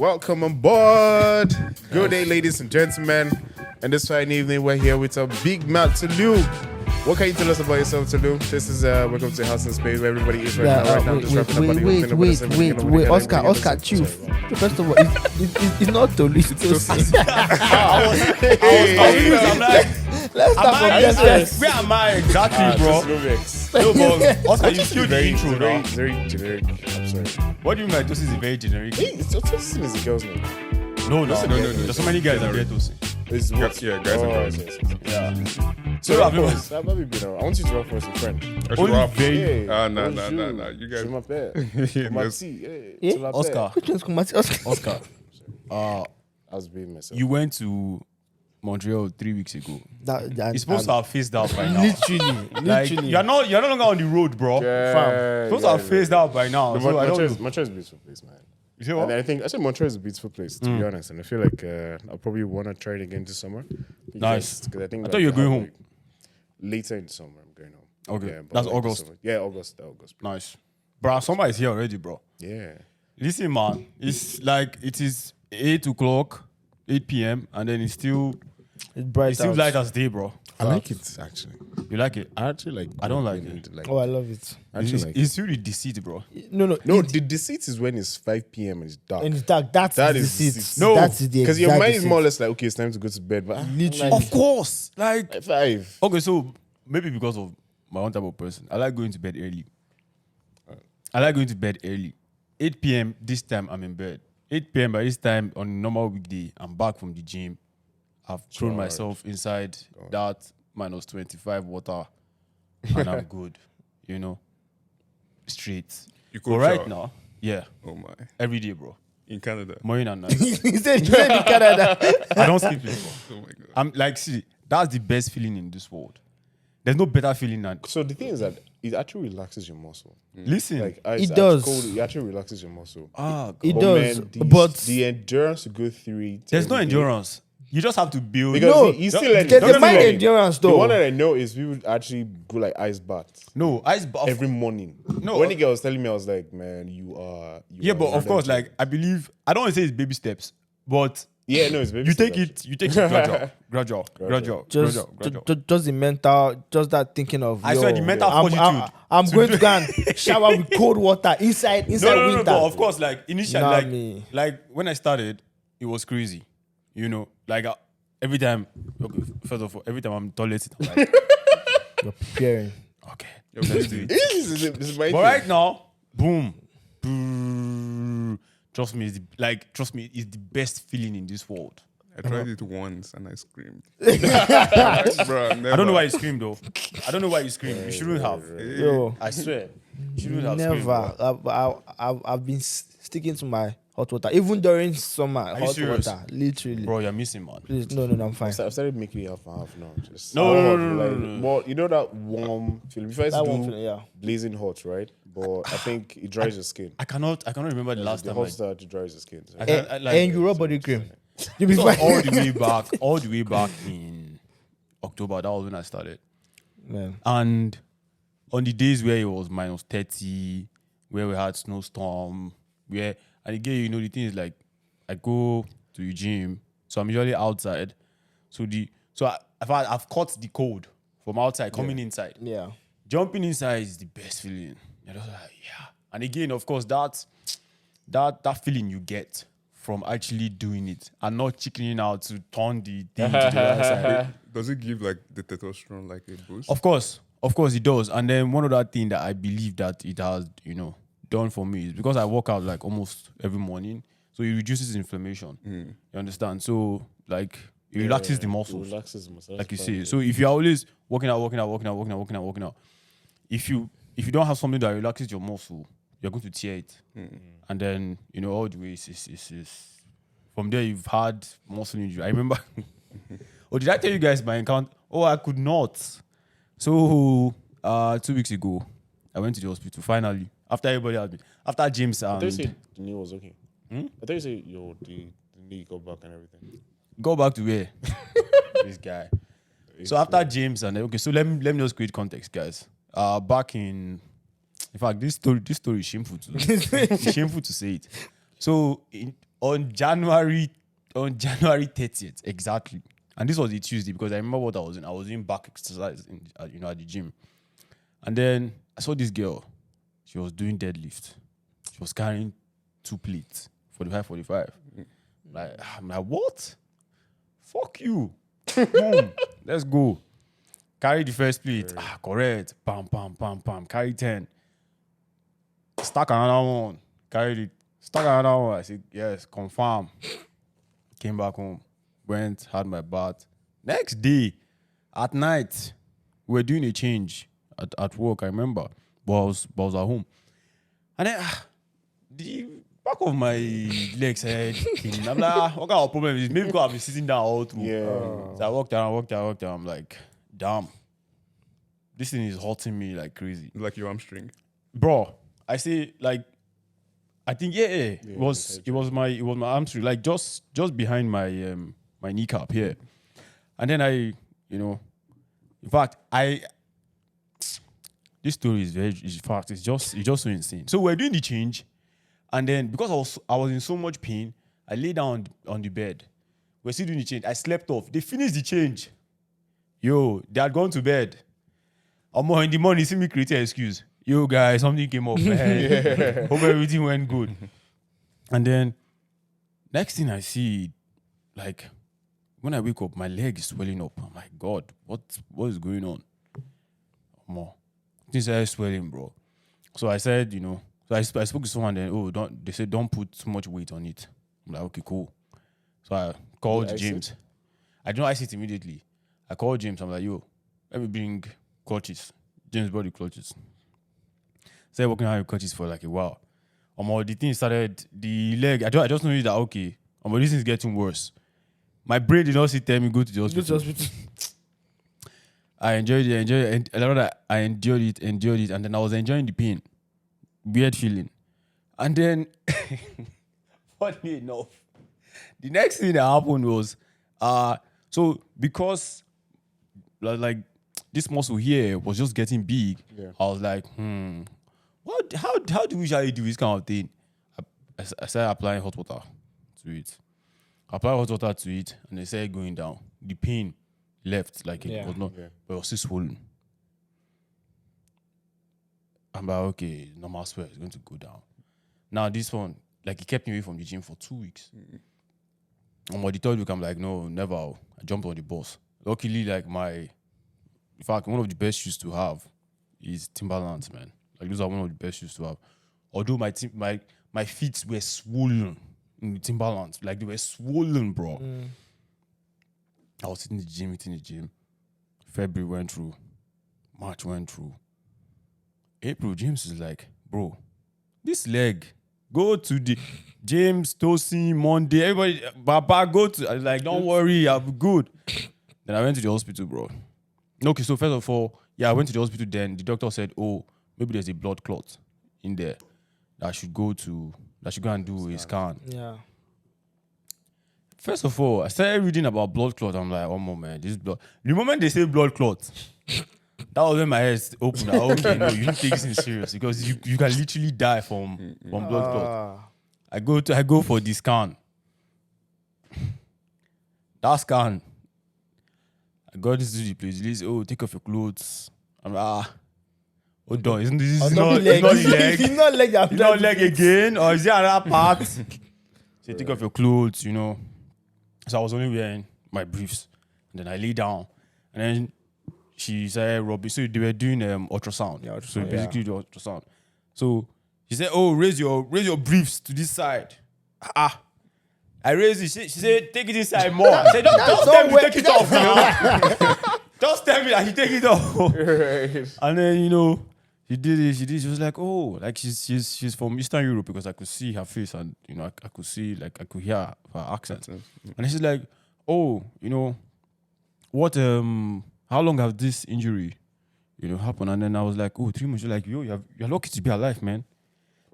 Welcome on board. Good day, ladies and gentlemen. And this fine evening, we're here with a big man, Tolu. What can you tell us about yourself, Tolu? This is welcome to House and Space, where everybody is right now. Right now, just wrapping up on the wait. Oscar, chill. First of all, it's not Tolu, it's Tosin. I'm like, Let's start from this. where am I exactly, bro? No, but Oscar, you killed the intro now. Very generic. I'm sorry. What do you mean by Tosin is very generic? Tosin is a girl's name. No. There's so many guys that read Tosin. It's what? Yeah, guys and guys. Yeah. So So I've never been I want you to rap for us, a friend. Only very Yeah. Nah. Bonjour. You guys. Je m'appelle. Yes. Komati. Yeah? Tu l'appelles. Oscar. Which one's Kumasi? Oscar. Oscar. I was being myself. You went to Montreal 3 weeks ago. That, You're supposed to have phased out by now. literally. Like, you're no longer on the road, bro. Yeah, Supposed to have phased out by now. So I don't know. Montreal is a beautiful place, man. You say what? And I think Montreal is a beautiful place, to be honest. And I feel like I'll probably want to try it again this summer. Nice. Because I think thought you were going home. Later in the summer, I'm going home. Okay. Yeah, but That's this August. summer. Yeah, August. Nice. Bro, summer is here already, bro. Yeah. Listen, man. It's like it is 8 o'clock, 8 p.m. and then it's still It's bright it seems out. light as day, bro. I like it, actually. You like it? I actually like I don't like going it. into, like, Oh, I love it. I actually like it. It's really deceit, bro. No. No, the deceit is when it's 5 p.m. and it's dark. And it's dark. That's That the is deceit. deceit. No, That's the Because your exact mind is deceit. more or less like, okay, it's time to go to bed. But Literally. Of course. Like 5. okay, so maybe because of my own type of person, I like going to bed early. 8 p.m. this time I'm in bed. 8 p.m. by this time on a normal weekday, I'm back from the gym. I've thrown myself inside that minus 25 water and I'm good. You know? Straight. You But could right now, yeah, Oh my. every day, bro. In Canada. Morning and night. he said in Canada. I don't sleep anymore. Oh my god. I'm like, see, that's the best feeling in this world. There's no better feeling than So the thing is that it actually relaxes your muscle. listen. Like It it's does. cold, it actually relaxes your muscle. It But does. man, But the endurance to go through it. There's no every day- endurance. You just have to build. Because No, you still learning. there's Don't a mind learning. endurance The though. one that I know is people actually go like ice baths No, ice bath. every morning. No, when the girl was telling me, I was like, man, you are. Yeah, but of course, like I believe I don't want to say it's baby steps, but yeah, no, it's baby you steps, take it gradual. just the mental, just that thinking of. I swear the mental I'm fortitude. going to go and shower with cold water inside No, winter. but of course, like initially, Nah, me. like when I started, it was crazy. You know, like every time. Okay, first of all, every time I'm toilet, I'm like, You're preparing. okay, Yo, let's do it. This is my but thing. right now, boom. Trust me, it's the best feeling in this world. I tried it once and I screamed. Bro, I don't know why you screamed though. I don't know why you screamed. You shouldn't have. Yo, I swear. You shouldn't have screamed, never. bro. I've been sticking to my hot water, even during summer. you Hot serious? water, literally. Bro, you're missing, man. Please, no, I'm fine. I've started making it half and half now. Just No. like, well, you know that warm feeling. Before I used That to one do feeling, yeah. blazing hot, right? But I think it dries your skin. I cannot remember the last The time hot start dries your skin. So. And you rub body cream. You be so fine. all the way back in October. That was when I started. Man. And on the days where it was minus 30, where we had snowstorm, and again, you know, the thing is like, I go to the gym, so I'm usually outside. I've caught the cold from outside coming inside. Yeah. Jumping inside is the best feeling. You're just like, yeah. And again, of course, that feeling you get from actually doing it and not chickening out to turn the thing to the other side. Does it give like the testosterone like a boost? Of course it does. And then one other thing that I believe that it has, you know, done for me is because I work out like almost every morning, so it reduces inflammation. You understand? So like it relaxes the muscles. It relaxes the muscles. Like you say. So if you're always working out, if you don't have something that relaxes your muscle, you're going to tear it. And then, you know, all the way is from there you've had muscle injury. I remember did I tell you guys my encounter? Oh, I could not. So 2 weeks ago, I went to the hospital finally. After everybody had been. After James I thought you and said the knee was okay. I thought you said the knee got back and everything. go back to where? This guy. So after James and okay, so let me just create context, guys. Back in fact, this story is shameful to it's shameful to say it. So on January 30th exactly, and this was a Tuesday because I remember what I was in. I was doing back exercise at the gym, and then I saw this girl. She was doing deadlift. She was carrying 2 plates, 45. I'm like, what? Fuck you. Boom. Let's go. Carry the first plate. Correct. Pam. Carry 10. Stack another one. Carried it. Stack another one. I said, yes, confirm. Came back home. Went, had my bath. Next day, at night, we were doing a change at work, I remember. But I was at home. And then the back of my leg said, I'm like, what kind of problem is this? Maybe because I've been sitting down all through. Yeah. So I walked down. I'm like, damn. This thing is hurting me like crazy. Like your hamstring. Bro, I say like I think it was my hamstring, like just behind my my kneecap here. And then in fact, this story it's just so insane. So we're doing the change, and then because I was in so much pain, I lay down on the bed. We're still doing the change. I slept off. They finished the change. Yo, they had gone to bed. In the morning, see me create an excuse. Yo, guys, something came up. Man. Hope everything went good. And then, next thing I see, like, when I wake up, my leg is swelling up. I'm like, God, what is going on? More. Things are swelling, bro. So I said, so I spoke to someone, then, they said, don't put too much weight on it. I'm like, okay, cool. So I called James. I don't ice it immediately. I called James. I'm like, yo, let me bring clutches. James brought the clutches. Started working on the clutches for like a while. The thing started, the leg, I just knew that, okay, this thing is getting worse. My brain did not tell me go to the hospital. I enjoyed it. I endured it, and then I was enjoying the pain. Weird feeling. And then, funny enough, the next thing that happened was, so because, like, this muscle here was just getting big, I was like, how do we usually do this kind of thing? I started applying hot water to it. I applied hot water to it, and they started going down. The pain left, like it was not, but it was still swollen. I'm like, okay, normal swell is going to go down. Now this one, like, it kept me away from the gym for 2 weeks. And the third week, I'm like, no, never. I jumped on the bus. Luckily, like, in fact, one of the best shoes to have is Timberlands, man. Like, those are one of the best shoes to have. Although my feet were swollen in the Timberlands. Like, they were swollen, bro. I was hitting the gym. February went through. March went through. April, James is like, bro, this leg, go to the James, Tosin, Monday, everybody, Baba, go to, I was like, don't worry, I'll be good. Then I went to the hospital, bro. Okay, so first of all, I went to the hospital then. The doctor said, maybe there's a blood clot in there that I should go and do a scan. Yeah. First of all, I started reading about blood clot. I'm like, one moment, this blood. The moment they say blood clot, that was when my head opened. Like, okay, no, you need to take this in serious because you can literally die from blood clot. I go for the scan. That scan, I got into the place. He said, take off your clothes. I'm like, hold on, isn't this not the leg? It's not leg. It's not leg again, or is there another part? Say, take off your clothes, So I was only wearing my briefs. And then I lay down. And then she said, Robbie, so they were doing ultrasound. Yeah, ultrasound, So basically the ultrasound. So she said, raise your briefs to this side. I raised it. She said, take it inside more. I said, just tell me to take it off now. Just tell me that you take it off. And then, she did it. She was like, like she's from Eastern Europe because I could see her face and, I could see, like, I could hear her accent. And she's like, what, how long have this injury, happened? And then I was like, 3 months. She's like, yo, you're lucky to be alive, man.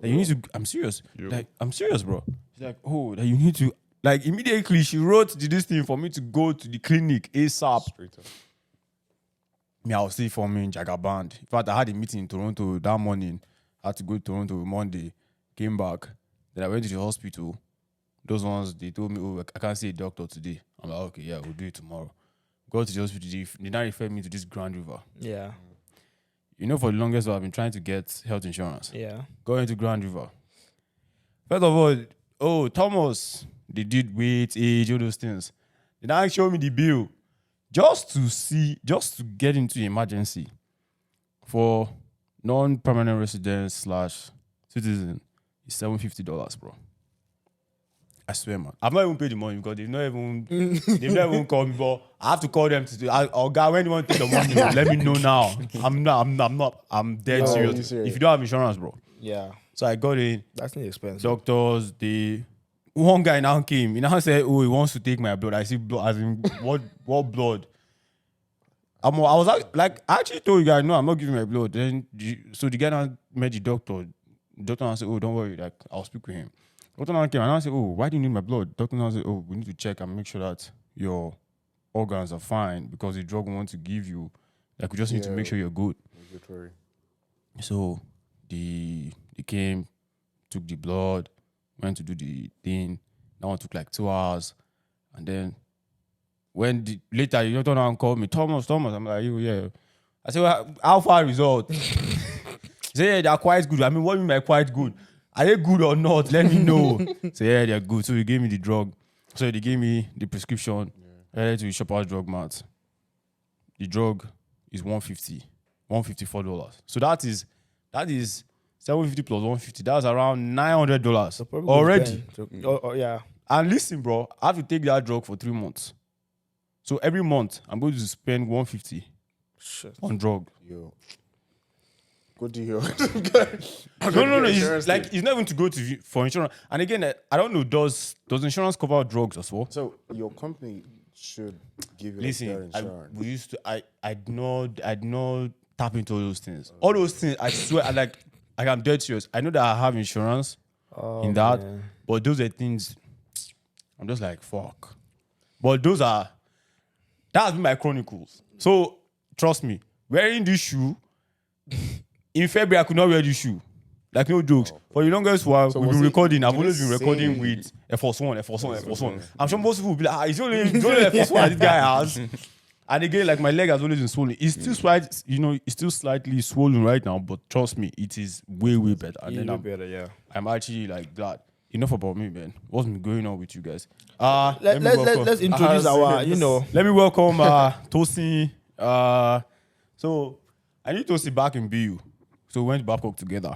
Like, you need to, I'm serious. Yo. Like, I'm serious, bro. She's like, that you need to, like, immediately she wrote this thing for me to go to the clinic ASAP. Straight up. Me, I was still forming Jagaband. In fact, I had a meeting in Toronto that morning. I had to go to Toronto Monday. Came back. Then I went to the hospital. those ones, they told me, oh, I can't see a doctor today. I'm like, okay, yeah, we'll do it tomorrow. Go to the hospital. They now refer me to this Grand River. Yeah. You know, for the longest while, I've been trying to get health insurance. Yeah. Going to Grand River. First of all, oh, Thomas, they did weight, age, all those things. They now show me the bill just to get into emergency for non-permanent residents / citizen is $750, bro. I swear, man. I've not even paid the money because they've not even called me, but I have to call them to do. Oh God, when you want to take the money, let me know now. I'm dead No, serious. you serious? If you don't have insurance, bro. Yeah. So I got in. That's not expensive. Doctors, one guy now came. He now said, oh, he wants to take my blood. I see blood. As in, what blood? I was like, I actually told you guys, no, I'm not giving my blood. Then, so the guy now met the doctor. The doctor now said, oh, don't worry, like, I'll speak with him. Doctor now came and I said, oh, why do you need my blood? Doctor now said, oh, we need to check and make sure that your organs are fine because the drug we want to give you, like, we just need to make sure you're good. Regulatory. So they came, took the blood, went to do the thing. That one took like 2 hours. And then when later the doctor now called me, Thomas. I'm like, yeah. I said, well, how far result? He said, yeah, they're quite good. I mean, what do you mean by quite good? Are they good or not? Let me know. So yeah, they're good. So they gave me the drug. So they gave me the prescription. I had to Shoppers Drug Mart. The drug is $154. So that is $750 plus $150. That's around $900 already. Yeah. And listen, bro, I have to take that drug for 3 months. So every month I'm going to spend $150 on drug. Yo. Good deal. No. It's like it's not even to go to for insurance. And again, I don't know. Does insurance cover drugs as well? So your company should give you Listen, their insurance. I'd not tap into all those things. All those things, I swear, I'm dead serious. I know that I have insurance in that, but those are things I'm just like, fuck. But that's been my chronicles. So trust me, wearing this shoe in February, I could not wear this shoe. Like, no jokes. For the longest while, So we've was been it- recording. I've did always it been recording say- with Air Force One. I'm sure most people will be like, it's only Air Force One that this guy has. And again, like, my leg has always been swollen. It's still it's still slightly swollen right now, but trust me, it is way, way better. And then better, yeah. I'm actually like glad. Enough about me, man. What's been going on with you guys? Let's introduce our, Let me welcome Tosin. So I knew Tosin back in BU. So we went to Babcock together.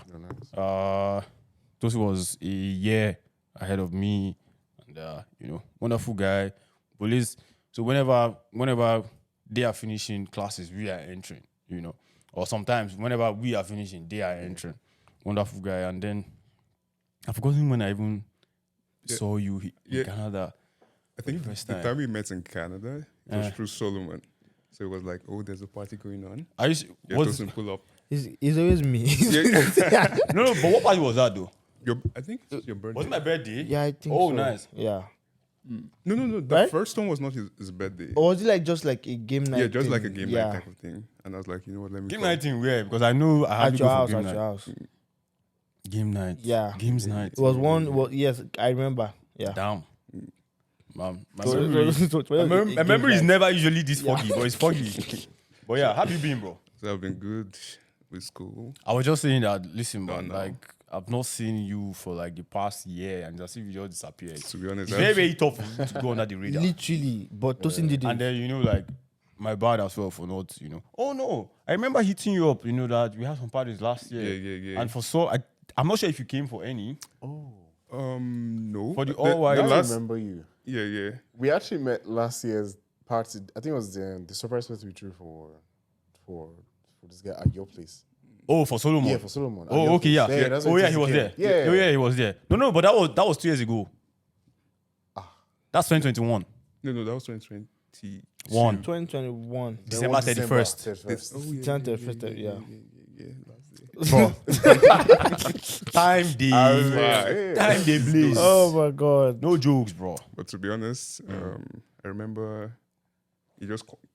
Tosin was a year ahead of me, and wonderful guy. Police. So whenever they are finishing classes, we are entering. Or sometimes whenever we are finishing, they are entering. Wonderful guy. And then I've forgotten when I even saw you in Canada. I think First the time. time we met in Canada, it was through Solomon. So it was like, oh, there's a party going on. Yeah, Tosin pull up. It's always me. No, but what party was that though? I think it was your birthday. Was it my birthday? Yeah, I think Oh, so. nice. Yeah. No. The Right? first one was not his birthday. Or was it like just like a game night? Yeah, just thing? like a game Yeah. night type of thing. And I was like, you know what, let me Game call. night thing where? Because I know I had At to your go house, for at game your night. house. Game night. Yeah. Games night. It was one. Well, yes, I remember. Yeah. Damn. My So- memory, so- so- my memory is game night. never usually this foggy, but it's foggy. But yeah, how you been, bro? So I've been good with school. I was just saying that, listen, man, no. like, I've not seen you for like the past year, and just if you just disappeared. To be honest, It's very, very tough for you to go under the radar. Literally, but Tosin did And it. then, like, my bad as well for not, Oh, no. I remember hitting you up, that we had some parties last year. Yeah. And I'm not sure if you came for any. No. For the The- all white. the I last- remember you. Yeah. We actually met last year's party. I think it was the surprise party we threw for this guy at your place. Oh, for Solomon. Yeah, for Solomon. At Oh, your okay, place. yeah. that's Oh, when yeah, he Tosin was came. there. Yeah. Oh, yeah, he was there. No, but that was 2 years ago. That's 2021. No, that was 2020. 2021. December 31st. Oh, yeah. December 31st, yeah. Last year. Bro. Time they blaze. Oh my God. No jokes, bro. But to be honest, I remember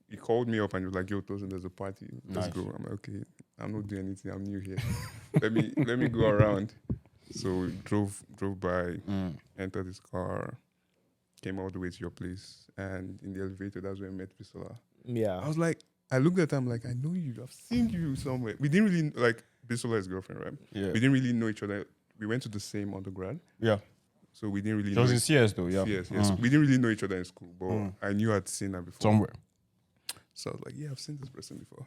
he called me up and he was like, "Yo, Tosin, there's a party. Let's Nice. go." I'm like, "Okay, I'm not doing anything. I'm new here. let me go around." So we drove by, entered his car, came all the way to your place, and in the elevator, that's where I met Bisola. Yeah. I was like, I looked at him like, I know you. I've seen you somewhere. We didn't really like Bisola's girlfriend, right? Yeah. We didn't really know each other. We went to the same undergrad, Yeah. so we didn't really. It was in CS though, yeah. Yes. We didn't really know each other in school, but I knew I'd seen her before. Somewhere. So I was like, yeah, I've seen this person before.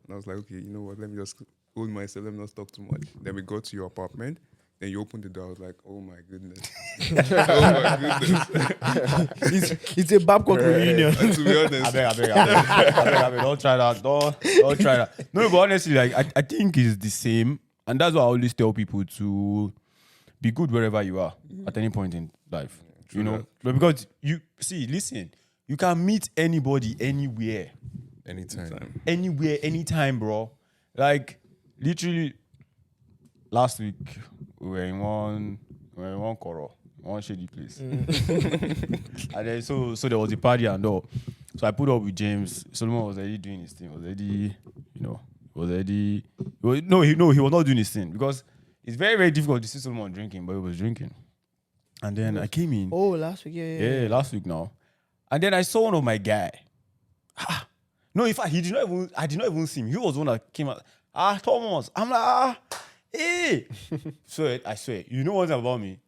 And I was like, okay, you know what? Let me just hold myself. Let me not talk too much. Then we got to your apartment. Then you opened the door. I was like, oh my goodness. Oh my goodness. It's a Babcock reunion. To be honest. I beg. Don't try that. Don't try that. No, but honestly, like I think it's the same. And that's what I always tell people, to be good wherever you are at any point in life. You know? But because listen, you can meet anybody anywhere. Anywhere, anytime, bro. Like, literally, last week, we were in one Koro, one shady place. And then, so there was a party and all. So I put up with James. Solomon was already doing his thing. He was not doing his thing. Because it's very, very difficult to see Solomon drinking, but he was drinking. And then I came in. Oh, last week, yeah. Last week now. And then I saw one of my guy. No, in fact, I did not even see him. He was the one that came out. Thomas. I'm like, hey. So I swear, you know one thing about me?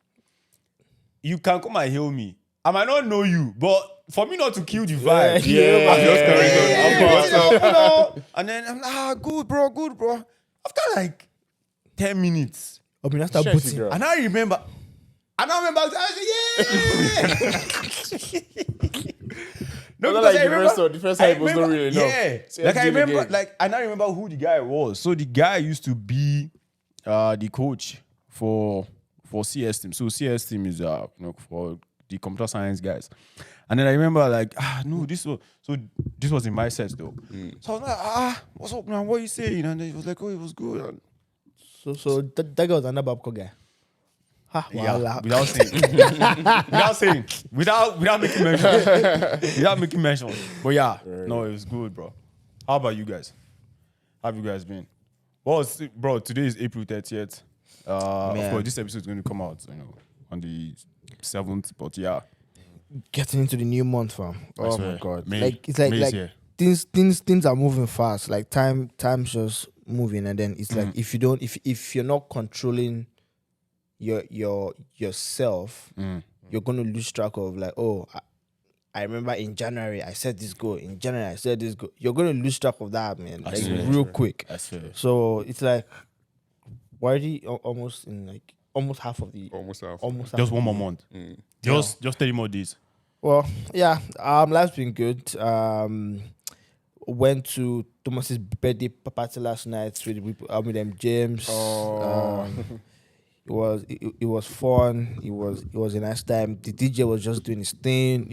You can come and hail me. I might not know you, but for me not to kill the vibe. I'm just carrying on. And then I'm like, good, bro. After like 10 minutes. I mean, that's booty. And I remember, I said, yeah. No, because like the first time it was not really enough. Yeah, like I remember, I now remember who the guy was. So the guy used to be the coach for CS team. So CS team is for the computer science guys. And then I remember this was in my set though. So I was like, what's up, man? What are you saying? And then he was like, oh, it was good. And so that guy was another Babcock guy. Yeah, without making mention. But yeah, no, it was good, bro. How about you guys? How have you guys been? Bro, today is April 30th. Of course, this episode is going to come out, on the 7th. But yeah, getting into the new month, fam. Oh my God! It's May like things are moving fast. Like time's just moving, and then it's like if you're not controlling yourself, you're gonna lose track of I remember in January I said this goal. In January I said this goal. You're gonna lose track of that, man. Real quick. So it's like we're already almost in almost half of the almost half. Just one more month. Just 30 more days. Well, yeah. Life's been good. Went to Thomas's birthday party last night with them James. It was fun. It was a nice time. The DJ was just doing his thing.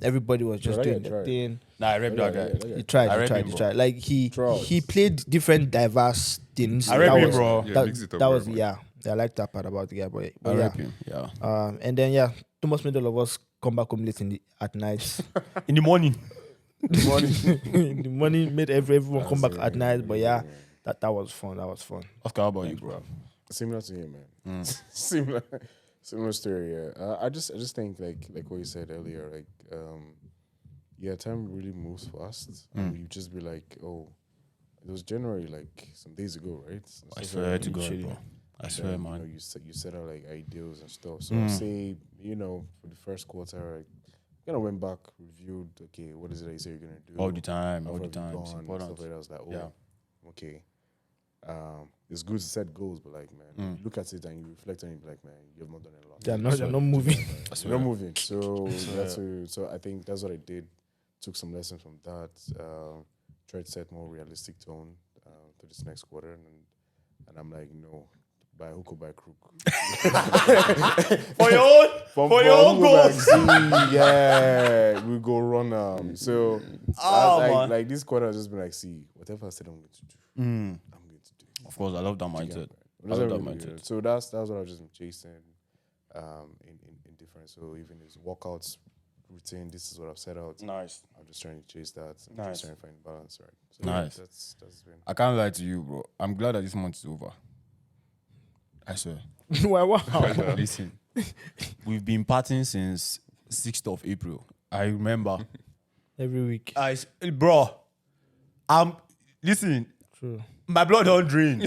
Everybody was just doing their thing. Nah, I rap that guy. He tried. Like he played different diverse things. I rap him, bro. I like that part about the guy, but I rap him. Yeah. And then Thomas made all of us come back home late at night. In the morning. In the morning made everyone come back at night. But that was fun. Oscar, how about you, bro? Similar to you, man. Similar story. Yeah. I just think like what you said earlier. Time really moves fast, and you just be like, oh, it was January, like some days ago, right? I swear to God, bro. I swear, man. You set out like ideals and stuff. So I'll say, for the first quarter, I kind of went back, reviewed. Okay, what is it that you say you're gonna do all the time? It's important. Stuff like that. I was like, okay. It's good to set goals, but man, you look at it and you reflect on it, like, man, you have not done a lot. They're not moving. You're not moving. So I think that's what I did. Took some lessons from that. Tried to set more realistic tone to this next quarter, and I'm like, no, by hook or by crook. for your own goals. Yeah, we go run. So like this quarter, I've just been like, see, whatever I said I'm going to do, I'm going to do. Of course, I love that mindset. So that's what I've just been chasing in different. So even his workouts routine, this is what I've set out. Nice. I'm just trying to chase that. I'm just trying to find balance, right? So nice. That's been. I can't lie to you, bro. I'm glad that this month is over. I swear. Wow. Listen, we've been partying since 6th of April. I remember. Every week. Bro, listen, True. my blood don't drain.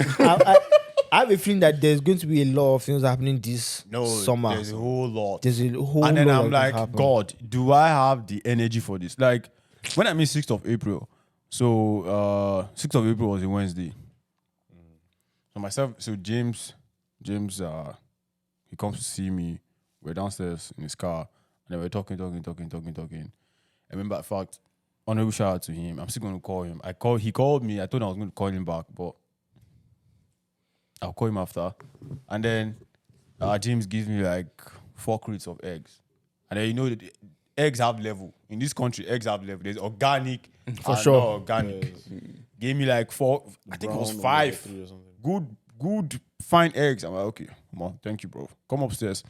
I have a feeling that there's going to be a lot of things happening this summer. There's a whole lot. There's a whole And then lot I'm of like, happen. God, do I have the energy for this? Like, when I mean 6th of April, so 6th of April was a Wednesday. So James, he comes to see me. We're downstairs in his car, and then we're talking. I remember, in fact, honorable shout out to him. I'm still going to call him. He called me. I told him I was going to call him back, but I'll call him after. And then James gives me like 4 crates of eggs. And then that eggs have level. In this country, eggs have level. There's organic For and sure. not organic. Gave me like 4, I think it was 5. Good, fine eggs. I'm like, okay, come on, thank you, bro. Come upstairs.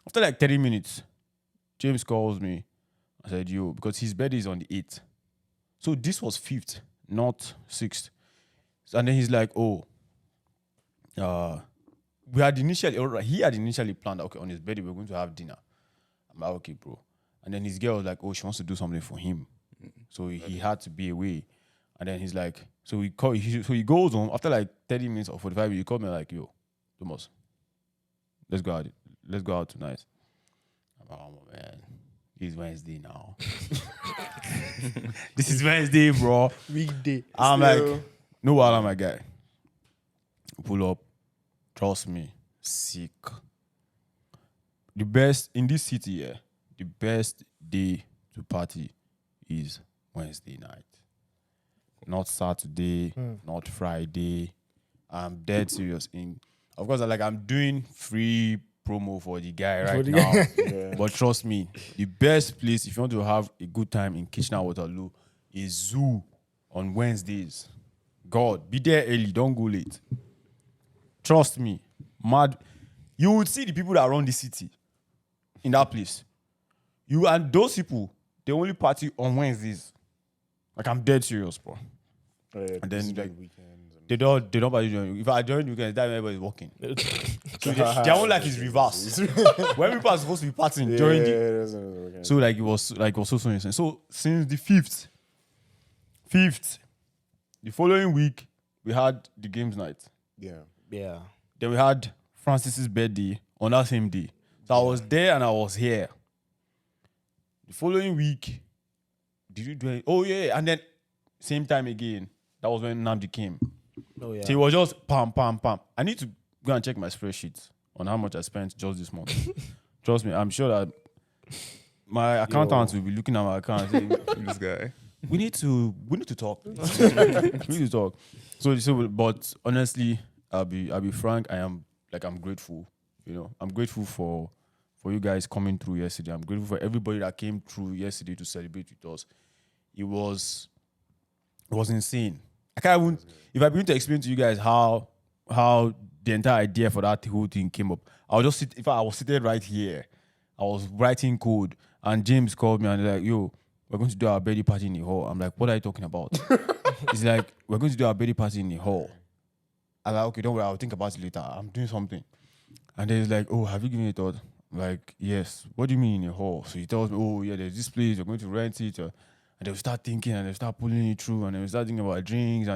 After like 30 minutes, James calls me. I said, yo, because his birthday is on the 8th. So this was 5th, not 6th. And then he's like, oh, he had initially planned, okay, on his birthday, we're going to have dinner. I'm like, okay, bro. And then his girl was like, oh, she wants to do something for him. So he had to be away. And then he's like, so he goes home after like 30 minutes or 45 minutes. He called me like, yo, Thomas, let's go out tonight. I'm like, oh man, it's Wednesday now. This is Wednesday, bro. Weekday. I'm like, no, while my guy. Pull up. Trust me, sick. The best in this city, yeah, the best day to party is Wednesday night. Not Saturday, not Friday. I'm dead serious. Of course, I'm doing free promo for the guy right now. Yeah. But trust me, the best place if you want to have a good time in Kitchener-Waterloo is Zoo on Wednesdays. God, be there early, don't go late. Trust me, mad. You would see the people that run the city in that place. And those people, they only party on Wednesdays. Like, I'm dead serious, bro. And then like weekends. they don't party during. If I during weekends, that everybody's working. So their own life is reversed. When people are supposed to be partying during the. So like it was so insane. So since the 5th, the following week we had the games night. Yeah. Then we had Francis's birthday on that same day. So I was there and I was here. The following week, did you do it? Oh yeah, and then same time again. That was when Namdi came. Oh yeah. So it was just pam. I need to go and check my spreadsheet on how much I spent just this month. Trust me, I'm sure that my accountant will be looking at my account and saying, This guy. we need to talk. We need to talk. So, but honestly, I'll be frank. I'm grateful. I'm grateful for you guys coming through yesterday. I'm grateful for everybody that came through yesterday to celebrate with us. It was insane. I can't even, if I begin to explain to you guys how the entire idea for that whole thing came up, I was sitting right here. I was writing code, and James called me and they're like, yo, we're going to do our birthday party in the hall. I'm like, what are you talking about? He's like, we're going to do our birthday party in the hall. I'm like, okay, don't worry, I'll think about it later. I'm doing something. And then he's like, oh, have you given it a thought? I'm like, yes. What do you mean in a hall? So he tells me, oh, yeah, there's this place, you're going to rent it. And they'll start thinking and they'll start pulling it through and they'll start thinking about drinks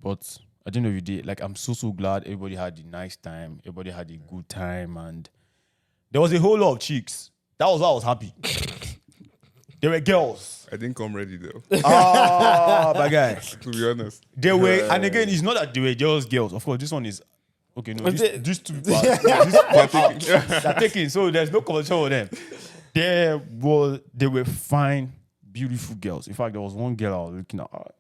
but at the end of the day, like, I'm so glad everybody had a nice time. Everybody had a good time. And there was a whole lot of chicks. That was why I was happy. There were girls. I didn't come ready though. My guy. To be honest. There were, and again, it's not that they were just girls. Of course, this one is, okay, no, these two people they're taking. So there's no conversation with them. They were fine, beautiful girls. In fact, there was one girl I was looking at.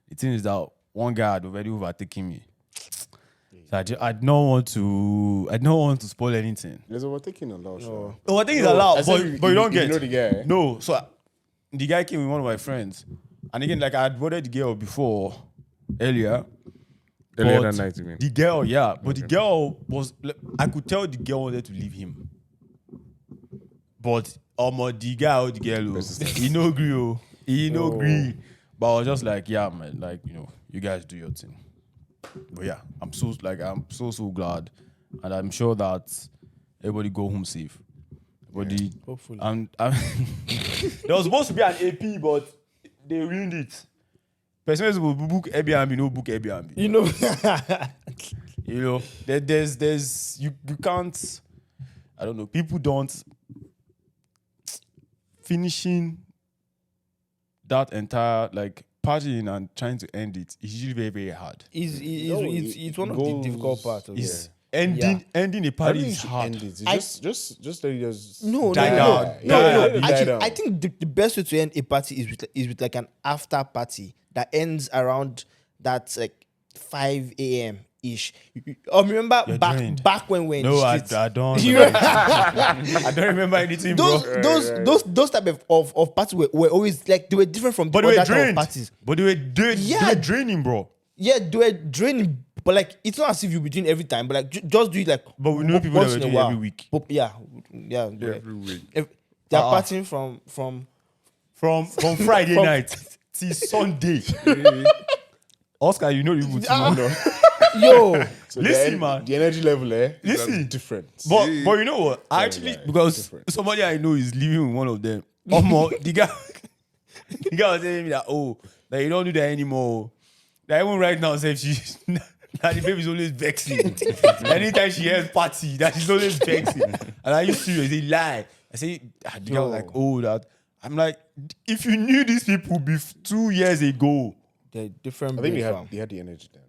The thing is that one guy had already overtaken me. So I don't want to spoil anything. There's overtaking a lot. Sure. Overtaking is allowed, but you don't get. You know the guy. No, so the guy came with one of my friends, and again, like, I had boarded the girl before earlier. Earlier But that night, you mean? The girl, yeah. But the girl was, I could tell the girl wanted to leave him. But the guy or the girl, he no agree, He no agree. But I was just like, yeah, man, like, you guys do your thing. But yeah, I'm so glad, and I'm sure that everybody go home safe. Everybody, Hopefully. and there was supposed to be an AP, but they ruined it. Person will book Airbnb, no book Airbnb. You know. You know, there's you can't. I don't know. People don't finishing that entire like partying and trying to end it is usually very, very hard. It's one of the difficult parts of it. Is ending a party is hard. Just let it just No. Actually, I think the best way to end a party is with like an after party that ends around that like 5 a.m. ish. Remember back when we're in the streets? I don't. I don't remember anything, bro. Those type of parties were always like they were different from But other they were type of drained. parties. But they were draining, bro. Yeah, they were draining. But like it's not as if you'll be doing every time. But like just do it like. But we know people that once were in a doing while. every week. But yeah. Every week. They're partying from From Friday night till Sunday. Oscar, you know you would know. yo. So Listen, man. The energy level Listen. is different. But you know what? Actually, because different. somebody I know is living with one of them. The guy was telling me that that you don't do that anymore. That even right now, say that the baby's always vexing. Anytime she hears party, that she's always vexing. And I used to they lie. I say the guy was like, that. I'm like, if you knew these people 2 years ago, They're different. I think breeds, they had the energy then.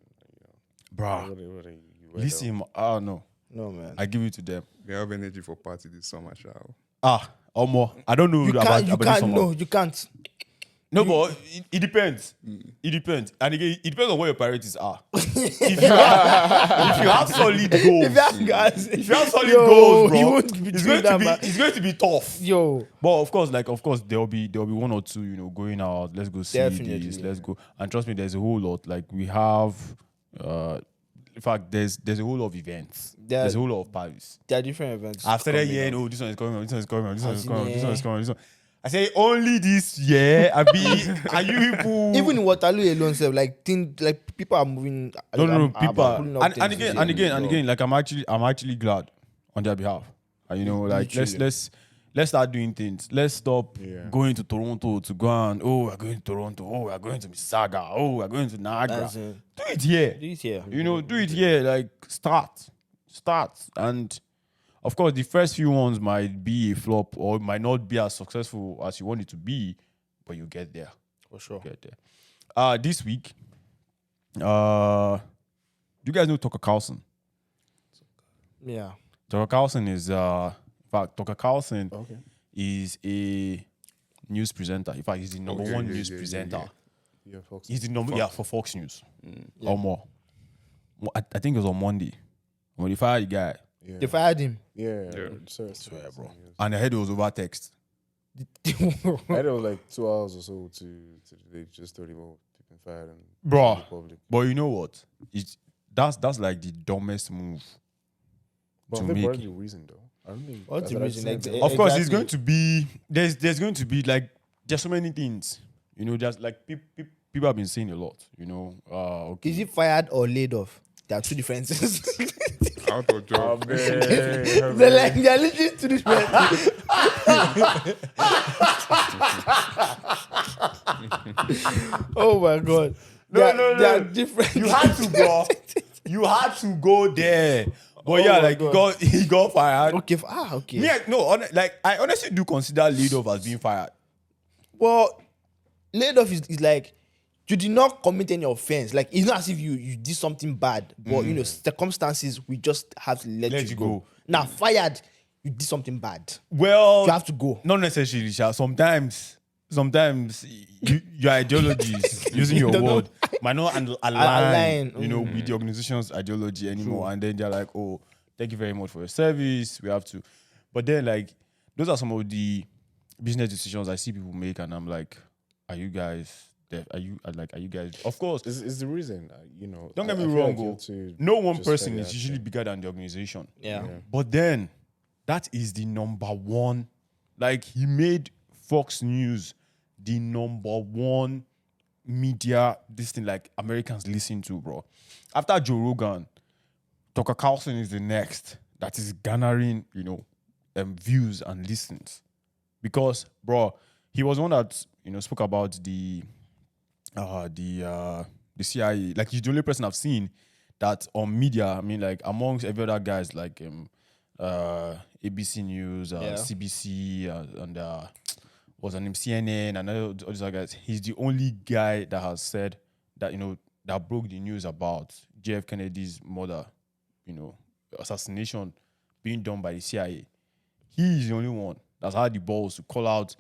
bruh. Listen, I don't know. No man. I give it to them. They have energy for party this summer, shall. Or more. I don't know You about can't. this summer. No, you can't. No, but it depends. It depends. And again, it depends on what your priorities are. if you have solid goals, if you have solid goals, bro, you won't be doing that, man. it's going to be tough. Yo, But of course, there'll be one or two, going out. Let's go see Definitely, this. yeah. Let's go. And trust me, there's a whole lot. Like we have, in fact, there's a whole lot of events. There's a whole lot of parties. there are different events. I've started coming hearing, up. this one is coming on, this one is coming on, this one is As in, coming on, this one is yeah. coming on, this one. I say only this year. Are you people? Even in Waterloo alone, sef, like people are moving. No, like, people are, pulling up and things again, this and year. again, and again. Like I'm actually glad on their behalf. And, like let's start doing things. Let's stop going to Toronto to go and we're going to Toronto. We're going to Mississauga. We're going to Niagara. That's it. Do it here. Do it here. Do it here. Like start, and of course the first few ones might be a flop or might not be as successful as you want it to be, but you get there. For sure. Get there. This week, do you guys know Tucker Carlson? Yeah. Tucker Carlson is, in fact, Tucker Carlson is a news presenter. In fact, he's the number one news presenter. Yeah, Fox. He's the number, for Fox News or more. I think it was on Monday when they fired the guy. Yeah. They fired him. Yeah. Swear, bro. And I heard it was over text. I had it was like 2 hours or so to they just 30 more people fired and Bro. the public. But you know what? That's like the dumbest move But to they make. brought the reason though. I don't think What's the that's reason? sense. Of course, it's Exactly. going to be there's going to be like there's so many things, just like people have been saying a lot, okay. Is he fired or laid off? There are two differences. Out of job. They're literally two different. Oh my god. They are different. You had to, bro. You had to go there. But he got fired. Okay. Okay. I honestly do consider laid off as being fired. Well, laid off is like you did not commit any offense. Like it's not as if you did something bad, but circumstances we just have to let you go. Now fired, you did something bad. Well, You have to go. not necessarily, Sha. Sometimes your ideologies, using your Don't know. word, might not Align. align, with the organization's ideology anymore. And then they're like, oh, thank you very much for your service. We have to. But then, like, those are some of the business decisions I see people make, and I'm like, are you guys? Are you guys? Of course. Is the reason, Don't get me I feel wrong, like you go. have to No one just person carry is out, usually bigger than the organization. Yeah. But then, that is the number one. Like, he made Fox News the number one media, this thing like Americans listen to, bro. After Joe Rogan, Tucker Carlson is the next that is garnering, views and listens. Because, bro, he was one that, spoke about the CIA. Like, he's the only person I've seen that on media, I mean, like, amongst every other guys, like ABC News, CBC, and what's her name, CNN, and all these other guys, he's the only guy that has said that, that broke the news about JF Kennedy's murder, assassination being done by the CIA. He is the only one that's had the balls to call out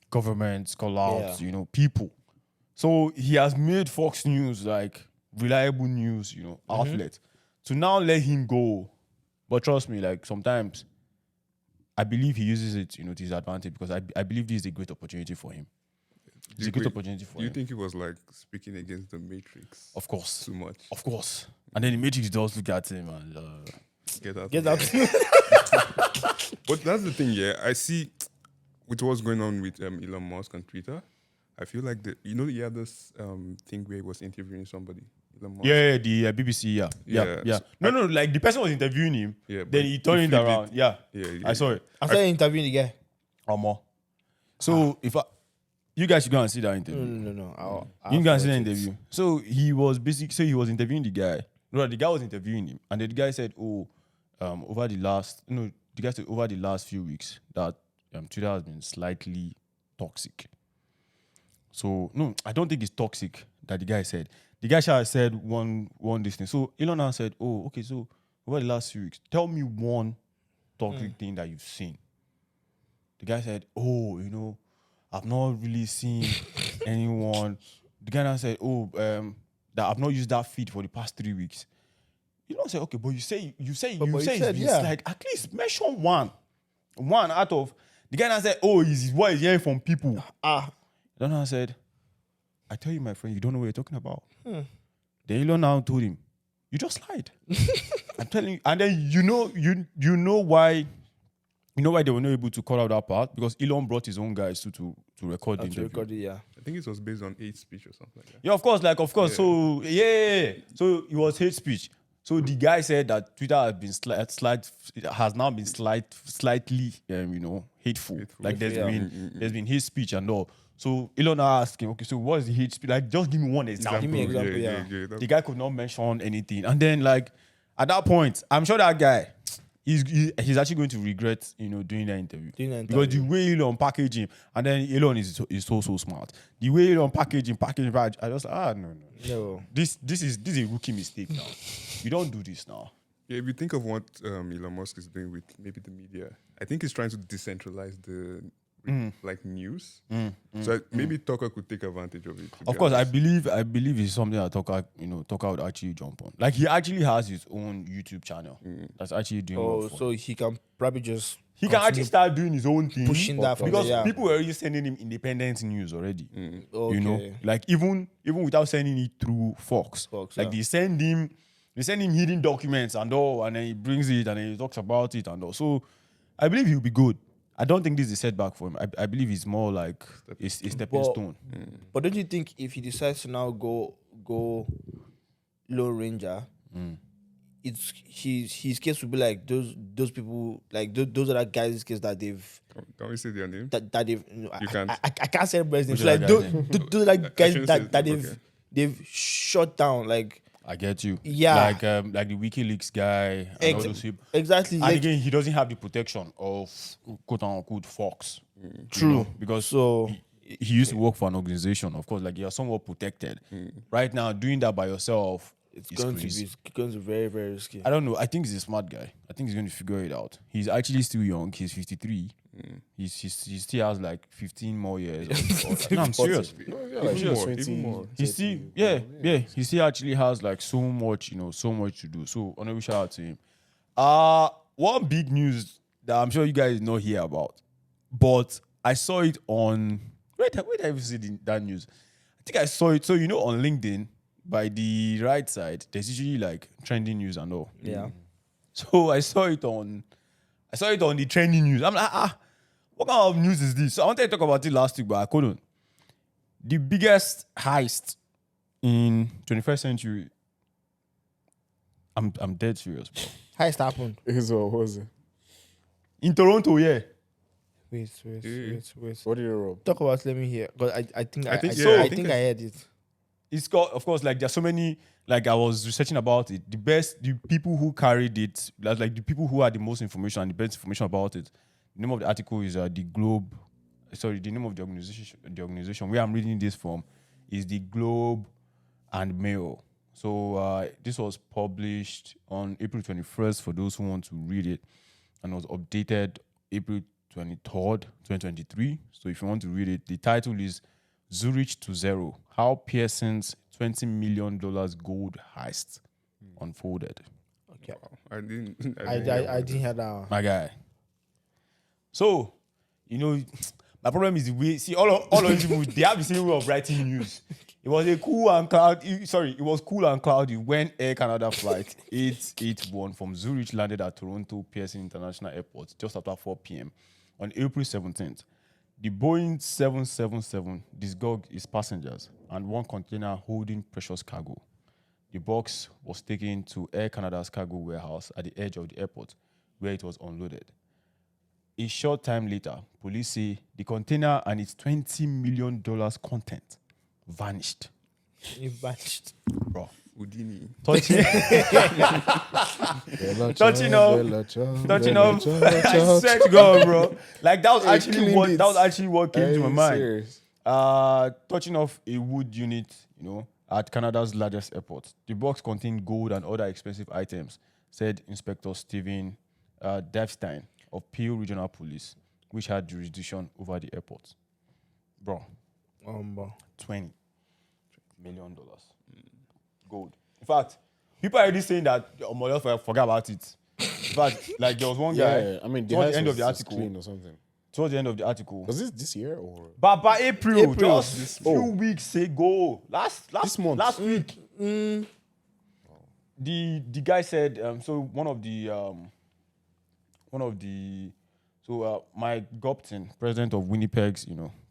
governments, call out, people. So he has made Fox News like reliable news, outlet. To now let him go, but trust me, like sometimes I believe he uses it, to his advantage because I believe this is a great opportunity for him. It's a great opportunity for him. You think he was like speaking against the Matrix? Of course. Too much. Of course. And then the Matrix does look at him and Get out. But that's the thing, yeah. I see with what's going on with Elon Musk on Twitter. I feel like he had this thing where he was interviewing somebody. Elon Musk. Yeah, the BBC, yeah. So No, like the person was interviewing him. Yeah, Then he turned it around. Yeah, I saw it. I started interviewing the guy. More. So you guys should go and see that interview. No. You can see the interview. So he was interviewing the guy. No, the guy was interviewing him, and the guy said, over the last few weeks that Twitter has been slightly toxic. So no, I don't think it's toxic that the guy said. The guy said one this thing. So Elon now said, "Oh, okay. So over the last few weeks, tell me one toxic thing that you've seen." The guy said, "Oh, I've not really seen anyone." The guy now said, "Oh, that I've not used that feed for the past 3 weeks." Say, "Okay, but you say it's been like at least mention one out of." The guy now said, "Oh, is what he's hearing from people." Then I said, "I tell you, my friend, you don't know what you're talking about." Then Elon now told him, "You just lied." I'm telling you. And then you know why they were not able to call out that part? Because Elon brought his own guys to record the interview. I think it was based on hate speech or something like that. Yeah, of course. Yeah. So so it was hate speech. So the guy said that Twitter has now been slightly hateful. Like there's been hate speech and all. So Elon asked him, "Okay, so what is the hate speech? Like, just give me one example." Give me an example, Yeah. The guy could not mention anything. And then, like, at that point, I'm sure that guy, he's actually going to regret, doing that interview. Because the way Elon packaged him, and then Elon is so smart. The way Elon packaged him, I just no. This is a rookie mistake now. You don't do this now. Yeah, if you think of what Elon Musk is doing with maybe the media, I think he's trying to decentralize the news. So maybe Tucker could take advantage of it. Of course, I believe it's something that Tucker would actually jump on. Like he actually has his own YouTube channel that's actually doing. Oh, so he can probably just can actually start doing his own thing, pushing that from because people were already sending him independent news already. Okay. Like even without sending it through Fox, like they send him hidden documents and all, and then he brings it and then he talks about it and all. So I believe he'll be good. I don't think this is a setback for him. I believe it's more like a stepping stone. But don't you think if he decides to now go Lone Ranger, it's his case would be like those people, like those other guys' case that they've. Can we say their name? That they've. You can't. I can't say everybody's name. Which Like those are guys that okay. they've shut down. Like I get you. Yeah. Like the WikiLeaks guy and all those people. Exactly. And again, he doesn't have the protection of quote unquote Fox. True. Because So he used to work for an organization, of course, like you're somewhat protected. Right now, doing that by yourself, it's going to be very, very risky. I don't know. I think he's a smart guy. I think he's going to figure it out. He's actually still young. He's 53. He still has like 15 more years. No, I'm serious. Even more. He still, he still actually has like so much to do. So, honorable shout out to him. One big news that I'm sure you guys know here about, but I saw it on where did I even see that news? I think I saw it. So on LinkedIn, by the right side, there's usually like trending news and all. Yeah. So I saw it on the trending news. I'm like, what kind of news is this? So I wanted to talk about it last week, but I couldn't. The biggest heist in 21st century. I'm dead serious, bro. Heist happened. What was it? In Toronto, yeah. Wait. What did you rob? Talk about. Let me hear. But I think I I heard it. It's got, of course, like there's so many. Like I was researching about it. The people who carried it, like the people who had the most information and the best information about it. The name of the article is the Globe. Sorry, the name of the organization where I'm reading this from is the Globe and Mail. So this was published on April 21st for those who want to read it, and was updated April 23rd, 2023. So if you want to read it, the title is Zurich to Zero: How Pearson's $20 million gold heist unfolded. Okay. Wow. I didn't hear that one. My guy. So, my problem is the way. See, all of these people, they have the same way of writing news. It was cool and cloudy when Air Canada flight 881 from Zurich landed at Toronto Pearson International Airport just after 4 p.m. on April 17th. The Boeing 777 disgorged its passengers and one container holding precious cargo. The box was taken to Air Canada's cargo warehouse at the edge of the airport, where it was unloaded. A short time later, police say the container and its $20 million content vanished. It vanished. Bro. Houdini. Touching off. I swear to God, bro. Like that was actually what came to my mind. Serious? Touching off a wood unit, at Canada's largest airport. The box contained gold and other expensive items, said Inspector Stephen Devstein of Peel Regional Police, which had jurisdiction over the airport. Bro. $20 million. Gold. In fact, people are already saying that forget about it. In fact, like there was one guy. Yeah, I mean, towards the end of the article, clean or something. towards the end of the article. Was this year or? But by April, just few weeks ago, last month, last week, the guy said. So Mike Gopton, president of Winnipeg's,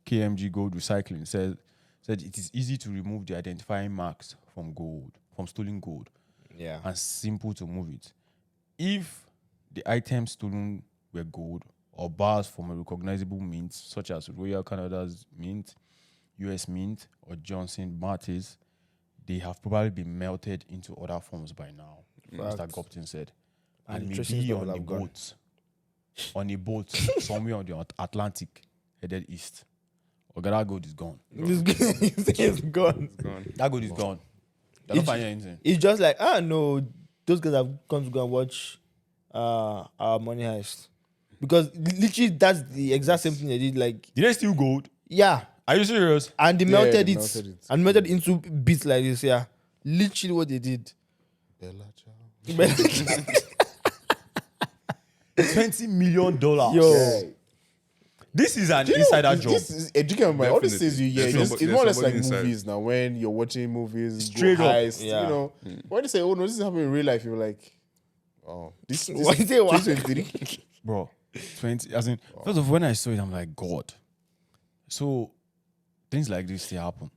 KMG Gold Recycling, said it is easy to remove the identifying marks from stolen gold. Yeah. And simple to move it. If the items stolen were gold or bars from a recognizable mint, such as Royal Canada's Mint, US Mint, or Johnson Marty's, they have probably been melted into other forms by now, Mr. Gopton said. And maybe on a boat somewhere on the Atlantic, headed east. That gold is gone. It's gone. That gold is gone. They're not finding anything. It's just like, no, those guys have come to go and watch our money heist. Because literally that's the exact same thing they did. Like, did they steal gold? Yeah. Are you serious? And they melted it. And melted into bits like this, yeah. Literally what they did. $20 million. Yo. Yeah. This is an insider job. This is educating. All these things you hear, it's more or less like inside. movies now. When you're watching movies, Straight up. heist, Yeah. when they say, "Oh no, this is happening in real life," you're like, "Oh, this What is it? What? 2023." Bro, 20. As in, first of all, when I saw it, I'm like, God. So things like this still happen.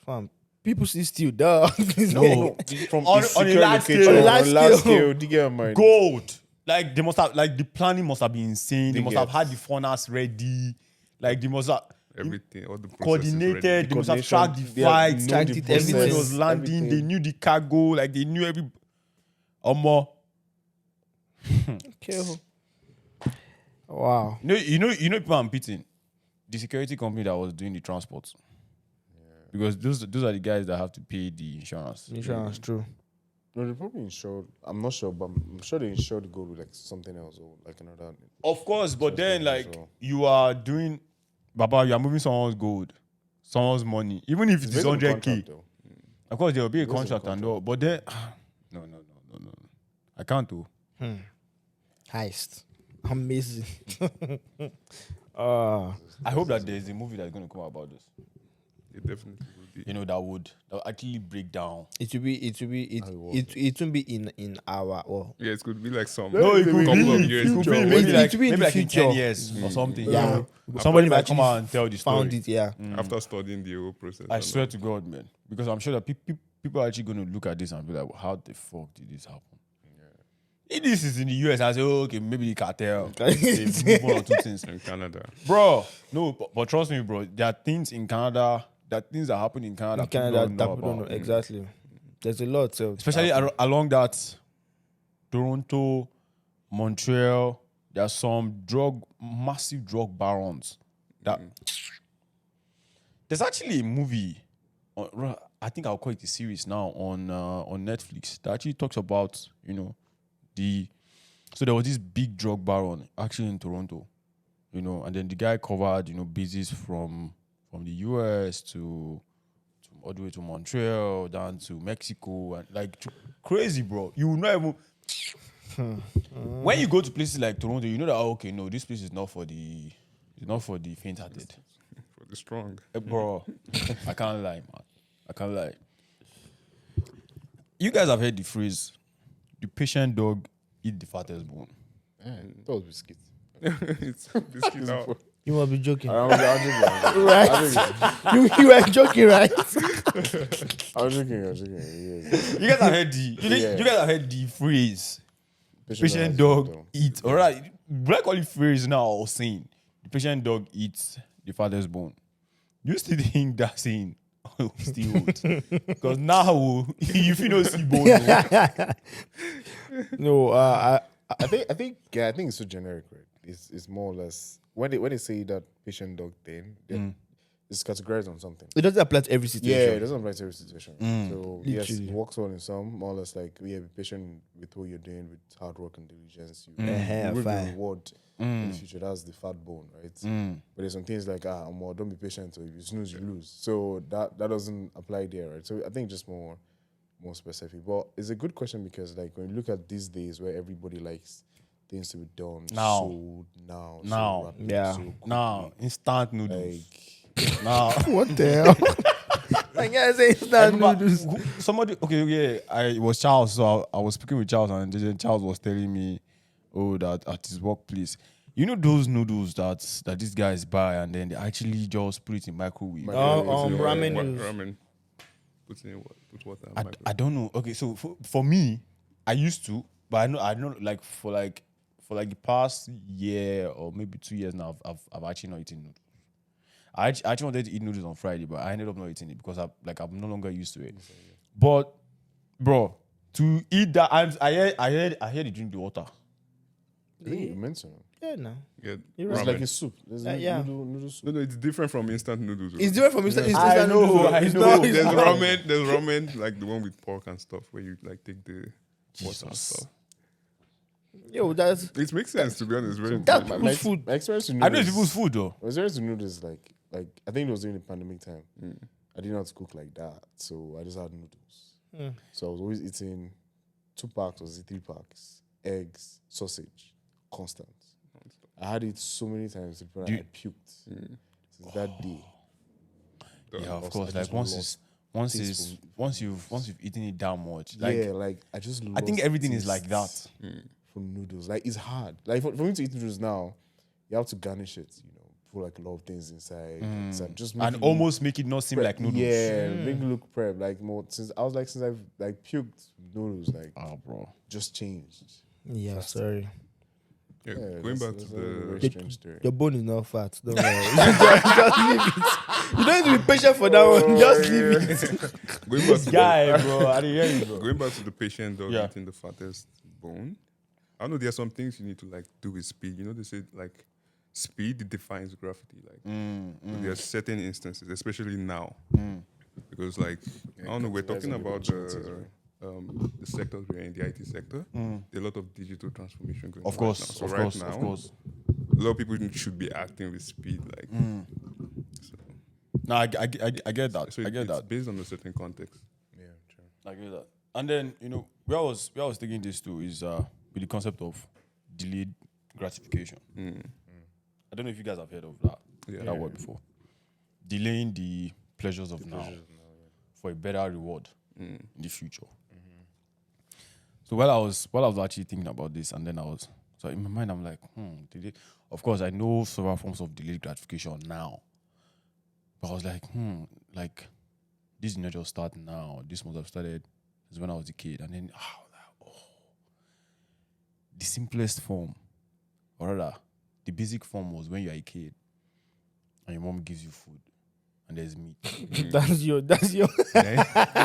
Fam, people still steal, duh. No, From on a large scale. on On a a large large scale. scale, do you get my mind? Gold. Like they must have, like the planning must have been insane. They must have Yes. had the furnace ready. Like they must have Everything, all the processes coordinated. ready. They must have tracked the They have flight. known tracked the it, process, Everything was landing. everything. They knew the cargo. Like they knew every. More. Okay. Wow. You know, people I'm pitting. The security company that was doing the transport. Because those are the guys that have to pay the insurance. Insurance, true. No, they probably insured. I'm not sure, but I'm sure they insured the gold with like something else or like another. Of course, but then like So- you are doing, Baba, you are moving someone's gold, someone's money, even if it's Based on the 100K. contract, though. Of course, there will be a Based on the contract and all, but then no. I can't do. Heist. Amazing. I hope that there's a movie that's going to come out about this. It definitely will be. You know, that would actually break down. It will be in our Yeah, it could be like some No, it could couple of be. years. It could future. be maybe It like will be in maybe the like in 10 future. years or something. Yeah. You know? Somebody might come out and tell the story. Found it, yeah. After studying the whole process. I and swear all. to God, man, because I'm sure that people are actually going to look at this and be like, "How the fuck did this happen?" If this is in the US, I say, oh, okay, maybe the cartel. They move one or two things, In Canada. bro. No, but trust me, bro. There are things in Canada, there are things that happen in Canada. In Canada, people that don't people know don't about. know exactly. There's a lot. So Especially along that Toronto, Montreal. There are some massive drug barons. That there's actually a movie. I think I'll call it a series now on Netflix that actually talks about so there was this big drug baron actually in Toronto, and then the guy covered bases from the US to all the way to Montreal down to Mexico and like crazy, bro. You will not even when you go to places like Toronto, you know that okay, no, this place is not for the faint-hearted. For the strong. Bro, I can't lie, man. I can't lie. You guys have heard the phrase, the patient dog eat the fattest bone. Man, that was biscuit. It's biscuit now. you must be joking. I'm joking. Right? You were joking, right? I'm joking. Yes. You guys have heard Yeah. you guys have heard the phrase, patient dog eat. All right, will I call it phrase now or saying? The patient dog eats the fattest bone. You still think that saying still hold? Because now if you don't see bone, No, I think it's so generic, right? It's more or less when they say that patient dog thing, it's categorized on something. it doesn't apply to every Yeah, situation. it doesn't apply to every situation. So yes, it works well in some, more or less like be patient with what you're doing with hard work and diligence. You will be fine. reward in the future. That's the fat bone, right? But there's some things like don't be patient, so if you snooze, you lose. So that doesn't apply there, right? So I think just more specific. But it's a good question because like when you look at these days where everybody likes things to be done Now. so Now. rapid, Yeah. so quickly, now instant noodles. like Now What the hell? Like I say, it's not noodles. somebody it was Charles, so I was speaking with Charles and then Charles was telling me that at his workplace, those noodles that these guys buy and then they actually just put it in microwave. Ramen noodles. Ramen. Put in what? Put water. I don't know. Okay, so for me, I used to, but I know like for the past year or maybe 2 years now, I've actually not eaten noodles. I actually wanted to eat noodles on Friday, but I ended up not eating it because I'm no longer used to it. But bro, to eat that, I heard you drink the water. I think you mentioned it. Yeah, no. Yeah, It's ramen. like a soup. There's yeah. noodle soup. No, it's different from instant noodles. It's different from instant. I know, noodles. I It's know. not- There's it's not- ramen. There's ramen, like the one with pork and stuff, where you like take the water and Jesus. stuff. Yo, that's It makes sense to be honest. Very that good. people's food. My experience with I noodles. know it's people's food though. My experience with noodles like I think it was during the pandemic time. I didn't know how to cook like that, so I just had noodles. So I was always eating 2 packs or 3 packs, eggs, sausage, constant. I had it so many times to the point I puked since that day. Yeah, of lost- course. I Like just once you've eaten it that much, like I just I think lost everything is like taste that. for noodles. Like it's hard. Like for me to eat noodles now, you have to garnish it. Put like a lot of things inside. Just make And it almost make it not seem prep. like noodles. Yeah, make it look prep. Like more since I've like puked noodles. Like Oh, bro. just changed. Yeah, sorry. Yeah, Yeah, going back that's to a very the strange story. Your bone is not fat. Don't worry. just leave it. You don't need to be patient for that one. Just leave it. going back to Guy, bro. I didn't hear you, bro. going back to the patient dog Yeah. eating the fattest bone. I know there are some things you need to like do with speed. They say like speed defines graffiti. Like but there are certain instances, especially now, because like I don't know, we're talking about the sectors we're in, the IT sector. There are a lot of digital transformation going on. Of course, right now. So of right course, now, of course. a lot of people should be acting with speed. Like so, No, I get that. so I get it's that. based on a certain context. Yeah, true. I get that. And then where I was taking this to is with the concept of delayed gratification. I don't know if you guys have heard of that Yeah. that word before. Delaying the pleasures of now for a better reward in the future. So while I was actually thinking about this, and then so in my mind I'm like, of course I know several forms of delayed gratification now, but I was like, like this did not just start now. This must have started since when I was a kid, and then the simplest form, or rather, the basic form was when you're a kid and your mom gives you food and there's meat. That's your. The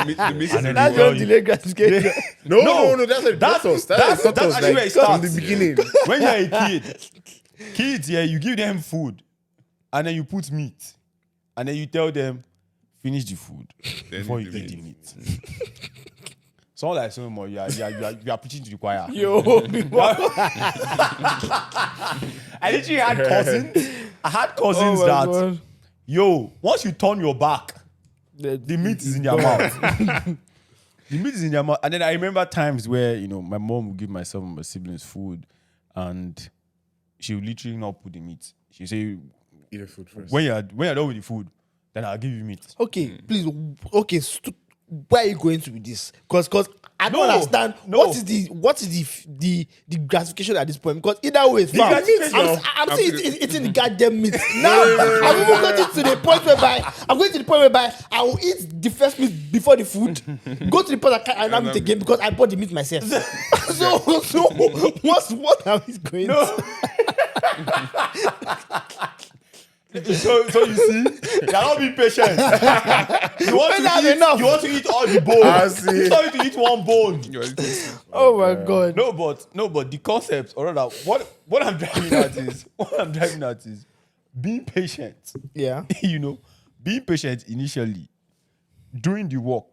meat is And then That's they your tell you- delayed gratification. No, that's that's actually where it from the starts. beginning. When you're a kid, kids, you give them food and then you put meat and then you tell them, finish the food before you eat the meat. Someone like so more, you are preaching to the choir. Yo, I literally had cousins. I had cousins that, once you turn your back, the meat is in your mouth. The meat is in your mouth. And then I remember times where, my mom would give myself and my siblings food and she would literally not put the meat. She would say, Eat the food first. when you're done with the food, then I'll give you meat. Okay, please. Okay, where are you going to with this? Because I don't No, understand no. what is the gratification at this point? Because either way, fam, gratification- I'm saying it's in the goddamn meat. Now I'm even going to the point whereby I will eat the first meat before the food. Go to the point and have it again because I bought the meat myself. so what are we going to? So you see, you're not being patient. You want enough. to eat all the bone. I see. You don't need to eat one bone. Oh my god. No, but the concept, or rather, what I'm driving at is being patient. Yeah. Being patient initially, doing the work,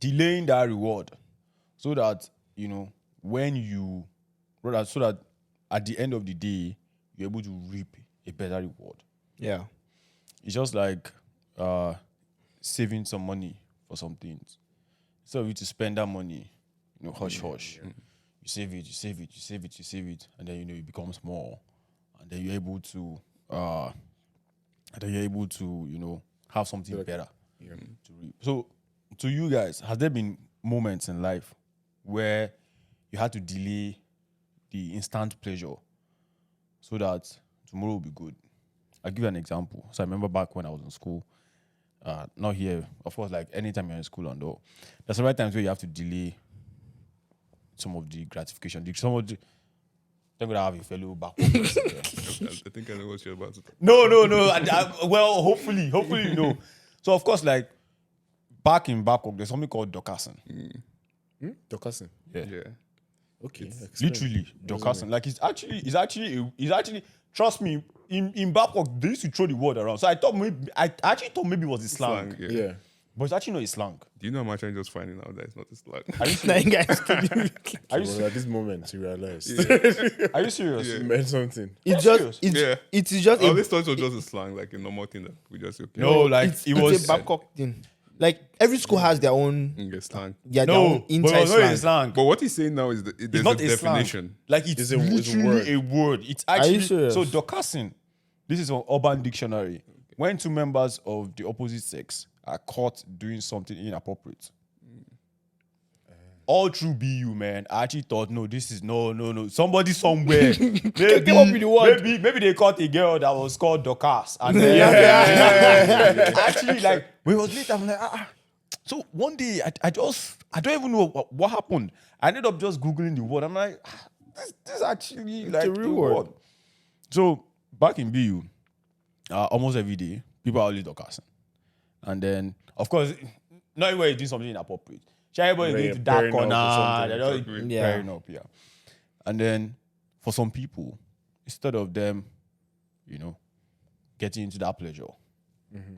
delaying that reward, so that so that at the end of the day you're able to reap a better reward. Yeah. It's just like saving some money for some things. Instead of you to spend that money, hush. You save it, and then it becomes more, and then you're able to have something better to reap. So, to you guys, has there been moments in life where you had to delay the instant pleasure so that tomorrow will be good? I'll give you an example. So I remember back when I was in school, not here, of course, like anytime you're in school and all, there's several times where you have to delay some of the gratification. Thank God I have a fellow back. I think I know what you're about to talk. No. Well, hopefully, So of course, like back in Babcock, there's something called Dokasin. Dokasin. Yeah. Okay. Literally, Dokasin. Like it's actually. Trust me, in Babcock, they used to throw the word around. So I actually thought maybe it was a slang. Yeah. But it's actually not a slang. Do you know I'm actually just finding out that it's not a slang? Are you At this moment, you realize Are you serious? it meant something. It's serious? it is just I always thought it was just a slang, like a normal thing that we just okay. No, like it's was a Babcock thing. Like every school has their own Slang. their no, own but it inside was not a slang. slang. But what he's saying now is that It's there's not a a slang. definition. Like it's It's a literally a word. It's actually you serious? so Dokasin. This is from Urban Dictionary. When two members of the opposite sex are caught doing something inappropriate. All through BU, man, I actually thought, no, this is no. Somebody somewhere. Maybe they caught a girl that was called Dokas. And then, actually, like, when it was late, I'm like, So one day, I don't even know what happened. I ended up just Googling the word. I'm like, this actually like a real word. So back in BU, almost every day, people are always Dokasin. And then, of course, not everybody is doing something inappropriate. Everybody Right, going to that pairing up or corner. They're something. just Yeah. pairing up, yeah. And then, for some people, instead of them, getting into that pleasure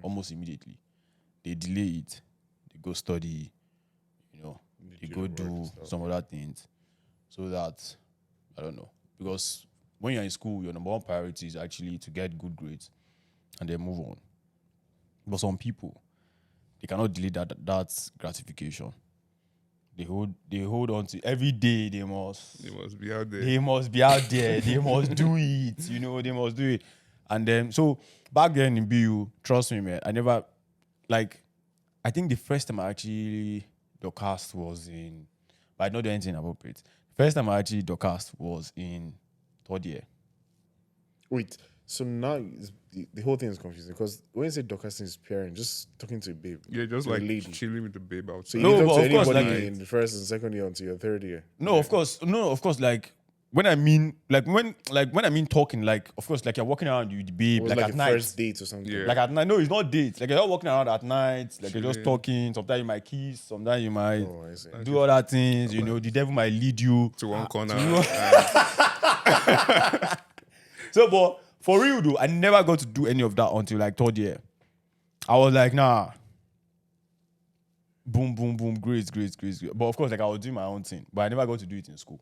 almost immediately, they delay it. They go study, they go do some other things. So that, I don't know. Because when you're in school, your number one priority is actually to get good grades and then move on. But some people, they cannot delay that gratification. They hold on to every day. They must be out there. They must be out there. They must do it. They must do it. And then so back then in BU, trust me, man, I never like, I think the first time I actually Docast was in, but I don't do anything about it. First time I actually Docast was in third year. Wait, so now the whole thing is confusing because when you say Dorcas is pairing, just talking to a babe. Yeah, just to a like lady. chilling with the babe outside. So you No, don't but talk to of course, anybody like- in the first and second year until your third year. No, of course, like when I mean talking, like of course, like you're walking around with the It babe, was like, like at a night. first date or something. Yeah. Like at night, no, it's not dates. Like you're not walking around at night. Like you're just Chilling. talking. Sometimes you might kiss. Sometimes you might Oh, I see. do other things. You know, the devil might lead you. To one corner. So, but for real though, I never got to do any of that until like third year. I was like, nah. Boom, boom, boom, great. But of course, like I was doing my own thing, but I never got to do it in school.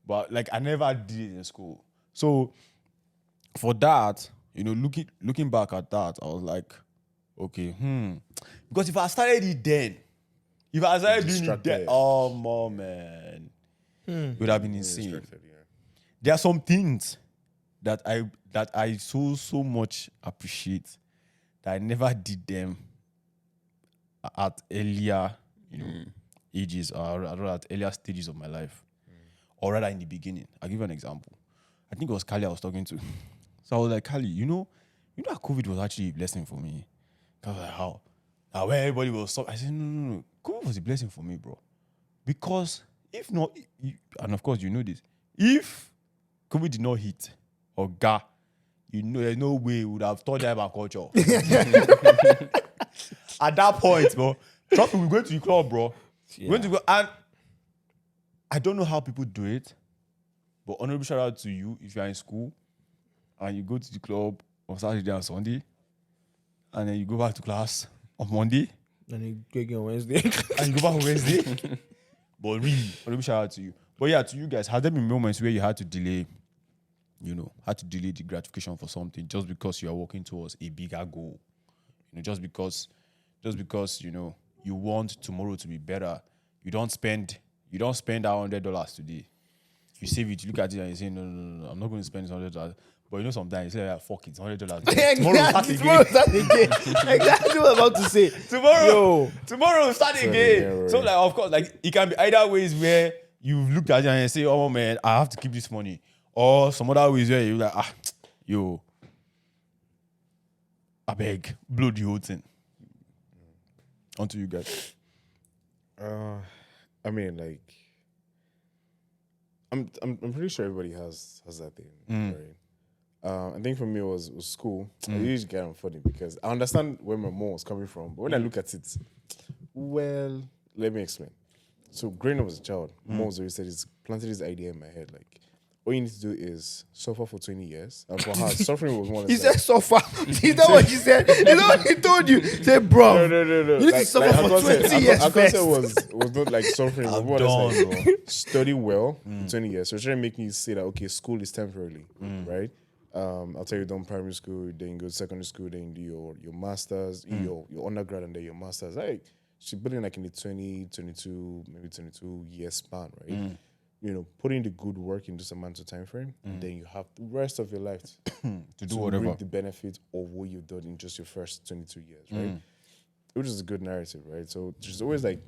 But like I never did it in school. So for that, you know, looking back at that, I was like, okay, because if I started it then, if I started doing it then, Distracted. oh man, it would have been insane. Distracted, yeah. There are some things that I so much appreciate that I never did them at earlier, you know, ages or rather at earlier stages of my life, or rather in the beginning. I'll give you an example. I think it was Kali I was talking to. So I was like, Kali, you know that COVID was actually a blessing for me. I was like, how? Now when everybody was I said, no. COVID was a blessing for me, bro. Because if not, and of course you know this, if COVID did not hit or you know, there's no way we would have taught them about culture. At that point, bro, trust me, we're going to the club, bro. Yeah. We're going to go, and I don't know how people do it, but honorable shout out to you if you're in school and you go to the club on Saturday and Sunday, and then you go back to class on Monday, And you go again on Wednesday. and you go back on Wednesday. But really, honorable shout out to you. But yeah, to you guys, has there been moments where you had to delay, the gratification for something just because you are working towards a bigger goal? You know, just because you know you want tomorrow to be better, you don't spend that $100 today. You save it, you look at it and you say, no, I'm not going to spend this $100. But you know, sometimes you say, fuck it, $100. Exactly. Tomorrow start again. Exactly what I'm about to say. Tomorrow we'll start again. again, So right. like, of course, like it can be either ways where you've looked at it and you say, oh man, I have to keep this money, or some other ways where you're like, I beg, blow the whole thing. On to you guys. I mean, like, I'm pretty sure everybody has that thing, right? I think for me it was school. I usually get on funny because I understand where my mom was coming from, but when I look at it, well, let me explain. So growing up as a child, mom was always said, "It's planted this idea in my head, like, all you need to do is suffer for 20 years." And for her, suffering was one of He the said suffer. Is that what she said? Is that what he told you? Say, bro. No. You need to suffer for 20 years Our first. concept was not like suffering. I'm What I said, done, bro. study well for 20 years. So trying to make you say that, okay, school is temporarily, right? I'll tell you, done primary school, then you go to secondary school, then you do your master's, your undergrad, and then your master's. Like, she put in like in the 22, maybe 22 year span, right? You know, put in the good work in this amount of time frame, and then you have the rest of your life To do whatever. reap the benefit of what you've done in just your first 22 years, right? Which is a good narrative, right? So just always like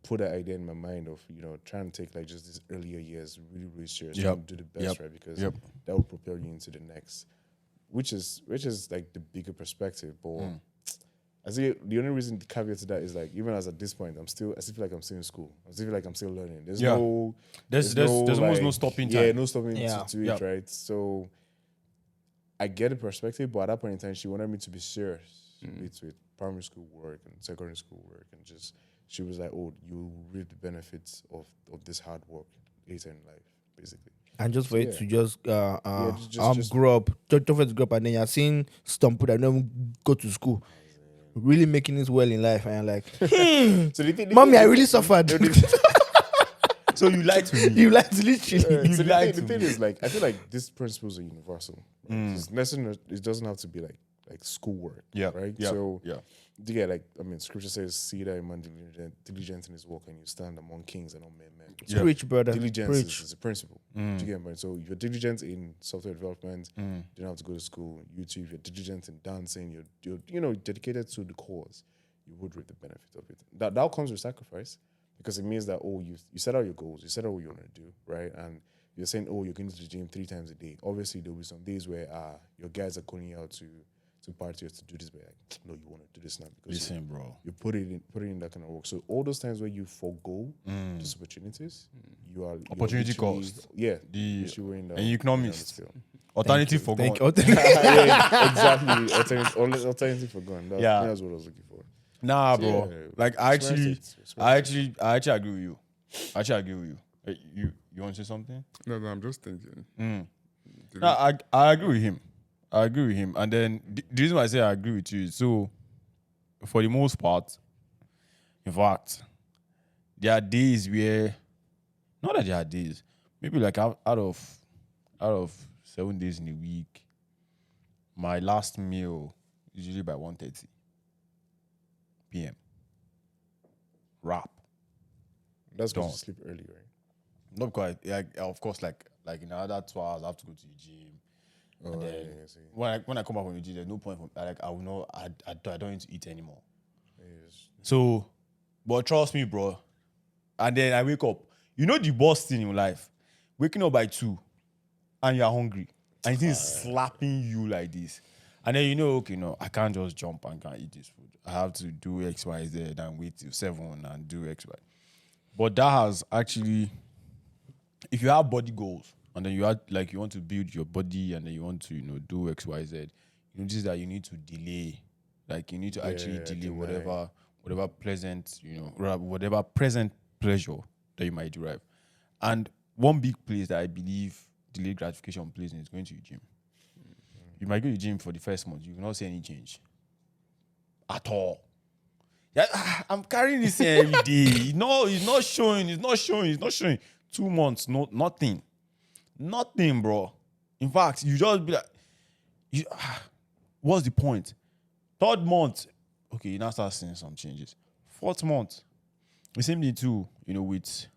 put that idea in my mind of, you know, trying to take like just these earlier years really, really serious, Yep. trying to do the best, Yep. right? Because Yep. that will propel you into the next, which is like the bigger perspective. But I see the only reason the caveat to that is like, even as at this point, I still feel like I'm still in school. I still feel like I'm still learning. There's Yeah. no There's almost no stopping time. Yeah, no stopping Yeah. to it, Yep. right? So I get the perspective, but at that point in time, she wanted me to be serious with primary school work and secondary school work, and just she was like, "Oh, you reap the benefits of this hard work later in life, basically." And just for it Yeah. to just just- grow up, just for it to grow up, and then you're seeing some people that don't even go to school, really making it well in life, and you're like, So the thing, mommy, I really suffered. So you lied to me. You like literally. so lied the to thing me. is, like, I feel like these principles are universal. Right? It doesn't have to be like schoolwork, Yeah. right? Yeah. So yeah. yeah, like, I mean, scripture says, "See that a man diligent in his work, and you stand among kings and among men." So Preach, brother. diligence Preach. is a principle. Do you get me? So if you're diligent in software development, you don't have to go to school. YouTube, if you're diligent in dancing, you're dedicated to the cause. you would reap the benefit of it. That comes with sacrifice, because it means that you set out your goals, you set out what you want to do, right? And you're saying, you're going to the gym 3 times a day. Obviously, there'll be some days where your guys are calling you out to party or to do this, but like, no, you want to do this now because Listen, bro. you put it in that kind of work. So all those times where you forego those opportunities, you are Opportunity literally- cost. Yeah, The literally in the- and economist. in the scale. Alternative for Thank God. you. Yeah, exactly. Alternative for gone. That's what I was looking for. Nah, bro. Yeah, Like I experience actually it. agree with you. I actually agree with you. Hey, you want to say something? No, I'm just thinking. No, I agree with him. I agree with him. And then the reason why I say I agree with you is so, for the most part, in fact, there are days where, not that there are days, maybe like out of 7 days in a week, my last meal is usually by 1:30 p.m. Wrap. That's because Don't. you sleep early, right? Not quite. Like, of course, like in another 2 hours, I have to go to the gym. Oh, And then yeah, I see. when I come back from the gym, there's no point for like I will not. I don't need to eat anymore. Yes. So, but trust me, bro. And then I wake up. You know the worst thing in life, waking up by 2, and you're hungry, and it is slapping you like this. And then okay, no, I can't just jump and can't eat this food. I have to do X, Y, Z, and wait till 7 and do X, Y. But that has actually, if you have body goals and then you want to build your body and then you want to do X, Y, Z, you notice that you need to delay, like you need to actually delay deny. whatever pleasant, whatever present pleasure that you might derive. And one big place that I believe delayed gratification plays in is going to the gym. You might go to the gym for the first month, you will not see any change at all. Yeah, I'm carrying this here every day. No, it's not showing. 2 months, nothing, bro. In fact, you just be like, what's the point? 3rd month, okay, you now start seeing some changes. 4th month, the same thing too. With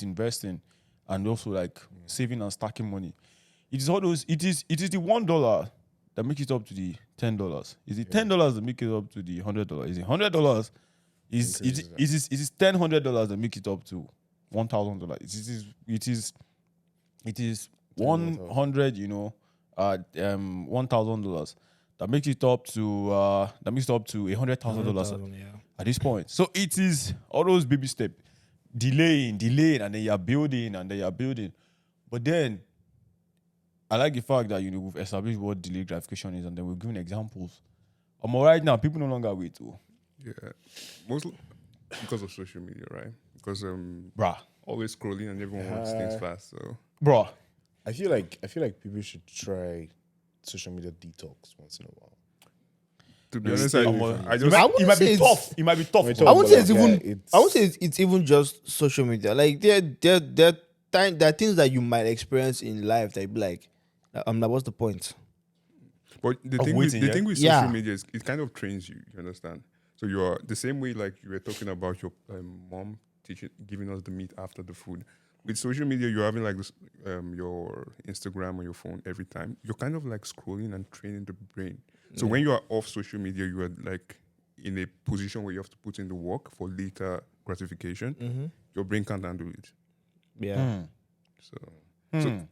investing and also like saving and stacking money. It is all those. It is the $1 that makes it up to the $10. Is it $10 that make it up to the $100? Is it $100? Is $100 that make it up to $1,000? It is 100. $1,000 that makes it up to $100,000 at this point. So it is all those baby steps, delaying, and then you're building, But then I like the fact that we've established what delayed gratification is, and then we've given examples. Right now, people no longer wait. Yeah, mostly because of social media, right? Because Bruh. always scrolling and everyone wants things fast. So Bruh. I feel like people should try social media detox once in a while. to be honest, I just It might be tough. It might be tough. It I won't say it's Yeah, even. it's- I won't say it's even just social media. Like there are things that you might experience in life that you be like, what's the point? But the Of thing waiting, with Yeah. social media is it kind of trains you. You understand? So you are the same way like you were talking about your mom giving us the meat after the food. With social media, you're having like this, your Instagram or your phone every time. You're kind of like scrolling and training the brain. So when you are off social media, you are like in a position where you have to put in the work for later gratification. Your brain can't handle it. Yeah, So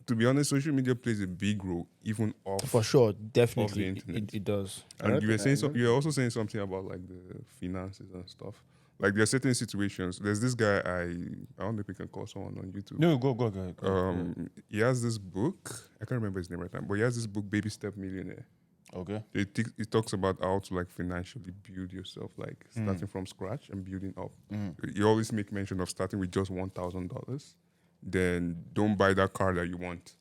to be honest, social media plays a big role even off. for sure, Off the definitely, internet. it does. And you were saying you're also saying something about like the finances and stuff. Like there are certain situations. There's this guy I don't know if we can call someone on YouTube. No, go. He has this book. I can't remember his name right now, but he has this book, Baby Step Millionaire. Okay. It talks about how to like financially build yourself, like starting from scratch and building up. You always make mention of starting with just $1,000. Then don't buy that car that you want.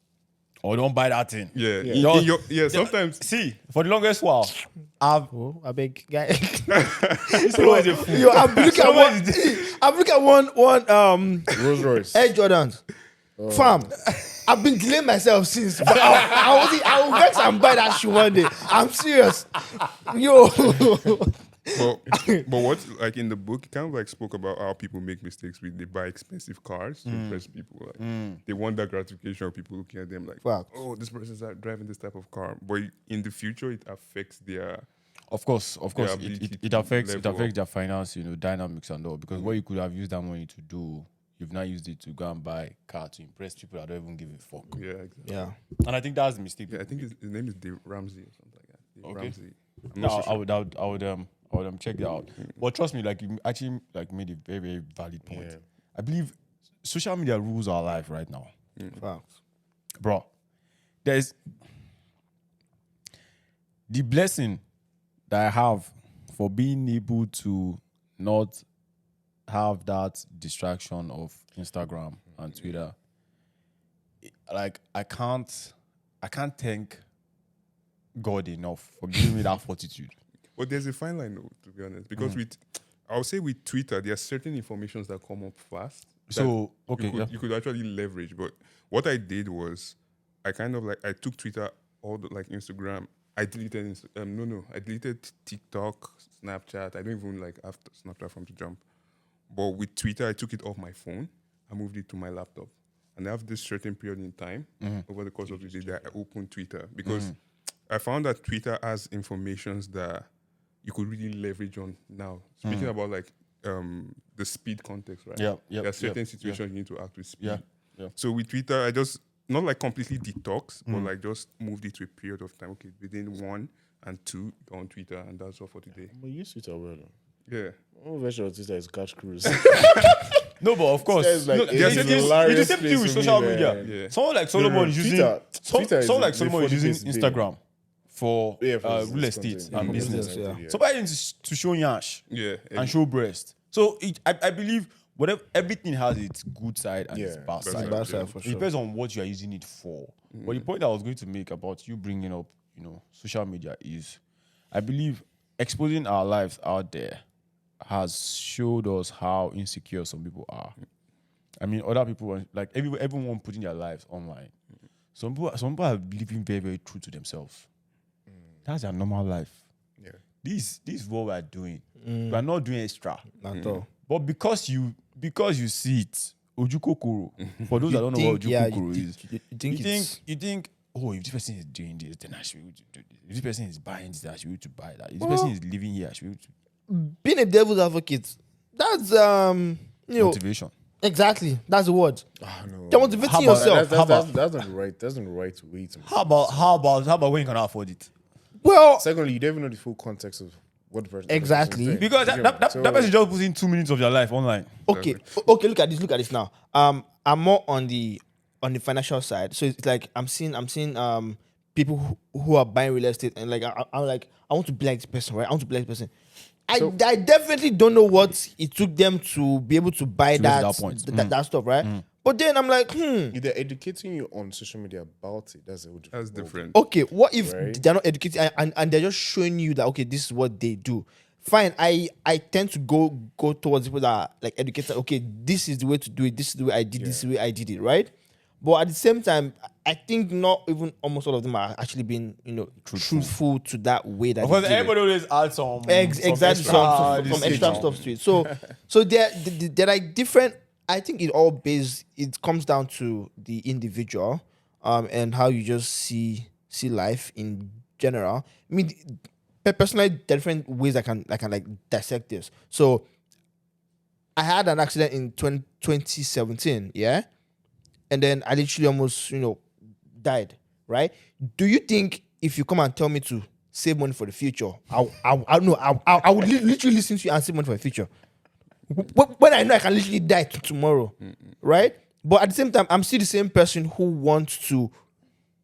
Or don't buy that thing. Yeah. Sometimes See, for the longest while, Oh, I beg, guy. someone is a fool. Yo, I'm looking at one Rolls Royce. Air Jordans. Fam, I've been delaying myself since. But I will get and buy that shoe one day. I'm serious. Yo. but what like in the book, it kind of like spoke about how people make mistakes with they buy expensive cars to impress people. Like they want that gratification of people looking at them like, Fact. oh, this person's driving this type of car. But in the future, it affects their Of course, ability it to affects level up. their finance, dynamics and all. Because what you could have used that money to do, you've not used it to go and buy a car to impress people that don't even give a fuck. Yeah, exactly. Yeah. And I think that's the mistake. Yeah, I think his name is Dave Ramsey or something like that. Dave Okay. Ramsey. I'm No, not so sure. I would check that out. But trust me, like you actually like made a very, very valid point. Yeah. I believe social media rules our life right now, Facts. bro. There's the blessing that I have for being able to not have that distraction of Instagram and Twitter. Like I can't thank God enough for giving me that fortitude. But there's a fine line, though, to be honest, because I'll say with Twitter, there are certain informations that come up fast. that So okay, you could actually leverage. But what I did was, I kind of like I took Twitter, all the like Instagram. I deleted I deleted TikTok, Snapchat. I don't even like have Snapchat from to jump. But with Twitter, I took it off my phone. I moved it to my laptop, and I have this certain period in time over the course of the day that I open Twitter because I found that Twitter has informations that you could really leverage on now. Speaking about like the speed context, right? Yeah, There are certain situations you need to act with speed. Yeah. So with Twitter, I just not like completely detox, but like just moved it to a period of time. Okay, within 1 and 2 you're on Twitter, and that's all for today. But you use Twitter well. Yeah. One version of Twitter is catch cruise. No, but of course, It's like it's a the hilarious same thing place with to social be, media. man. Yeah. Someone like Solomon is using Twitter is someone like the Solomon is using 40 big. Instagram for Yeah, for real business estate content. and Yeah, business. business, yeah. Somebody needs to show yash Yeah. and show breast. So I believe everything has its good side and its Yeah, bad that's side. right. That's for It sure. depends on what you are using it for. But the point I was going to make about you bringing up, social media is, I believe exposing our lives out there has showed us how insecure some people are. I mean, other people like everyone putting their lives online. Some people are living very, very true to themselves. That's their normal life. Yeah. This is what we're doing. We're not doing extra. Not all. But because you see it, ojukokoro. For those that don't know what ojukokoro is, you think, oh, if this person is doing this, then I should be able to do this. If this person is buying this, I should be able to buy that. If this person is living here, I should be able to. Being a devil's advocate, that's Motivation. exactly that's the word. No. You're motivating How about- yourself. That's not the right. That's not the right way to. How about when you can afford it? Well, Secondly, you don't even know the full context of what the person. Exactly. the person is doing. Because that person just puts in 2 minutes of their life online. okay, look at this now. I'm more on the financial side. So it's like I'm seeing people who are buying real estate and like I'm like I want to be like this person, right? I want to be like this person. I definitely don't know what it took them to be able to buy To get to that that point. that stuff, right? But then I'm like, If they're educating you on social media about it, that's That's different. okay, what if Right. they're not educated and they're just showing you that okay, this is what they do? Fine, I tend to go towards people that are like educated. Okay, this is the way to do it. This is the way I did. This is the way I did it, right? But at the same time, I think not even almost all of them are actually being truthful to that way that. Because they did it. everybody always adds some Exactly some extra stuff to it. So they're like different. I think it comes down to the individual and how you just see life in general. I mean, personally, there are different ways I can like dissect this. So I had an accident in 2017, yeah, and then I literally almost died. Right? Do you think if you come and tell me to save money for the future, I would literally listen to you and save money for the future? When I know I can literally die tomorrow, right? But at the same time, I'm still the same person who wants to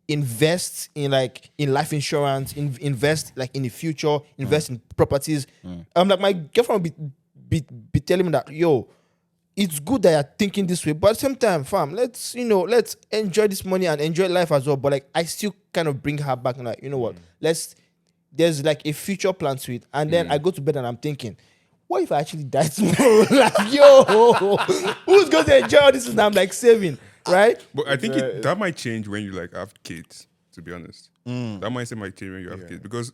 invest in life insurance, invest like in the future, invest in properties. Like my girlfriend would be telling me that, yo, it's good that you're thinking this way, but at the same time, fam, let's enjoy this money and enjoy life as well. But like I still kind of bring her back and like, you know what? There's like a future plan to it. And then I go to bed and I'm thinking, what if I actually die tomorrow? Like, yo, who's going to enjoy all this and I'm like saving, right? But I think that might change when you like have kids, to be honest. That mindset might change when you have kids. Because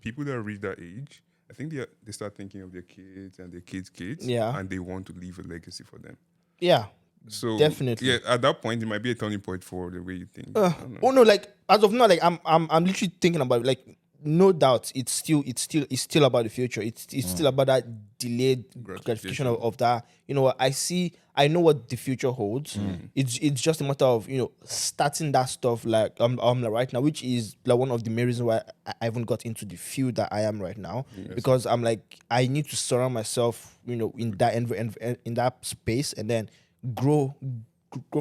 people that reach that age, I think they start thinking of their kids and their kids' kids. Yeah. And they want to leave a legacy for them. Yeah, So definitely. Yeah, at that point it might be a turning point for the way you think. I don't know. Oh no, like as of now, like I'm literally thinking about it. Like no doubt, it's still about the future. It's still about that delayed gratification of that. You know what? I know what the future holds. It's just a matter of starting that stuff like right now, which is like one of the main reasons why I haven't got into the field that I am right now, because I'm like I need to surround myself in that in that space and then grow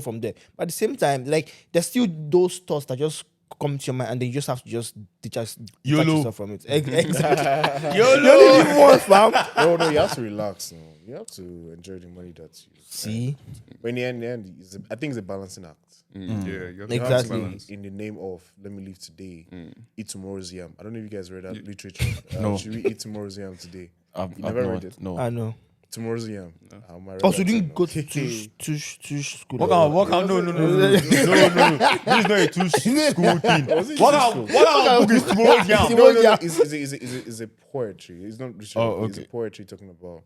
from there. But at the same time, like there's still those thoughts that just come to your mind, and then you just have to just detach yourself from it. Exactly. YOLO. You only live once, fam. No, you have to relax. No, you have to enjoy the money that you See, But in the end, I think it's a balancing act. Yeah, you have to Exactly. balance. In the name of let me live today, eat tomorrow's yam. I don't know if you guys read that literature. No. Should we eat tomorrow's yam today? I've never not- read it? No. I know. Tomorrow's yam. Oh, so you didn't go to school? What kind? No. This is not a two school thing. What kind of book is tomorrow? Yeah. No. It's a poetry. It's not literature. Oh, It's a okay. poetry talking about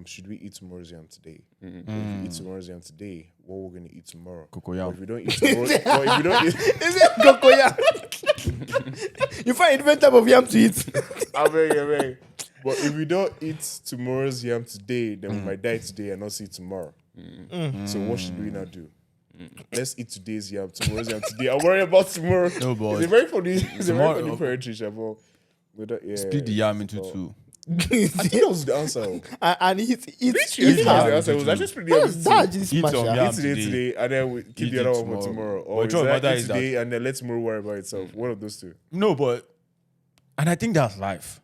should we eat tomorrow's yam today? If we eat tomorrow's yam today, what we're gonna eat tomorrow? Cocoyam. But if we don't eat tomorrow, but if we don't eat, Is it cocoyam? You find a different type of yam to eat. I beg. But if we don't eat tomorrow's yam today, then we might die today and not see tomorrow. So what should we now do? Let's eat today's yam, tomorrow's yam today. I'll worry about tomorrow. No, boy. It's a very funny. It's a very Tomorrow- funny poetry, Shabo. Split the yam into two. I think that was the answer. And eat That was yam the answer. It was into actually split the yam into two. that just Eat smash some ya. yam. Eat today, and then we keep Eat the it other one for tomorrow. tomorrow. But Or the truth of the matter eat is that- today and then let tomorrow worry about itself. One of those two. No, but and I think that's life.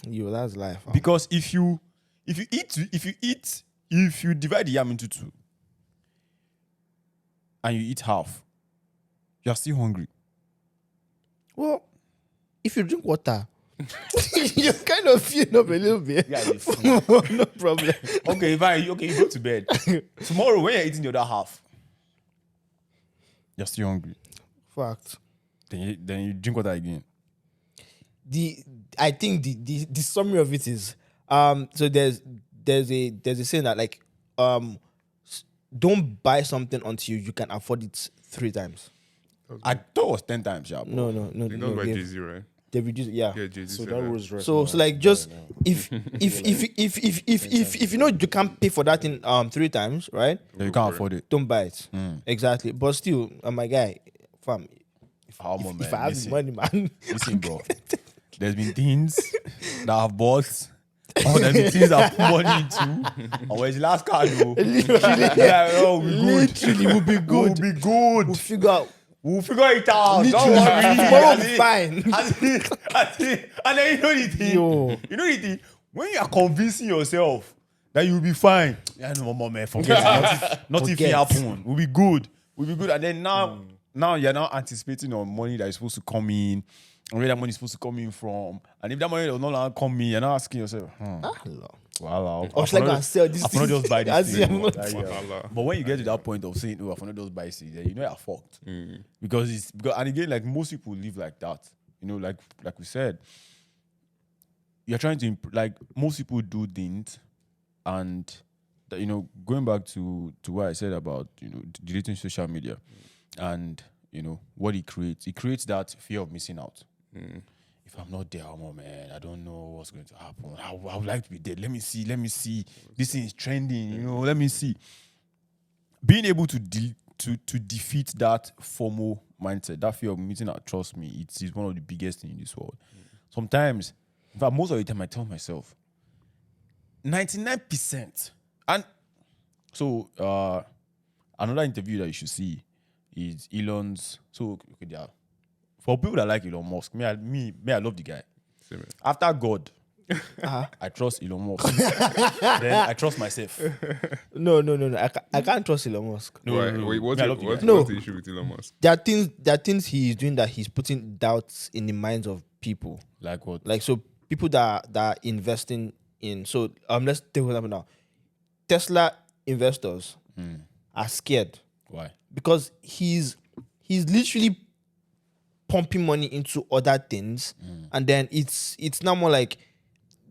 Yo, that's life. Fam. Because if you divide the yam into two and you eat half, you're still hungry. Well, if you drink water, you kind of feel up a little bit. Yeah, No problem. Okay, you go to bed. Tomorrow when you're eating the other half, you're still hungry. Fact. Then you drink water again. I think the summary of it is so there's a saying that like don't buy something until you can afford it 3 times. I thought it was 10 times, yeah. No. I think that was by Jay-Z, right? They reduce yeah. Yeah, Jay-Z So said that that. was right. So like just if you know you can't pay for that in 3 times, right? You can't afford it. Don't buy it. Exactly. But still, my guy, fam, if I have the money, man. Listen, bro. There's been things that I've bought. Oh, there's been things I've put money into. Oh, where's the last card, though? Yeah, oh, we good. Literally, we'll be good. We'll be good. We'll figure out. We'll figure it out. Don't Literally, worry. tomorrow will be fine. And then you know the thing. Yo. You know the thing. When you are convincing yourself that you'll be fine, yeah, no more, man. Forget it. Nothing Forget. happen. We'll be good. And then now you're now anticipating on money that is supposed to come in, and where that money is supposed to come in from. And if that money does no longer come in, you're now asking yourself, well, I was like, I sell this I cannot thing. just buy I this see, thing. I'm not- Allah. But when you get to that point of saying, "Oh, I cannot just buy this," you know you're fucked. Because and again, like most people live like that. You know, like we said, you're trying to like most people do things, and that, going back to what I said about deleting social media, and what it creates that fear of missing out. If I'm not there, man, I don't know what's going to happen. I would like to be there. Let me see. This thing is trending. Let me see. Being able to defeat that FOMO mindset, that fear of missing out, trust me, it's one of the biggest things in this world. Sometimes, in fact, most of the time, I tell myself, 99%. And so, another interview that you should see is Elon's. So, okay, there are. For people that like Elon Musk, I love the guy. Same here. After God, I trust Elon Musk. Then I trust myself. No. I can't trust Elon Musk. Why? Wait, what's I love the guy. the issue with Elon Musk? There are things he's doing that he's putting doubts in the minds of people. Like what? Like so people that are investing in so let's take for example now. Tesla investors are scared Why? because he's literally pumping money into other things, and then it's now more like,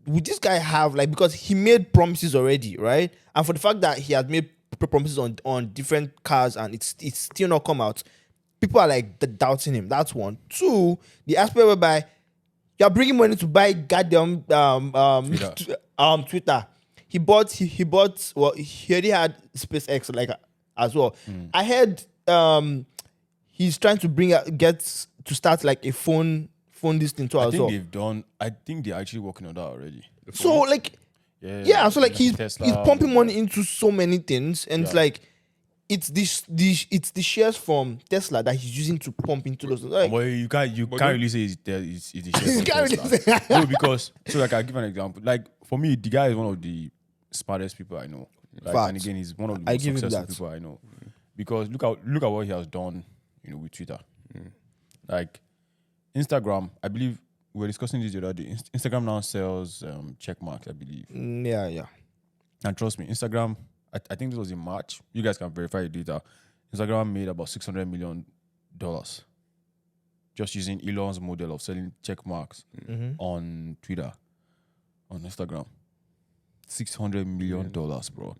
would this guy have like, because he made promises already, right? And for the fact that he has made promises on different cars and it's still not come out, people are like doubting him. That's one. Two, the aspect whereby You're bringing money to buy goddamn Twitter. He bought. Well, he already had SpaceX like as well. I heard he's trying to get to start like a phone this thing too I as think well. they've done. I think they're actually working on that already. So like yeah, so like he's pumping money into so many things, and it's like it's the shares from Tesla that he's using to pump into those. Like, But you can't really say it's the shares of can't really Tesla. say- No, because so like I'll give an example. Like for me, the guy is one of the smartest people I know. Like, and Facts. again, he's one of the I most give him successful that. people I know. Because look at what he has done, with Twitter. Like Instagram, I believe we were discussing this the other day. Instagram now sells check marks, I believe. yeah. And trust me, Instagram, I think this was in March. You guys can verify the data. Instagram made about $600 million just using Elon's model of selling check marks on Twitter, on Instagram. $600 million, bro.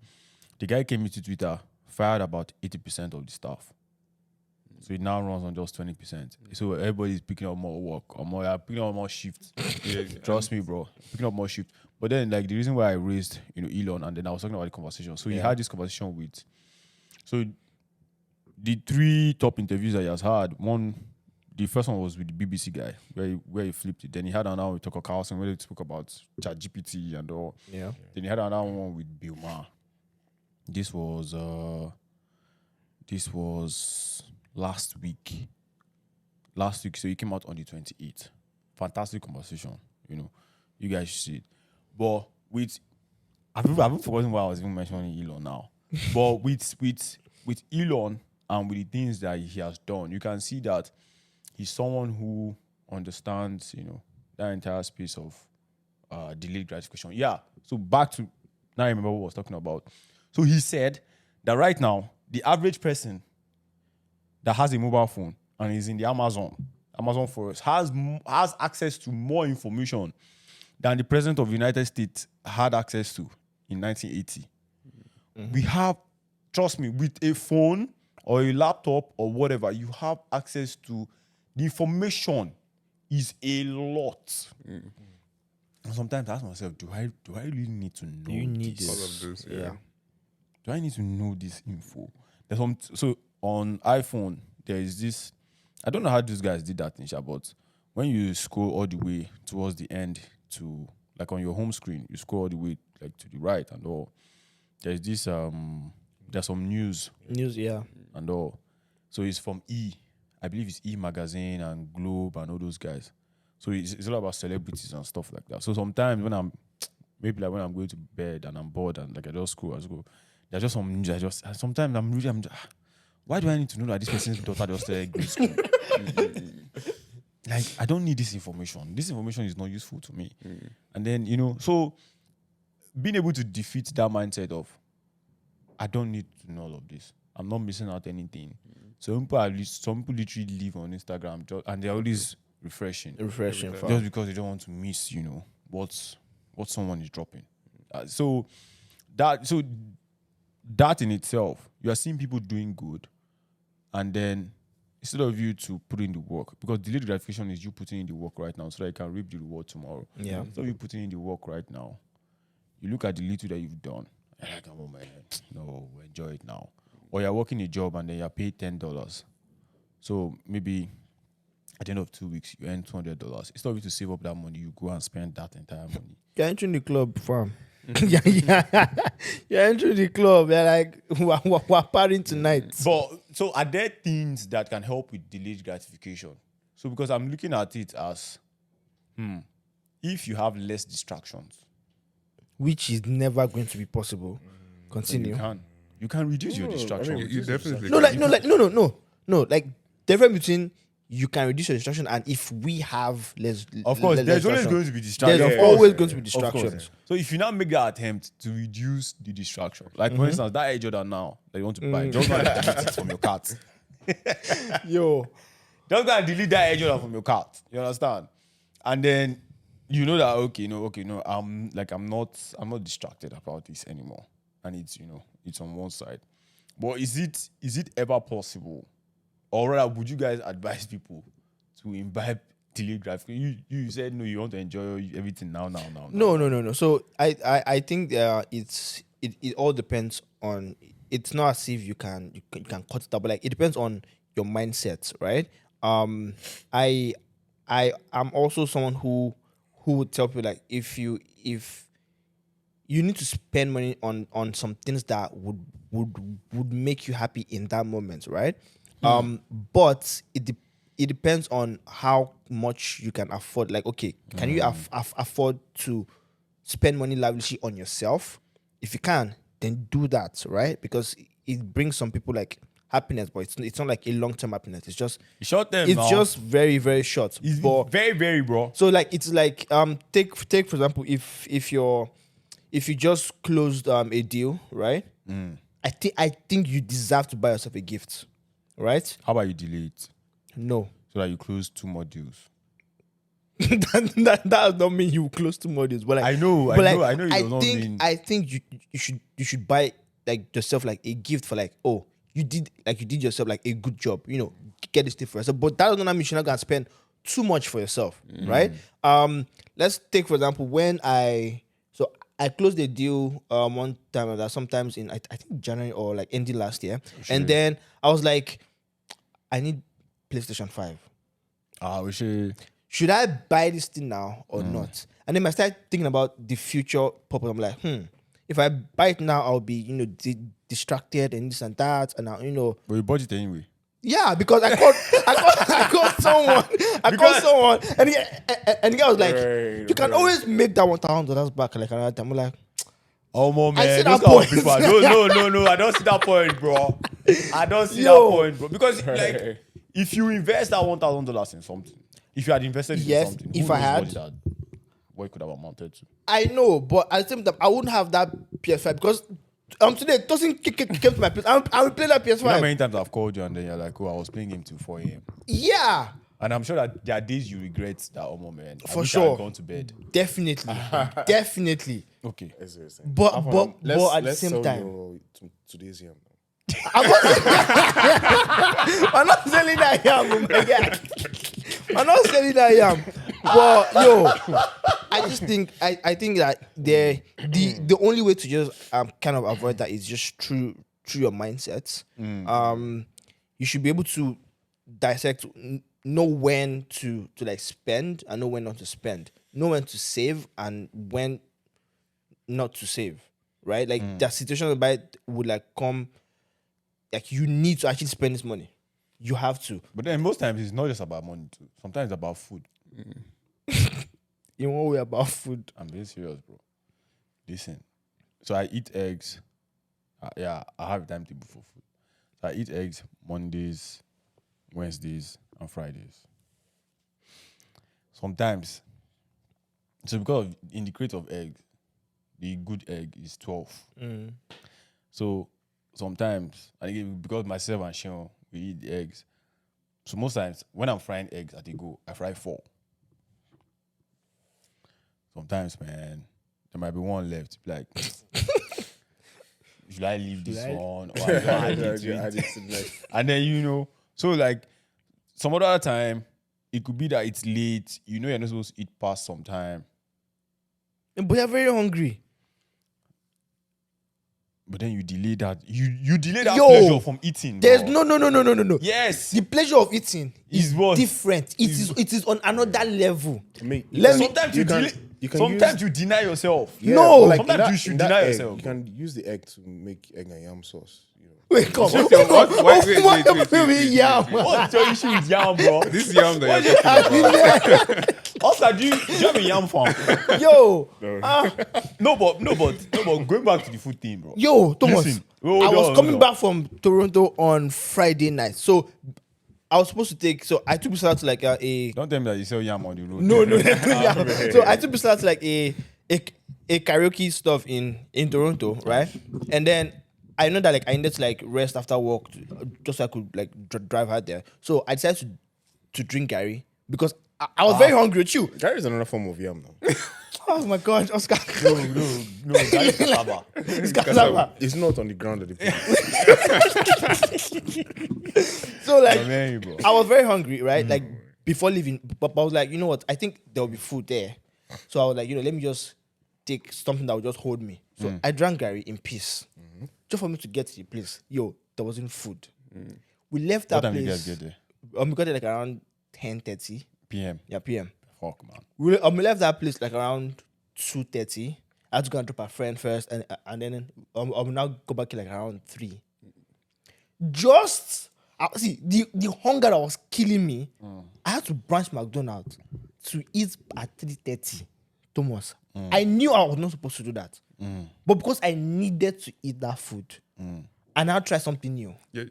The guy came into Twitter, fired about 80% of the staff. So it now runs on just 20%. So everybody's picking up more work or picking up more shifts. Trust me, bro. Picking up more shifts. But then, like, the reason why I raised, Elon, and then I was talking about the conversation. So he had this conversation with. So the 3 top interviews that he has had, the first one was with the BBC guy, where he flipped it. Then he had another with Tucker Carlson, where he spoke about ChatGPT and all. Yeah. Then he had another one with Bill Maher. This was last week. So he came out on the 28th. Fantastic conversation, You guys should see it. But I've forgotten why I was even mentioning Elon now. But with Elon and with the things that he has done, you can see that he's someone who understands, that entire space of delayed gratification. Yeah. So back to now I remember what I was talking about. So he said that right now, the average person that has a mobile phone and is in the Amazon forest has access to more information than the president of the United States had access to in 1980. We have, trust me, with a phone or a laptop or whatever, you have access to the information is a lot. And sometimes I ask myself, do I really need to know You need this? All of this, yeah. Do I need to know this info? So on iPhone, there is this. I don't know how these guys did that in Sha, but when you scroll all the way towards the end to like on your home screen, you scroll all the way like to the right and all. There's this there's some news Yeah. and all. So it's from I believe it's E Magazine and Globe and all those guys. So it's all about celebrities and stuff like that. So sometimes when I'm going to bed and I'm bored and like I just scroll, there's just some news. Sometimes I'm why do I need to know that this person's daughter just started grade school? Like, I don't need this information. This information is not useful to me. And then, so being able to defeat that mindset of, I don't need to know all of this. I'm not missing out anything. So some people literally live on Instagram and they're always refreshing. Just because they don't want to miss, what someone is dropping. So that in itself, you are seeing people doing good, and then instead of you to put in the work, because delayed gratification is you putting in the work right now so that you can reap the reward tomorrow. Yeah. So you putting in the work right now, you look at the little that you've done, and like, oh man, no, enjoy it now. Or you're working a job and then you're paid $10. So maybe at the end of 2 weeks, you earn $200. Instead of you to save up that money, you go and spend that entire money. You're entering the club, fam. You're entering the club. You're like, we're partying tonight. But so are there things that can help with delayed gratification? So because I'm looking at it as, if you have less distractions, Which is never going to be possible. Continue. you can reduce your distractions. You definitely No, can. no. Like, difference between you can reduce your distraction and if we have less. Of course, less there's always distraction. going to be distractions. There's always going to be Of course. distractions. So if you now make that attempt to reduce the distraction, like for instance, that Air Jordan now that you want to buy, just go and delete it from your cart. Yo. Just go and delete that Air Jordan from your cart. You understand? And then you know that I'm not distracted about this anymore. And it's on one side. But is it ever possible? Or rather, would you guys advise people to imbibe delayed gratification. You said no, you want to enjoy everything now. No. So I think it all depends on. It's not as if you can cut it up, but like it depends on your mindset, right? I am also someone who would tell people like if you need to spend money on some things that would make you happy in that moment, right? But it depends on how much you can afford. Like, okay, can you afford to spend money lavishly on yourself? If you can, then do that, right? Because it brings some people like happiness, but it's not like a long-term happiness. It's just short term. It's just very, very short. It's but very, very, bro. So like it's like take for example, if you just closed a deal, right? I think you deserve to buy yourself a gift, right? How about you delay it No. so that you close 2 more deals? that does not mean you close 2 more deals. But like, I know. It does not mean. I think you should buy like yourself like a gift for like, oh, you did yourself like a good job, get this thing for yourself. But that does not mean you're not gonna spend too much for yourself, right? Let's take for example when I closed a deal one time that sometimes in I think January or like ending last year, and then I was like, I need PlayStation 5. We Should I buy this thing now or not? And then I started thinking about the future pop up. I'm like, if I buy it now, I'll be, distracted and this and that. And now, But you bought it anyway. Yeah, because I called someone. And the guy was like, you can always make that $1,000 back. Like another time. I'm like, oh, man. I see Those that kind of point. people. No. I don't see that point, bro. I don't see that point, bro. Because, like, if you invest that $1,000 in something, if you had invested in something, if who I knows had, what it could have amounted to. I know, but at the same time, I wouldn't have that PS5 because today Tosin came to my place. I will play that PS5. You know how many times I've called you and then you're like, oh, I was playing game till 4 a.m. Yeah. And I'm sure that there are days you regret that, oh, man. I For wish sure. I had gone to bed. Definitely. Definitely. Okay. But at the same time, Today's yam. I'm not selling that yam, oh my God. I'm not selling that yam. But I just think I think that the only way to just kind of avoid that is just through your mindset. You should be able to dissect, know when to like spend and know when not to spend, know when to save and when not to save. Right? Like that situation whereby would like come. Like you need to actually spend this money. You have to. But then most times it's not just about money too. Sometimes it's about food. In one way about food. I'm being serious, bro. Listen. So I eat eggs. I have a timetable for food. So I eat eggs Mondays, Wednesdays, and Fridays. Sometimes. So because in the crate of eggs, the good egg is 12. So sometimes, and again, because myself and Sean, we eat the eggs. So most times, when I'm frying eggs at the go, I fry 4. Sometimes, man, there might be one left. Like, should I leave this one? Or I add it to it? And then, so like, some other time, it could be that it's late. You're not supposed to eat past some time. But you're very hungry. But then you delay that. You delay that pleasure from eating. There's bro. No. Yes. The pleasure of eating is what? different. It is on another level. Sometimes you deny yourself. Yeah, No. like Sometimes you should deny yourself. You can use the egg to make egg and yam sauce. Wait, come on. Wait. Yam. What's your issue with yam, bro? This yam that you're talking about. Oscar, do you have a yam farm? Yo. No, but going back to the food thing, bro. Yo, Thomas. Listen. I was coming back from Toronto on Friday night. So I was supposed to take. So I took this out to like a. Don't tell me that you sell yam on the road. No. So I took this out to like a karaoke stuff in Toronto, right? And then I know that like I needed to like rest after work just so I could like drive out there. So I decided to drink Gary because I was very hungry with you. Gary is another form of yam now. Oh my God, Oscar. No. That is cassava. It's cassava. It's not on the ground of the place. So like, Man, bro. I was very hungry, right? Like before leaving, but I was like, you know what? I think there'll be food there. So I was like, let me just take something that will just hold me. So I drank Gary in peace. Just for me to get to the place. There wasn't food. We left that What time place. did you guys get there? We got there like around 10:30. PM. Yeah, PM. Fuck, man. We left that place like around 2:30. I had to go and drop a friend first, and then I will now go back like around 3. Just see the hunger that was killing me. I had to branch McDonald's to eat at 3:30. Thomas, I knew I was not supposed to do that, but because I needed to eat that food, and I'll try something new. Yeah,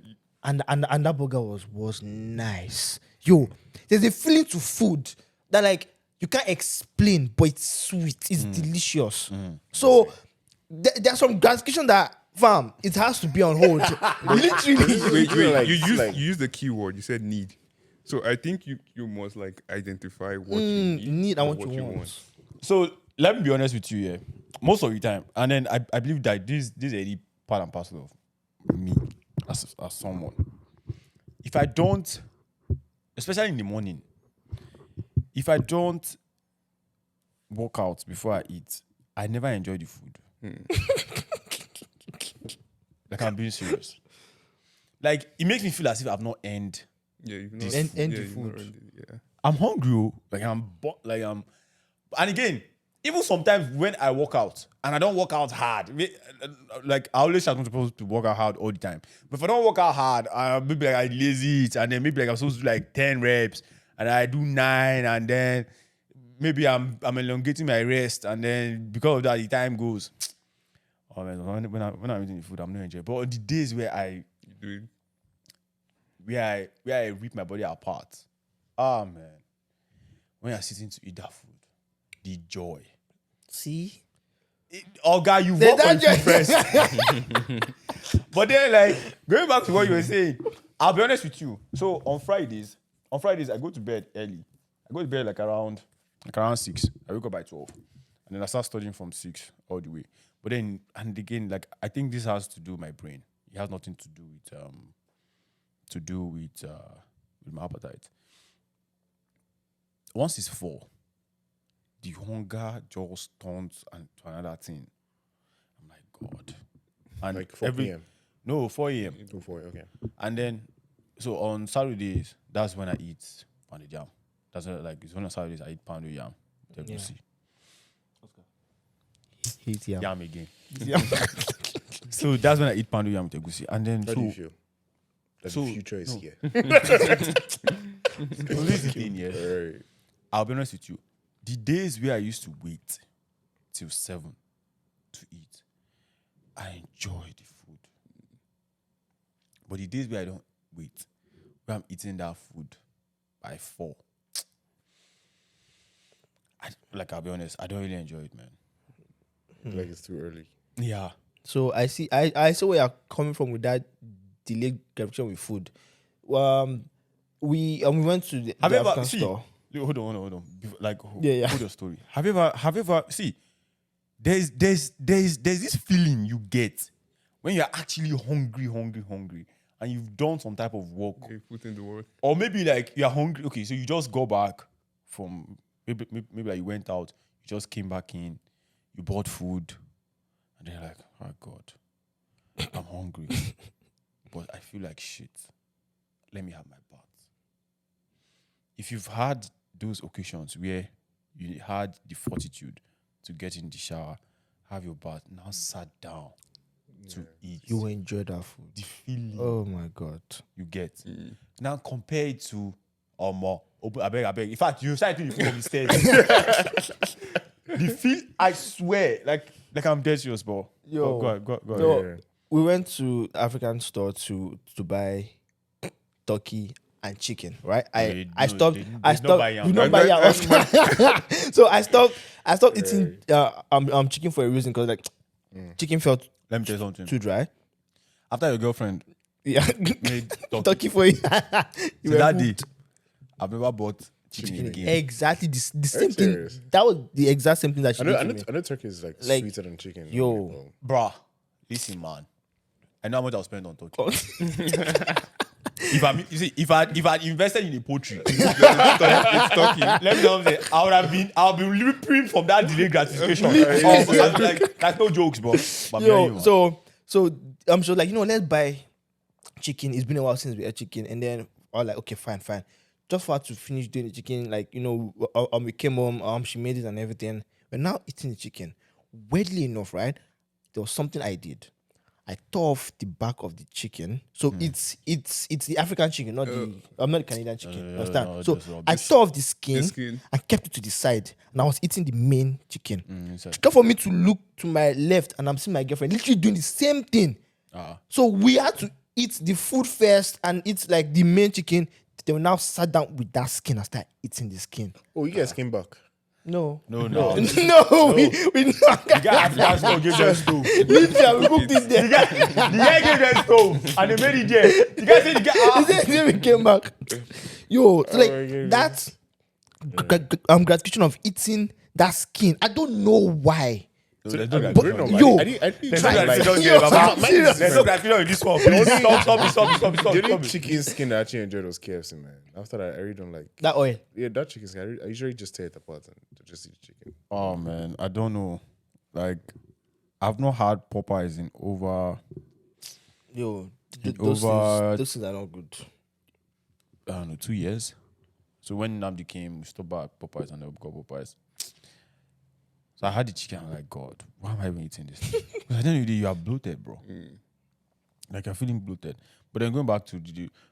And that burger was nice. There's a feeling to food that like you can't explain, but it's sweet, it's delicious. So there's some gratification that, fam, it has to be on hold. Literally. wait. You like- used the key word. You said need. So I think you must like identify what you need and or what you want. So let me be honest with you, yeah. Most of the time, and then I believe that this is a part and parcel of me as someone. If I don't, especially in the morning, if I don't work out before I eat, I never enjoy the food. Like, I'm being serious. Like, it makes me feel as if I've not earned. Yeah, you've not, End the you've not food. earned it, yeah. I'm hungry, and again, even sometimes when I work out and I don't work out hard, like I always say I'm supposed to work out hard all the time. But if I don't work out hard, maybe like I lazy it, and then maybe like I'm supposed to do like 10 reps and I do 9, and then maybe I'm elongating my rest, and then because of that the time goes. Oh man, when I'm eating the food, I'm not enjoying. But on the days where I Do it. where I rip my body apart, ah man, when you're sitting to eat that food, the joy. See? Oh God, you work on food first. But then, like, going back to what you were saying, I'll be honest with you. So on Fridays, I go to bed early. I go to bed like around 6. I wake up by 12. And then I start studying from 6 all the way. But then, and again, like, I think this has to do with my brain. It has nothing to do with my appetite. Once it's 4, the hunger just turns to another thing. I'm like, God. And Like 4 p.m. No, 4 a.m. 4, okay. And then, so on Saturdays, that's when I eat pounded yam. That's it's when on Saturdays I eat pounded yam. Yeah. Egusi. Yam again. So that's when I eat pounded yam with egusi. And then, How do you feel? That so- the future is here. so this is the thing, yeah. Right. I'll be honest with you. The days where I used to wait till 7 to eat, I enjoy the food. But the days where I don't wait, where I'm eating that food by 4, I'll be honest, I don't really enjoy it, man. Like it's too early. Yeah. So I see where you're coming from with that delayed gratification with food. We went to the African store. Hold on. Yeah. Hold your story. Have you ever see? There's this feeling you get when you're actually hungry, and you've done some type of work, Okay, put in the word. or maybe like you're hungry. Okay, so you just go back from maybe like you went out, you just came back in, you bought food, and then you're like, oh God, I'm hungry, but I feel like shit. Let me have my bath. If you've had those occasions where you had the fortitude to get in the shower, have your bath, now sat down to eat, You will enjoy that food. the feeling Oh my God. you get. Now compare it to more. I beg. In fact, you started to the food on the stairs. The feel, I swear, like I'm dead serious, bro. Yo. Go ahead. So Yeah. we went to African store to buy turkey and chicken, right? They I do- stopped. they- I they stopped. don't buy yam. You don't buy yam. So I stopped eating chicken for a reason, because like chicken felt Let me tell you something. too dry. After your girlfriend Yeah, made turkey for you. so were that day, hooked. I've never bought chicken again. Exactly the same thing. serious? That was the exact same thing that she I did know, to me. I know turkey is like Like, sweeter than chicken. yo. Bruh, listen, man. I know how much I'll spend on turkey. if I invested in a poultry, It's talking. let me know what I'm saying. I'll be leaping from that delayed gratification. Like no jokes, bro. But I'm hearing Yo, you, so I'm sure, like, let's buy chicken. It's been a while since we ate chicken, and then I was like, okay, fine. Just for her to finish doing the chicken, like, we came home, she made it and everything. We're now eating the chicken. Weirdly enough, right? There was something I did. I tore off the back of the chicken. So it's the African chicken, not the Canadian chicken. Understand? no, So that's rubbish. I tore off the skin, The skin. and kept it to the side. And I was eating the main chicken. inside. Just for me to look to my left, and I'm seeing my girlfriend literally doing the same thing. So we had to eat the food first and eat like the main chicken. They will now sat down with that skin and start eating the skin. Oh, you guys came back. No. No. No, we The guy African store gave them stove. literally we cooked it there. The guy gave them stove and they made it there. The guy said He said then we came back. Yo, so like my goodness. that's gratification of eating that skin. I don't know why. there's But no yo, I didn't There's no try. gratification Like, here, Baba. I'm serious. There's no gratification in this one. Please stop. the only chicken skin I actually enjoyed was KFC, man. After that, I really don't like. that oil. Yeah, that chicken skin. I usually just tear it apart and just eat the chicken. Oh man, I don't know. Like, I've not had Popeyes in over Yo, Over- those things are not good. I don't know 2 years. So when Namdi came, we stopped by Popeyes and then we got Popeyes. So I had the chicken. I'm like, God, why am I even eating this? Because at the end of the day, you are bloated, bro. Like you're feeling bloated. But then going back to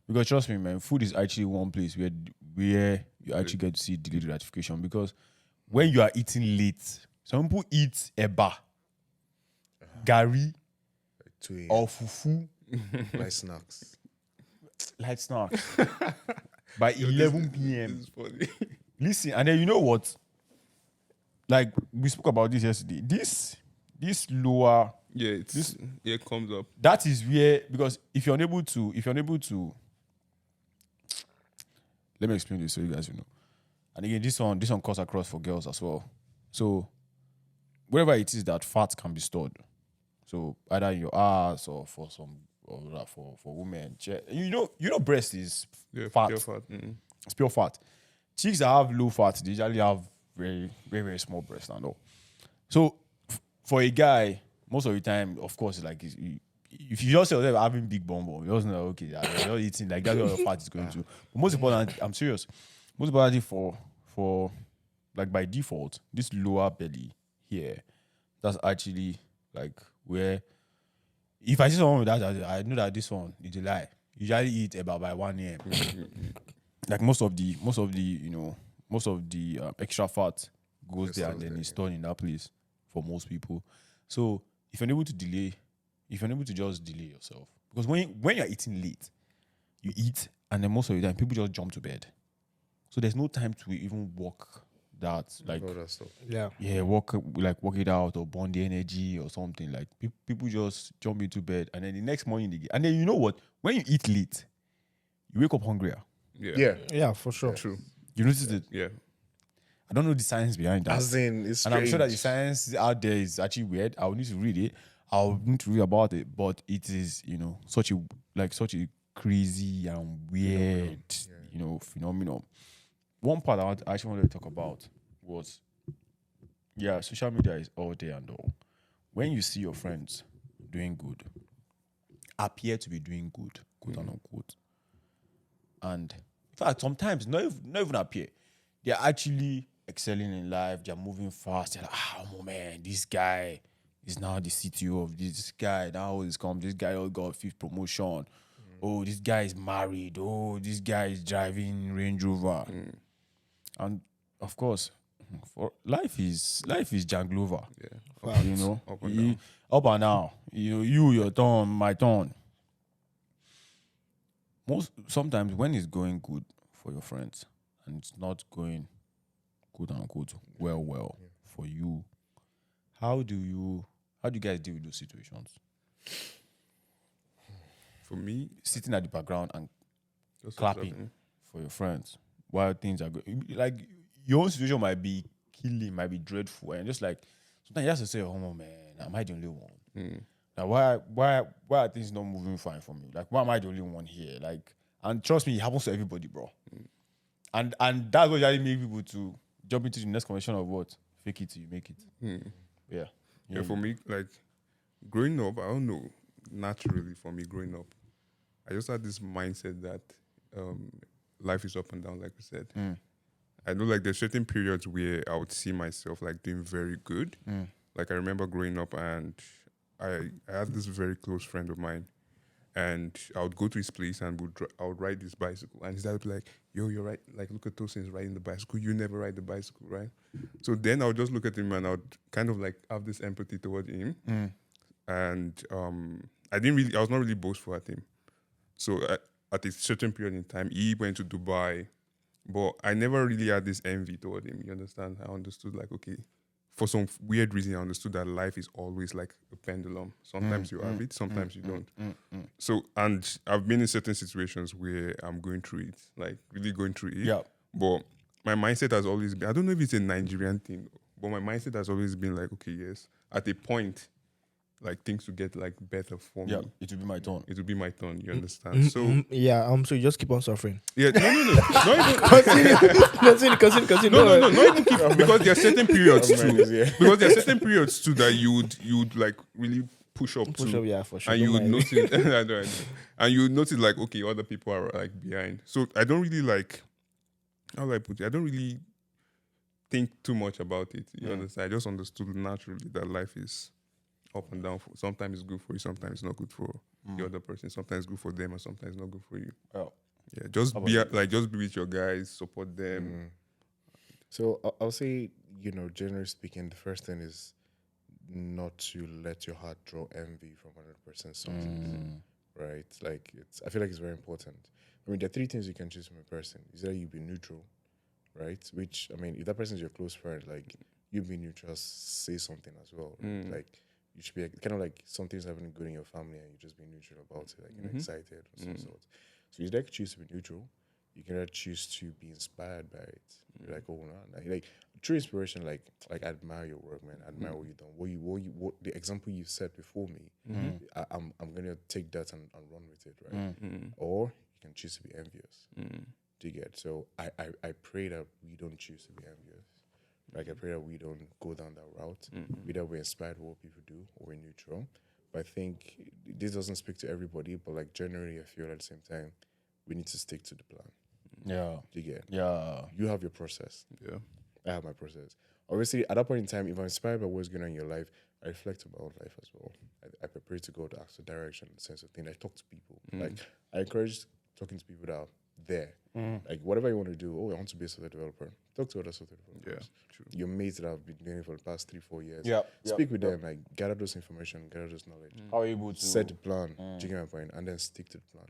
because trust me, man, food is actually one place where you actually get to see delayed gratification. Because when you are eating late, some people eat eba, gari, 2 a.m. or fufu, Nice snacks. light snacks by 11 p.m. It's funny. Listen, and then you know what? Like we spoke about this yesterday. This lower, Yeah, it comes up. that is where, because if you're unable to, let me explain this so you guys know. And again, this one cuts across for girls as well. So wherever it is that fat can be stored, so either in your ass or for women, you know, breast is Yeah, fat. pure fat. It's pure fat. Chicks that have low fat, they usually have very, very, very small breasts and all. So for a guy, most of the time, of course, like if you just say yourself having big bum, you just know, okay, you're eating like that's where your fat is going to. But most important, I'm serious. Most importantly for like by default, this lower belly here, that's actually like where if I see someone with that, I know that this one is a lie. You usually eat about by 1 a.m. Like most of the extra fat goes there and then it's stored in that place for most people. So if you're unable to just delay yourself, because when you're eating late, you eat and then most of the time people just jump to bed. So there's no time to even walk that like All that stuff. walk it out or burn the energy or something. Like people just jump into bed and then the next morning and then you know what? When you eat late, you wake up hungrier. Yeah. Yeah, for sure. True. You notice it? Yeah. I don't know the science behind that. As in, it's And I'm sure that the strange. science out there is actually weird. I will need to read it. I'll need to read about it. But it is, such a crazy and weird, phenomenon. One part I actually wanted to talk about was, social media is all day and all. When you see your friends doing good, appear to be doing good, quote unquote, and in fact, sometimes not even appear, they're actually excelling in life. They're moving fast. They're like, oh man, this guy is now the CTO of this guy. Now he's come. This guy got 5th promotion. Oh, this guy is married. Oh, this guy is driving Range Rover. And of course, for life is Janglover. Yeah. Up and down. Up and down. Your turn, my turn. Sometimes when it's going good for your friends and it's not going quote unquote well for you, how do you guys deal with those situations? For me, Sitting at the background and that's what's clapping happening. for your friends while things are going, like your own situation might be killing, might be dreadful, and just like sometimes you have to say, oh man, am I the only one? Like why are things not moving fine for me? Like why am I the only one here? Like And trust me, it happens to everybody, bro. And that's what usually make people to jump into the next conversation of what? Fake it till you make it. Yeah. Yeah, for me, like growing up, I don't know, naturally for me growing up, I just had this mindset that life is up and down, like we said. I know like there's certain periods where I would see myself like doing very good. Like I remember growing up and I had this very close friend of mine, and I would go to his place and I would ride this bicycle, and his dad would be like, "Yo, you're right. Like, look at Tosin is riding the bicycle. You never ride the bicycle, right?" So then I would just look at him and I would kind of like have this empathy toward him, and I was not really boastful at him. So at a certain period in time, he went to Dubai, but I never really had this envy toward him. You understand? I understood like, okay, for some weird reason, I understood that life is always like a pendulum. Sometimes you have it, sometimes you don't. So, and I've been in certain situations where I'm going through it, like really going through it. Yeah. But my mindset has always been, I don't know if it's a Nigerian thing, but my mindset has always been like, okay, yes, at a point, like things will get like better for Yeah, me. it will be my turn. It will be my turn, you understand? So, So you just keep on suffering. yeah, no. Not even, Continue. no, not even keep, because there are certain periods too. Yeah. Because there are certain periods too that you would like really push up Push to, up, yeah, for sure. and you Don't would mind. notice, I know. And you would notice like, okay, other people are like behind. So I don't really like, how do I put it? I don't really think too much about it. You understand? I just understood naturally that life is up and down. Sometimes it's good for you, sometimes it's not good for the other person. Sometimes it's good for them, and sometimes it's not good for you. Oh. Yeah, just be with your guys, support them. So I'll say, generally speaking, the first thing is not to let your heart draw envy from another person's success, right? Like I feel like it's very important. I mean, there are three things you can choose from a person. Is that you be neutral, right? Which, I mean, if that person is your close friend, like you be neutral, say something as well. Right? Like you should be kind of like something's happening good in your family and you just be neutral about it, like you're excited or some sort. So you like choose to be neutral. You can choose to be inspired by it. You're like, oh no, like true inspiration. Like I admire your work, man. I admire what you've done. What the example you set before me. I'm gonna take that and run with it, right? Or you can choose to be envious. Do you get? So I pray that we don't choose to be envious. Like I pray that we don't go down that route. Either we're inspired by what people do or we're neutral. But I think this doesn't speak to everybody. But like generally, I feel at the same time we need to stick to the plan. Yeah. Do you get? Yeah. You have your process. Yeah. I have my process. Obviously, at that point in time, if I'm inspired by what's going on in your life, I reflect on my own life as well. I prepare to go to ask for direction, sense of thing. I talk to people. Like I encourage talking to people that are there. Like whatever you want to do. Oh, I want to be a software developer. Talk to other software developers. Yeah, true. Your mates that have been doing it for the past 3-4 years. Yeah. Speak with them. Like gather those information, gather those knowledge. How are you able to Set the plan. Do you get my point? And then stick to the plan.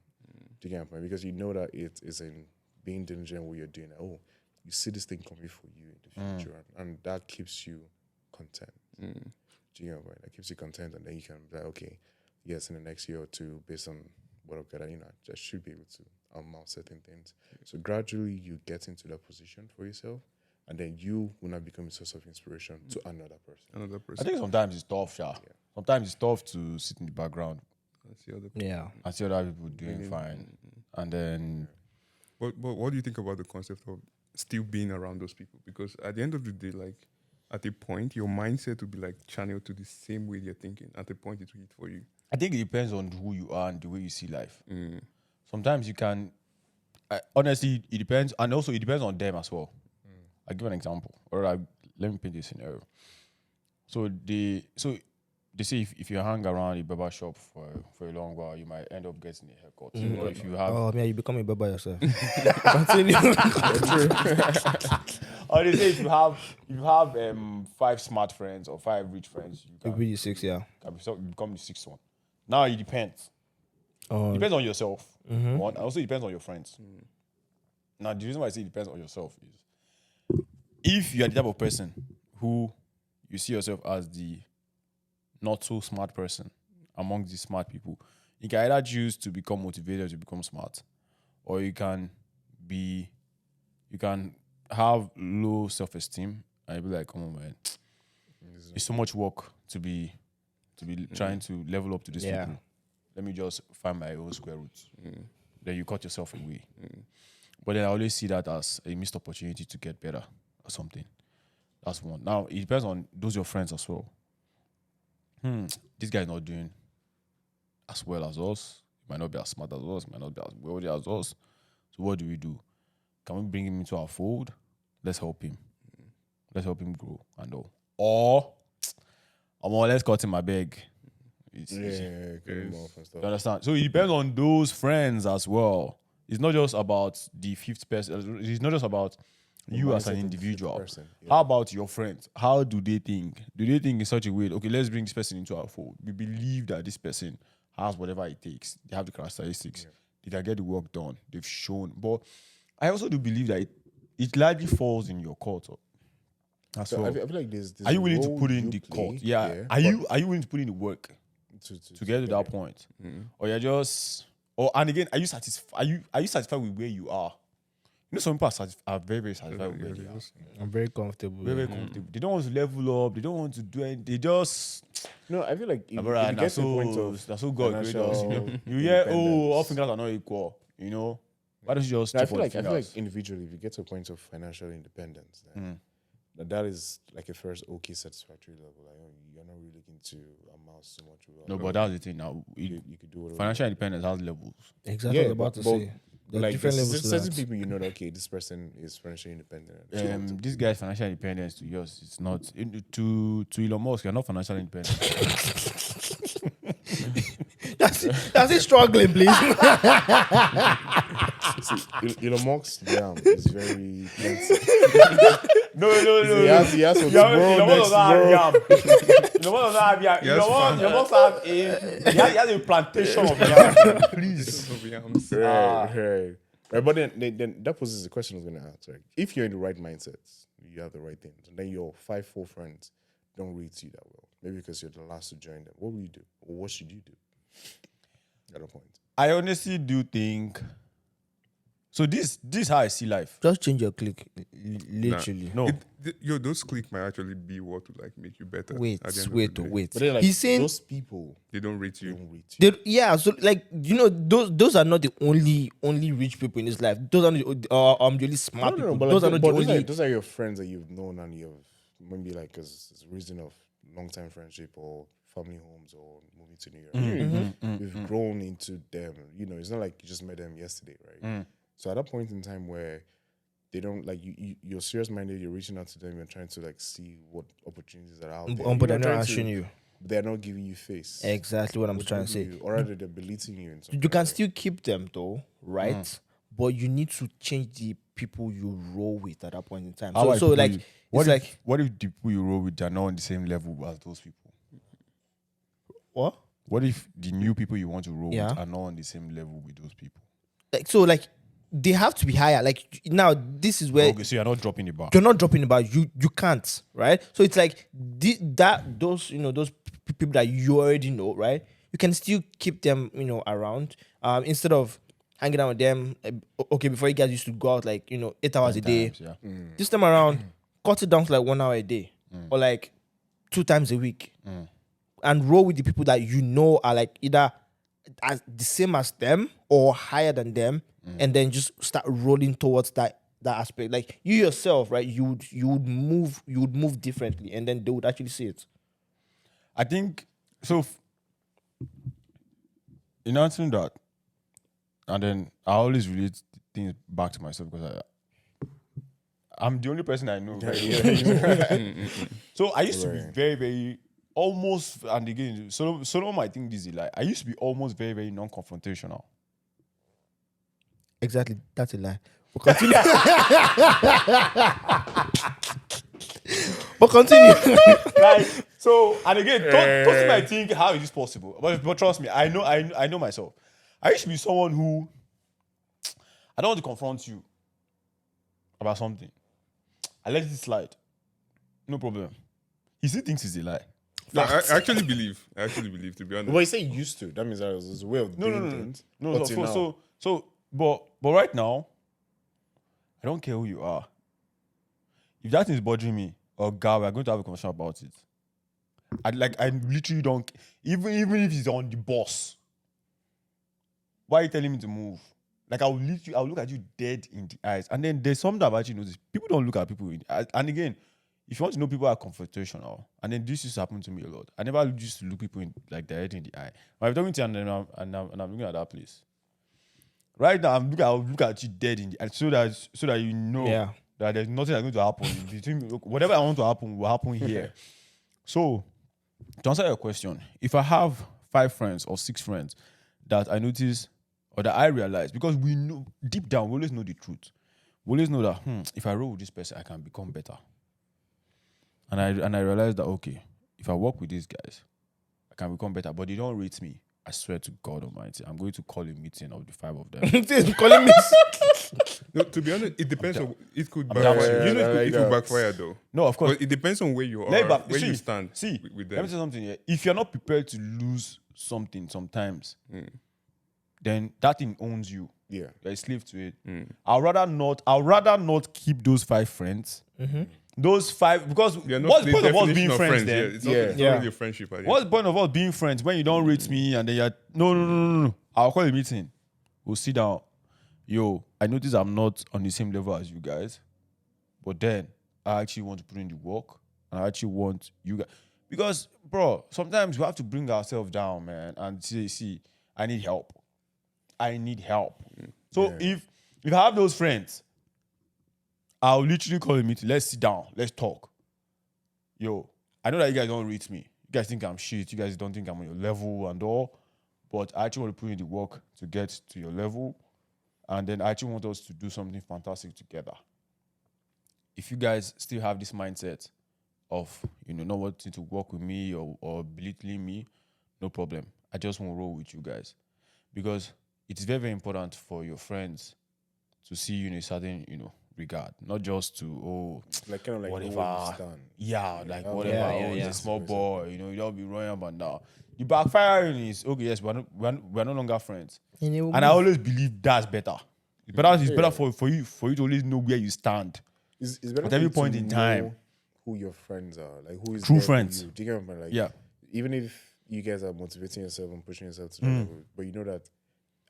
Do you get my point? Because you know that it is in being diligent what you're doing. Like, oh, you see this thing coming for you in the future, and that keeps you content. Do you get my point? That keeps you content, and then you can be like, okay, yes, in the next year or two, based on what I've got, I just should be able to amount certain things. So gradually, you get into that position for yourself, and then you will not become a source of inspiration to another person. I think sometimes it's tough, Sometimes it's tough to sit in the background And see other people. Yeah. and see other people doing fine. And then But what do you think about the concept of still being around those people? Because at the end of the day, like at a point, your mindset will be like channeled to the same way you're thinking. At a point, it will hit for you. I think it depends on who you are and the way you see life. Sometimes you can, honestly, it depends. And also it depends on them as well. I'll give an example. Or let me paint this scenario. So they say if you hang around a barber shop for a long while, you might end up getting a haircut. Or if you have, Oh man, you become a barber yourself. Continue. or they say if you have 5 smart friends or 5 rich friends, you You'll can, be the 6, yeah. become the 6th one. Now it depends. It depends on yourself. One, and also it depends on your friends. Now the reason why I say it depends on yourself is if you are the type of person who you see yourself as the not so smart person among the smart people, you can either choose to become motivated to become smart, or you can have low self-esteem and be like, come on, man, it's so much work to be trying to level up to this Yeah. people. Let me just find my own square root. then you cut yourself away. But then I always see that as a missed opportunity to get better or something. That's one. Now, it depends on those your friends as well. This guy's not doing as well as us. He might not be as smart as us. He might not be as wealthy as us. So what do? Can we bring him into our fold? Let's help him. Let's help him grow and all. Or, let's cut him a beg. cut him off and stuff. You understand? So it depends on those friends as well. It's not just about the fifth person. It's not just about you as an individual. Person, How about your friends? How do they think? Do they think in such a way, okay, let's bring this person into our fold. We believe that this person has whatever it takes. They have the characteristics. They can get the work done. They've shown. But I also do believe that it largely falls in your court. So I feel like there's are you willing to role put in you the play, court? Yeah. Are you willing to put in the work to get to that point? Or you're just and again, are you satisfied with where you are? You know, some people are very, very satisfied with where they are. I'm very comfortable. Very, very comfortable. They don't want to level up. They don't want to do anything. They just No, I feel like if you that's get to the point of that's so God created us. financial You hear, all independence. fingers are not equal. You know, why don't you just? No, I chop feel on the like fingers? individually, if you get to a point of financial independence, then that is like a first okay satisfactory level. Like, you're not really looking to amass so much wealth. No, but that's the thing now. you could do whatever. Financial independence has levels. Exactly what I was about to say. There's Like different levels to certain that. people, you know, that, okay, this person is financially independent. This guy's financial independence to yours, it's not to Elon Musk. You're not financially independent. That's it struggling, please. See, Elon Musk's damn is very plenty. No. He has for tomorrow, next tomorrow. He has a plantation of yam. Please. Right. But then that poses the question I was going to ask. Right? If you're in the right mindset, you have the right things, and then your 5-4 friends don't rate you that well, maybe because you're the last to join them, what will you do? Or what should you do at a point? I honestly do think. So this is how I see life. Just change your click, literally. No. Those click might actually be what would like make you better. Wait. at the end of the day. Wait. But then, like, He's saying those people They don't rate you. don't rate you. so like those are not the only rich people in this life. Those are not the only smart people. but Those like, are not but the only. those are your friends that you've known and you've maybe like as a reason of long-time friendship or family homes or moving to New York. You've grown into them. You know, it's not like you just met them yesterday, right? So at that point in time where they don't like you're serious minded, you're reaching out to them, you're trying to like see what opportunities are out there. But they're not trying answering you. They're not giving you face. Exactly what I'm Which trying to will say. be- or rather, they're belittling you. In some You can way. still keep them though, right? But you need to change the people you roll with at that point in time. So like it's like what if the people you roll with are not on the same level as those people? what? What if the new people you want to roll Yeah. with are not on the same level with those people? Like they have to be higher. Like now, this is where Okay, so you're not dropping the bar. you're not dropping the bar. You can't, right? So it's like those people that you already know, right? You can still keep them, around. Instead of hanging out with them. Okay, before you guys used to go out like 8 hours a day. Yeah. This time around, cut it down to like 1 hour a day, or like 2 times a week, and roll with the people that you know are like either as the same as them or higher than them, and then just start rolling towards that aspect. Like you yourself, right? You would move differently, and then they would actually see it. I think so. In answering that, and then I always relate things back to myself because I'm the only person I know. Right? So I used to be very, very almost, and again, Solomon might think this is like I used to be almost very, very non-confrontational. Exactly, that's a lie. But continue. But continue. Like so, and again, Tosin might think, how is this possible? But trust me, I know myself. I used to be someone who I don't want to confront you about something. I let it slide. No problem. He still thinks it's a lie. No, I actually believe, to be honest. But you say you used to. That means that was a way of doing things. No. Up till now. But right now, I don't care who you are. If that thing is bothering me, or God, we're going to have a conversation about it. I literally don't. Even if it's on the boss, why are you telling me to move? Like I'll look at you dead in the eyes. And then there's something I've actually noticed. People don't look at people in the eyes. And again, if you want to know people are confrontational, and then this used to happen to me a lot. I never used to look people in like directly in the eye. When I'm talking to you and I'm looking at that place. Right now, I'll look at you dead in the eye so that you know that there's nothing that's going to happen. Between whatever I want to happen will happen here. So, to answer your question, if I have 5 friends or 6 friends that I notice or that I realize, because we know deep down, we always know the truth. We always know that if I roll with this person, I can become better. And I realized that okay, if I work with these guys, I can become better. But they don't rate me. I swear to God Almighty, I'm going to call a meeting of the 5 of them. Calling me. No, to be honest, it depends on. It could backfire. It could backfire though. No, of course. But it depends on where you are, where you stand. See, with them. let me say something here. If you're not prepared to lose something sometimes, then that thing owns you. Yeah. You're a slave to it. I'd rather not keep those 5 friends. Those 5, because what's the point of us being friends then? It's not really a friendship. What's the point of us being friends when you don't rate me and then you're no. I'll call a meeting. We'll sit down. Yo, I notice I'm not on the same level as you guys, but then I actually want to put in the work and I actually want you guys. Because, bro, sometimes we have to bring ourselves down, man, and see, I need help. So if I have those friends, I'll literally call a meeting. Let's sit down. Let's talk. Yo, I know that you guys don't rate me. You guys think I'm shit. You guys don't think I'm on your level and all. But I actually want to put in the work to get to your level. And then I actually want us to do something fantastic together. If you guys still have this mindset of, not wanting to work with me or belittling me, no problem. I just want to roll with you guys. Because it's very, very important for your friends to see you in a certain, regard, not just to like kind of like whatever, whatever. He's a small boy, you don't be running up and down. The backfiring is okay. Yes, we're no longer friends, and I always believe that's better. It's better for you to always know where you stand. It's better at every point in time. Who your friends are, like who is true there friends. For you. Do you get what I'm like? Even if you guys are motivating yourself and pushing yourself to the level, but you know that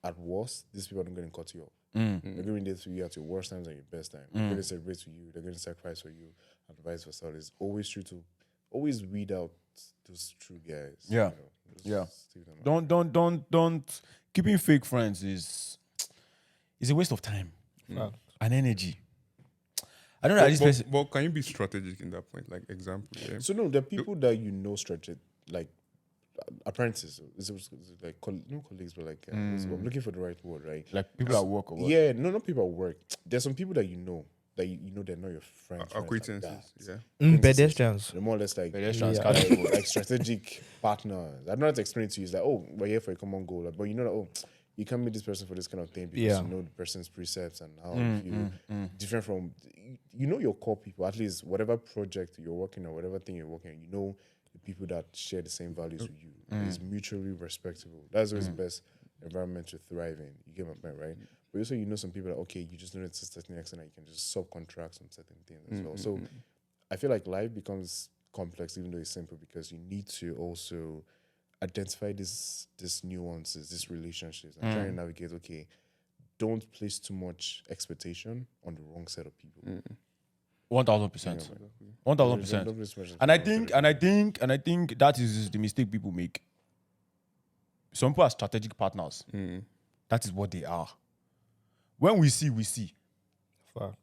at worst, these people are not going to cut you off. They're going to do for you at your worst times and your best time. They're going to celebrate for you. They're going to sacrifice for you, and vice versa. It's always true to always weed out those true guys. Don't keeping fake friends is a waste of time and energy. I don't know. But can you be strategic in that point? Like example. Yeah? So no, the people that strategic, like apprentices, it's like colleagues, but like I'm looking for the right word, right? Like people at work or what? Yeah, no, not people at work. There's some people that you know they're not your friends. Acquaintances, pedestrians. They're more or less like Pedestrians, like strategic partners. I don't know how to explain it to you. It's like, we're here for a common goal, but you know that you can't meet this person for this kind of thing because you know the person's precepts and how you different from your core people. At least whatever project you're working on, whatever thing you're working on, the people that share the same values with you is mutually respectable. That's always the best environment to thrive in. You get my point, right? But also, some people that, you just know it's a certain extent that you can just subcontract some certain things as well. So I feel like life becomes complex even though it's simple because you need to also identify these nuances, these relationships, and try and navigate, don't place too much expectation on the wrong set of people. 1,000%. 1,000%. And I think that is the mistake people make. Some people are strategic partners. That is what they are. When we see. Fact.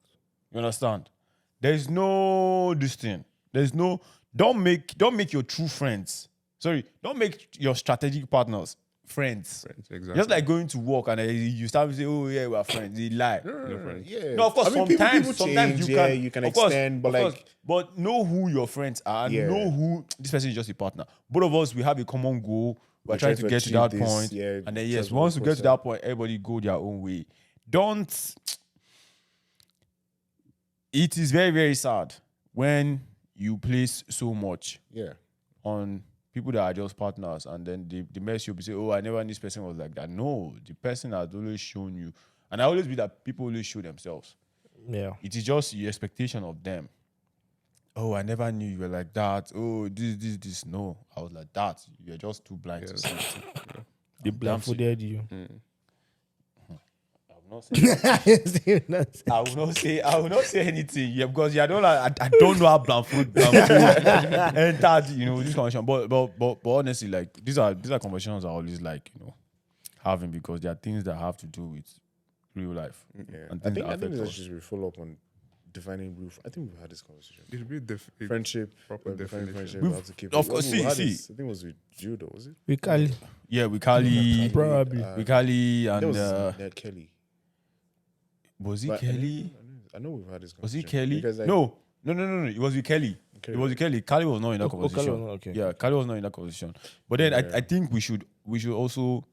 You understand? There's no this thing. There's no. Don't make your true friends. Sorry, don't make your strategic partners friends. Exactly. Just like going to work and you start to say, "Oh yeah, we're friends." They lie. No friends. Yeah. No, of course. I mean, sometimes change, you can extend, but like, but know who your friends are. Yeah. Know who this person is just a partner. Both of us, we have a common goal. We're trying to get to that point, and then once we get to that point, everybody go their own way. Don't. It is very, very sad when you place so much on people that are just partners, and then they mess you up and say, "Oh, I never knew this person was like that." No, the person has always shown you, and I always believe that people always show themselves. Yeah, it is just your expectation of them. Oh, I never knew you were like that. Oh, this. No, I was like that. You're just too blind to see it. they blindfolded you. I've I will not say anything. Yeah, because I don't know how Blanford entered, this conversation. But honestly, like these are conversations I always like, having, because there are things that have to do with real life. Yeah. And I things think that affect this us. is just follow up on defining real. I think we've had this conversation. It should be a Friendship, proper defining definition. friendship. How to keep of it. course, We had see. this, I think it was with Judo, was it? We Kali. Yeah, we Kali, Probably. and That was Ned Kelly. was he But Kelly? I know we've had this Was he conversation. Kelly? Because, like, No. It was with Kelly. Kelly, It was with Kelly. Kelly was not in that Oh, Kelly conversation. was not, okay. Yeah, Kelly was not in that conversation. But then I think we should also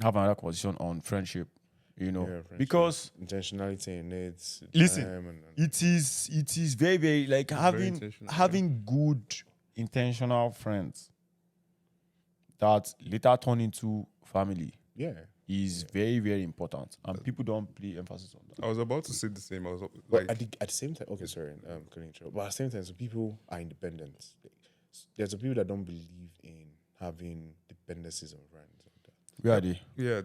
have another conversation on friendship. friendship, Because intentionality in it. listen, time and it is very, very like intentional, having good intentional friends that later turn into family yeah. is very, very important, and people don't play emphasis on that. I was about to say the same. I was But like, at the same time, okay, sorry, couldn't interrupt. But at the same time, some people are independent. There's some people that don't believe in having dependencies on friends. Where are they? yeah,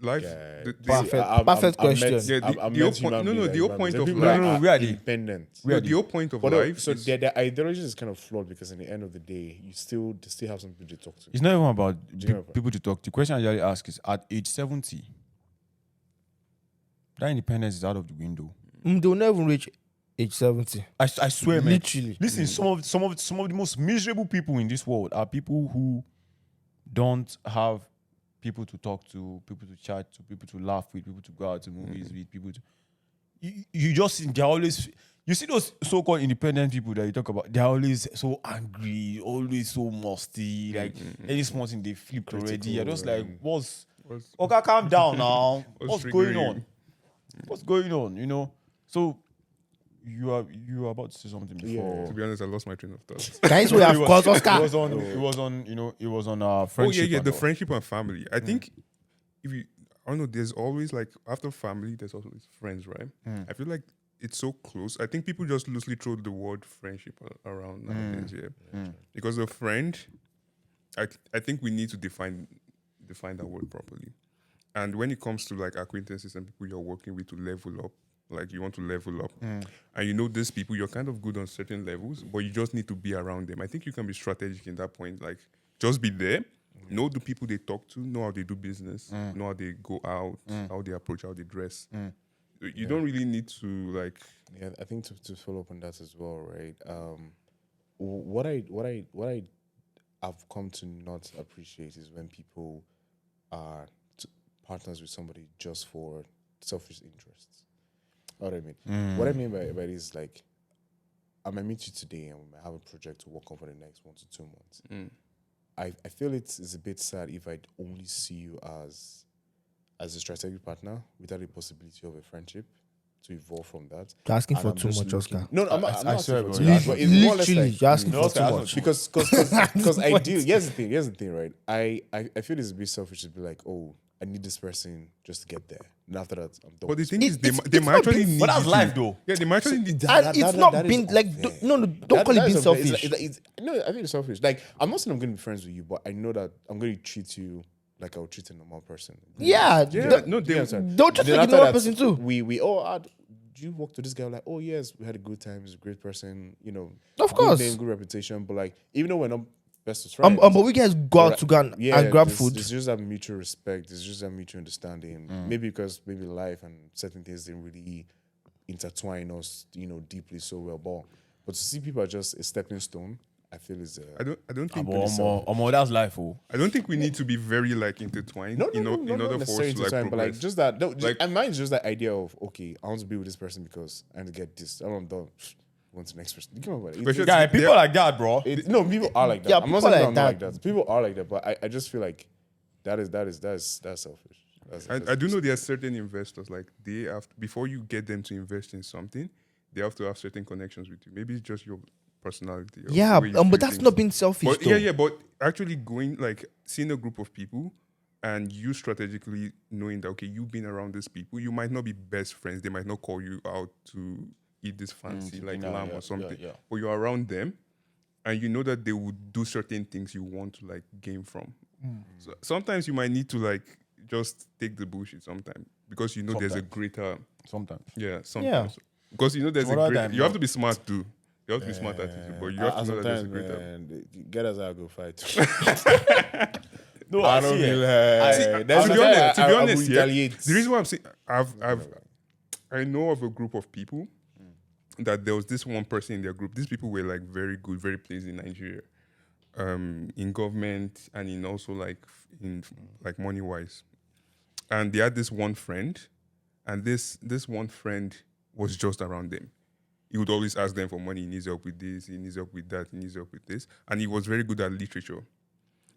life. Yeah, Perfect question. Yeah, the whole point. No, the whole point of people life. that are where are they? independent. Where are The they? whole point of But life. so is- their ideology is kind of flawed because in the end of the day, they still have some people to talk to. It's not even about you know, people to talk. The question I usually ask is, at age 70, that independence is out of the window. They'll never reach age 70. I swear, man. Literally. Listen, some of the most miserable people in this world are people who don't have people to talk to, people to chat to, people to laugh with, people to go out to movies with, people to. You just see they're always. You see those so-called independent people that you talk about. They're always so angry, always so musty. Like any small thing they flip already. You're just like, what's? Okay, calm down now. What's going triggering on? What's going on? So you are about to say something before. To be honest, I lost my train of thought. Guys, we have caused It Oscar. was on Oh friendship. yeah, and the all. friendship and family. I think if you, I don't know, there's always like after family, there's always friends, right? I feel like it's so close. I think people just loosely throw the word friendship around nowadays, because a friend, I think we need to define that word properly. And when it comes to like acquaintances and people you're working with to level up, like you want to level up, and you know these people, you're kind of good on certain levels, but you just need to be around them. I think you can be strategic in that point, like just be there, know the people they talk to, know how they do business, know how they go out, how they approach, how they dress. You don't really need to like. Yeah, I think to follow up on that as well, right? What I have come to not appreciate is when people are partners with somebody just for selfish interests. What I mean, what I mean by it is like, I might meet you today and we might have a project to work on for the next 1 to 2 months. I feel it's a bit sad if I only see you as a strategic partner without the possibility of a friendship to evolve from that. You're asking And for I'm too just much, looking- Oscar. No, I'm not I asking swear, for bro. too much, but it's more or less Literally, like, you're asking No, for Oscar, too that's much. because ideally, here's the thing, right? I feel it's a bit selfish to be like, oh, I need this person just to get there. And after that, I'm done. But the thing It- is, they it's might not actually been- need. But that's you life, to. though. Yeah, they might actually need. And it's not that is been like unfair. don't call it being That is unfair. selfish. No, I think it's selfish. Like, I'm not saying I'm going to be friends with you, but I know that I'm going to treat you like I would treat a normal person. Yeah, Yeah, no, they. don't just Then like after another that, person too. We do you walk to this guy like, oh yes, we had a good time, he's a great person, Of good course. name, good reputation, but like even though we're not best of friends, But we guys go out to go and grab food. It's just that mutual respect, it's just that mutual understanding. Maybe because maybe life and certain things didn't really intertwine us, deeply so well. But to see people are just a stepping stone, I feel is I don't think. That's life, oh. I don't think we need to be very like intertwined. no, in not order for necessarily us to like intertwine, but like progress. just that. No, Like- and mine is just that idea of okay, I want to be with this person because I want to get this. I'm done. On to the next person. You come on, But Yeah, people like that, bro. no, people are like that. Yeah, I'm not people saying like I'm not like that. that. People are like that, but I just feel like that's selfish. I do know there are certain investors like they have before you get them to invest in something, they have to have certain connections with you. Maybe it's just your personality. Or Yeah, the way you but do that's things. not being selfish. But though. yeah, but actually going like seeing a group of people and you strategically knowing that okay, you've been around these people, you might not be best friends. They might not call you out to eat this fancy like lamb or something. yeah. But you're around them and you know that they would do certain things you want to like gain from. So sometimes you might need to like just take the bullshit sometimes because you know there's a greater. Sometimes. Yeah, sometimes. Because you know there's a greater. You have to be smart too. You have to be smart at it, but you have to know that there's a greater. Get us out, go fight. No, I don't feel like. To be honest, yeah, the reason why I'm saying I know of a group of people that there was this one person in their group. These people were like very good, very pleased in Nigeria, in government and in also like in like money wise. And they had this one friend, and this one friend was just around them. He would always ask them for money. He needs help with this. He needs help with that. He needs help with this. And he was very good at literature.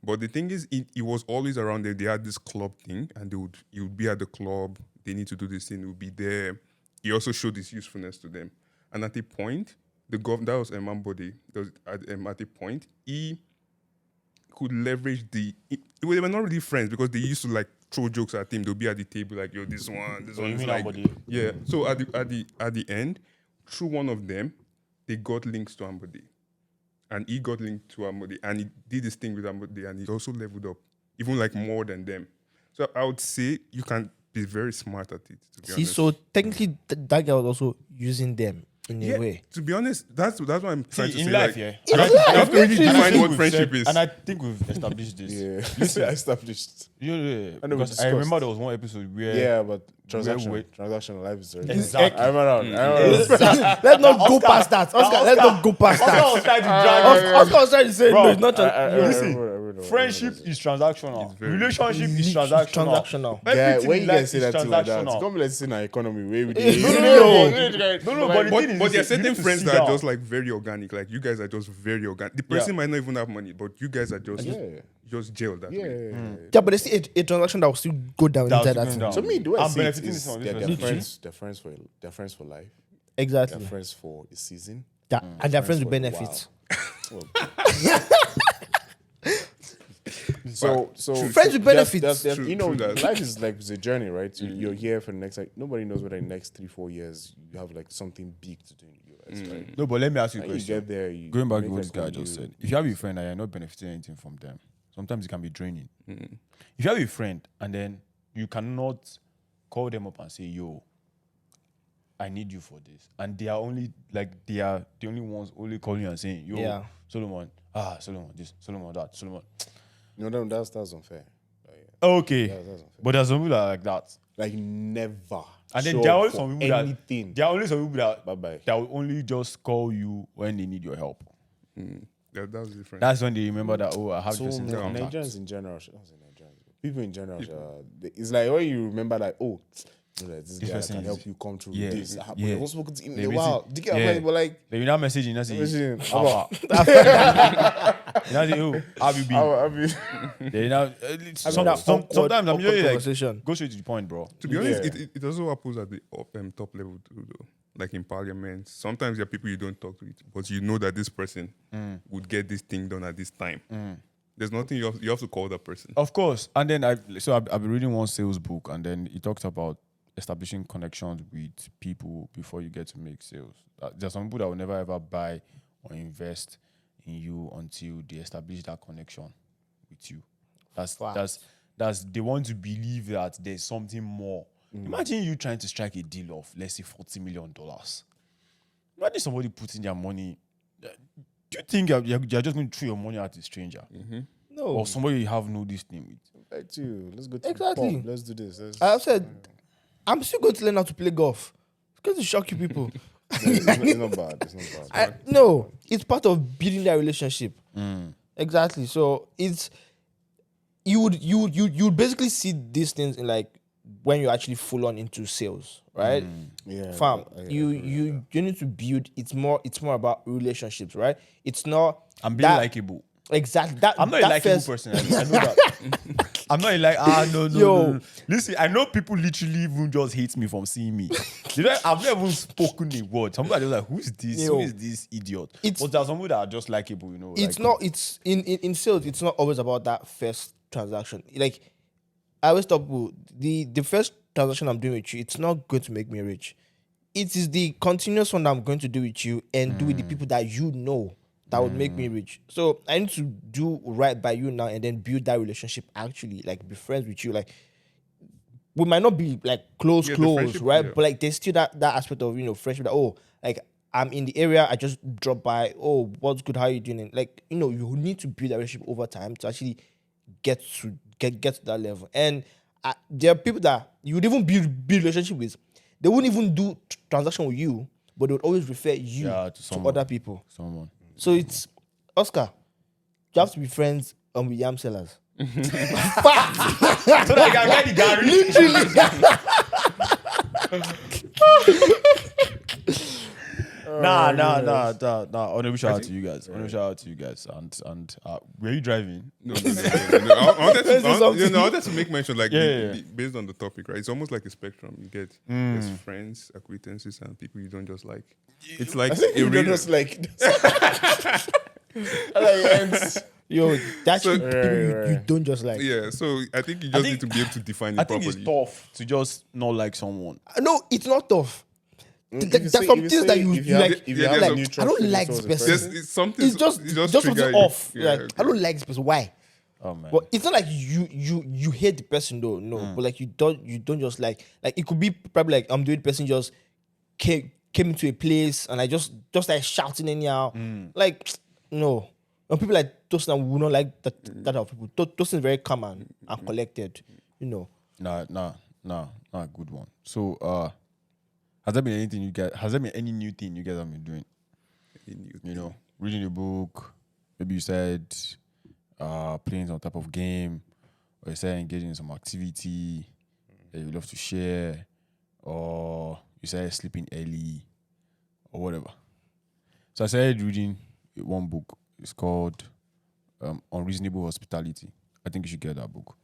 But the thing is, he was always around them. They had this club thing, and he would be at the club. They need to do this thing. He would be there. He also showed his usefulness to them. And at a point, that was Emambode. At a point, he could leverage they were not really friends because they used to like throw jokes at him. They'll be at the table like, yo, this one is like, yeah. So at the end, through one of them, they got links to Ambode. And he got linked to Ambode, and he did this thing with Ambode, and he also leveled up, even like more than them. So I would say you can be very smart at it, to be honest. So technically, that guy was also using them in a way. To be honest, that's what I'm trying to say. In life, like, yeah. You have to really define what friendship is. And I think we've established this. Yeah, established. Yeah. I know we Because I discussed. remember there was one episode where Yeah, but transactional life is already. Exactly. I'm around. Let's not go past that. Oscar, let's not go past Oscar that. was trying to drag Oscar was trying to say, Bro, no, it's not. friendship is transactional. very- Relationship is transactional. Yeah, Everything when in you life guys say is that too like that, transactional. it's gonna be like in our economy where we No, but the thing is, But there are you certain need to friends sit that are down. just like very organic. Like you guys are just very organic. The person might not even have money, but you guys are just gel that way. Yeah, but there's still a transaction that will still go down That inside will that still thing. go down. So me, the way I I'm see it benefiting is from they're this friends for life. Exactly. They're friends for a season. Yeah, and they're friends with for a benefits. So Friends with benefits. there's- True- you know, true that. life is like it's a journey, right? You're here for the next like nobody knows whether in the next 3-4 years you have like something big to do in the US, right? No, but let me ask you a And you question. get there, you Going back to make what a this guy good just deal. said, if you have a friend and you're not benefiting anything from them, sometimes it can be draining. Mm-hmm. If you have a friend and then you cannot call them up and say, yo, I need you for this. And they are only like they are the only ones only calling you and saying, yo, Yeah. Solomon this, Solomon that, Solomon. No, that's unfair. Okay. That's unfair. But there's some people that are like that. Like never. And then show there are up only for some people anything. that there are only some people that Bye-bye. that will only just call you when they need your help. That's different. That's when they remember that, oh, I have So this in many contact. Nigerians in general, I don't say Nigerians, people in general, it's like when you remember like, oh, this guy person can is- help you come through Yeah, with this. yeah. But you've not spoken to him in They a visit- while. Do you get what I'm yeah. saying? But like, Then you now messaging, you say, Messaging, you now say, oh, how you been? I mean, Then you now, That awkward sometimes I'm usually like, conversation. go straight to the point, bro. To be honest, Yeah. it also happens at the top level too, though. Like in parliament, sometimes there are people you don't talk to, but you know that this person would get this thing done at this time. There's nothing you have to call that person. Of course. And then I've been reading one sales book, and then he talked about establishing connections with people before you get to make sales. There's some people that will never ever buy or invest in you until they establish that connection with you. That's they want to believe that there's something more. Imagine you trying to strike a deal of, let's say, $40 million. Imagine somebody putting their money. Do you think you're just going to throw your money at a stranger? No. Or somebody you have no this thing with? back to you. Let's go to Exactly. the pub. Let's do this. I've said, I'm still going to learn how to play golf. It's going to shock you people. It's not bad. It's not bad. No, it's part of building that relationship. Exactly. So it's you would basically see these things in like when you actually full on into sales, right? Yeah, Fam, I you need to build. It's more about relationships, right? It's not. I'm being that- likable. Exactly. That I'm not a that likable first- person. I know that. I'm not like, no. Yo. Listen, I know people literally even just hate me from seeing me. You know, I've never even spoken a word. Some people are just like, who's this? Yo. Who is this idiot? It's- But there are some people that are just likable, you know. It's like, not. It's in sales. It's not always about that first transaction. Like I always tell people, the first transaction I'm doing with you, it's not going to make me rich. It is the continuous one that I'm going to do with you and do with the people that you know that would make me rich. So I need to do right by you now and then build that relationship. Actually, like be friends with you. Like we might not be like close, Yeah, the close, friendship, right? yeah. But like there's still that aspect of friendship. That, oh, like I'm in the area, I just drop by. Oh, what's good? How you doing? And, like you need to build that relationship over time to actually get to that level. And there are people that you would even build relationship with. They wouldn't even do transaction with you, but they would always refer you to to someone. other people. Someone. So it's Oscar. You have to be friends with yam sellers. So that I can get the Gary. Nah. Honorable shout out to you guys. Honorable shout out to you guys. And were you driving? No. I wanted to make mention, like, Yeah. based on the topic, right? It's almost like a spectrum. You get there's friends, acquaintances, and people you don't just like. It's like You don't just like. Like, Yo, that's So- you don't just like. yeah. So I think you just need to be able to define it I think properly. it's tough to just not like someone. No, it's not tough. if you There's say- some if you things say- that you if you have- like. if you yeah, have there's a a- mutual I don't feeling like towards this the person. It's something. It's just trigger something you. off. Yeah, Like I don't like this person. Why? Oh man. But it's not like you hate the person though. No, but like you don't just like it could be probably like I'm doing the person just came into a place and I just like shouting anyhow. Like no. And people like Tosin will not like that type of people. Tosin is very calm and collected. Nah, good one. So has there been anything you guys has there been any new thing you guys have been doing? Reading a book, maybe you said playing some type of game, or you said engaging in some activity that you love to share, or you said sleeping early, or whatever. So I started reading one book. It's called Unreasonable Hospitality. I think you should get that book.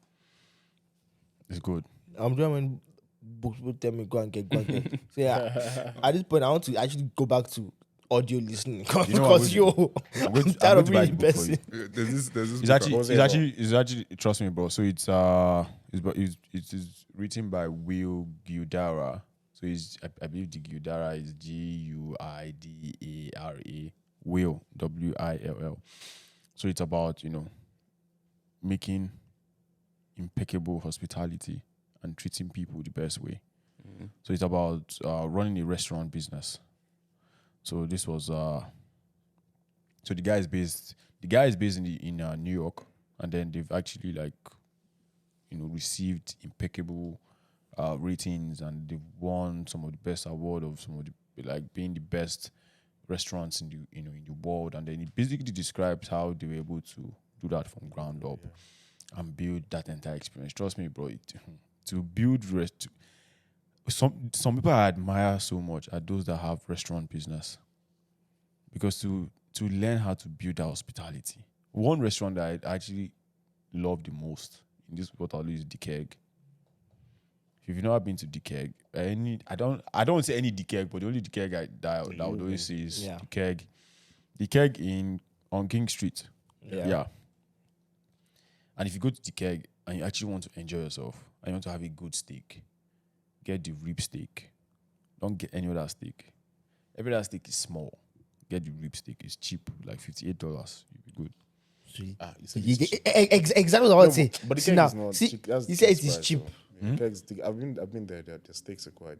It's good. I'm doing when books will tell me go and get. So yeah, at this point I want to actually go back to audio listening because You know what, I'm I'm tired of going to buy reading the book for you. person. There's this. It's book actually trust me, bro. So it's written by Will Guidara. So I believe the Guidara is Guidara. Will Will. So it's about making impeccable hospitality and treating people the best way. So it's about running a restaurant business. So this was so the guy is based in New York, and then they've actually received impeccable ratings, and they've won some of the best award of some of the being the best restaurants in the in the world. And then it basically describes how they were able to do that from ground up and build that entire experience. Trust me, bro. To build some people I admire so much are those that have restaurant business, because to learn how to build that hospitality. One restaurant that I actually love the most in this Waterloo is The Keg. If you've never been to The Keg, I don't say any The Keg, but the only The Keg that I would always say is The Keg. The Keg on King Street. Yeah. And if you go to The Keg and you actually want to enjoy yourself and you want to have a good steak, get the rib steak. Don't get any other steak. Every other steak is small. Get the rib steak. It's cheap, like $58. You'll be good. Exactly what I would say. But the See cake now, is not see, cheap. That's you the say it best is price, cheap. though. The cakes, I've been there. The steaks are quite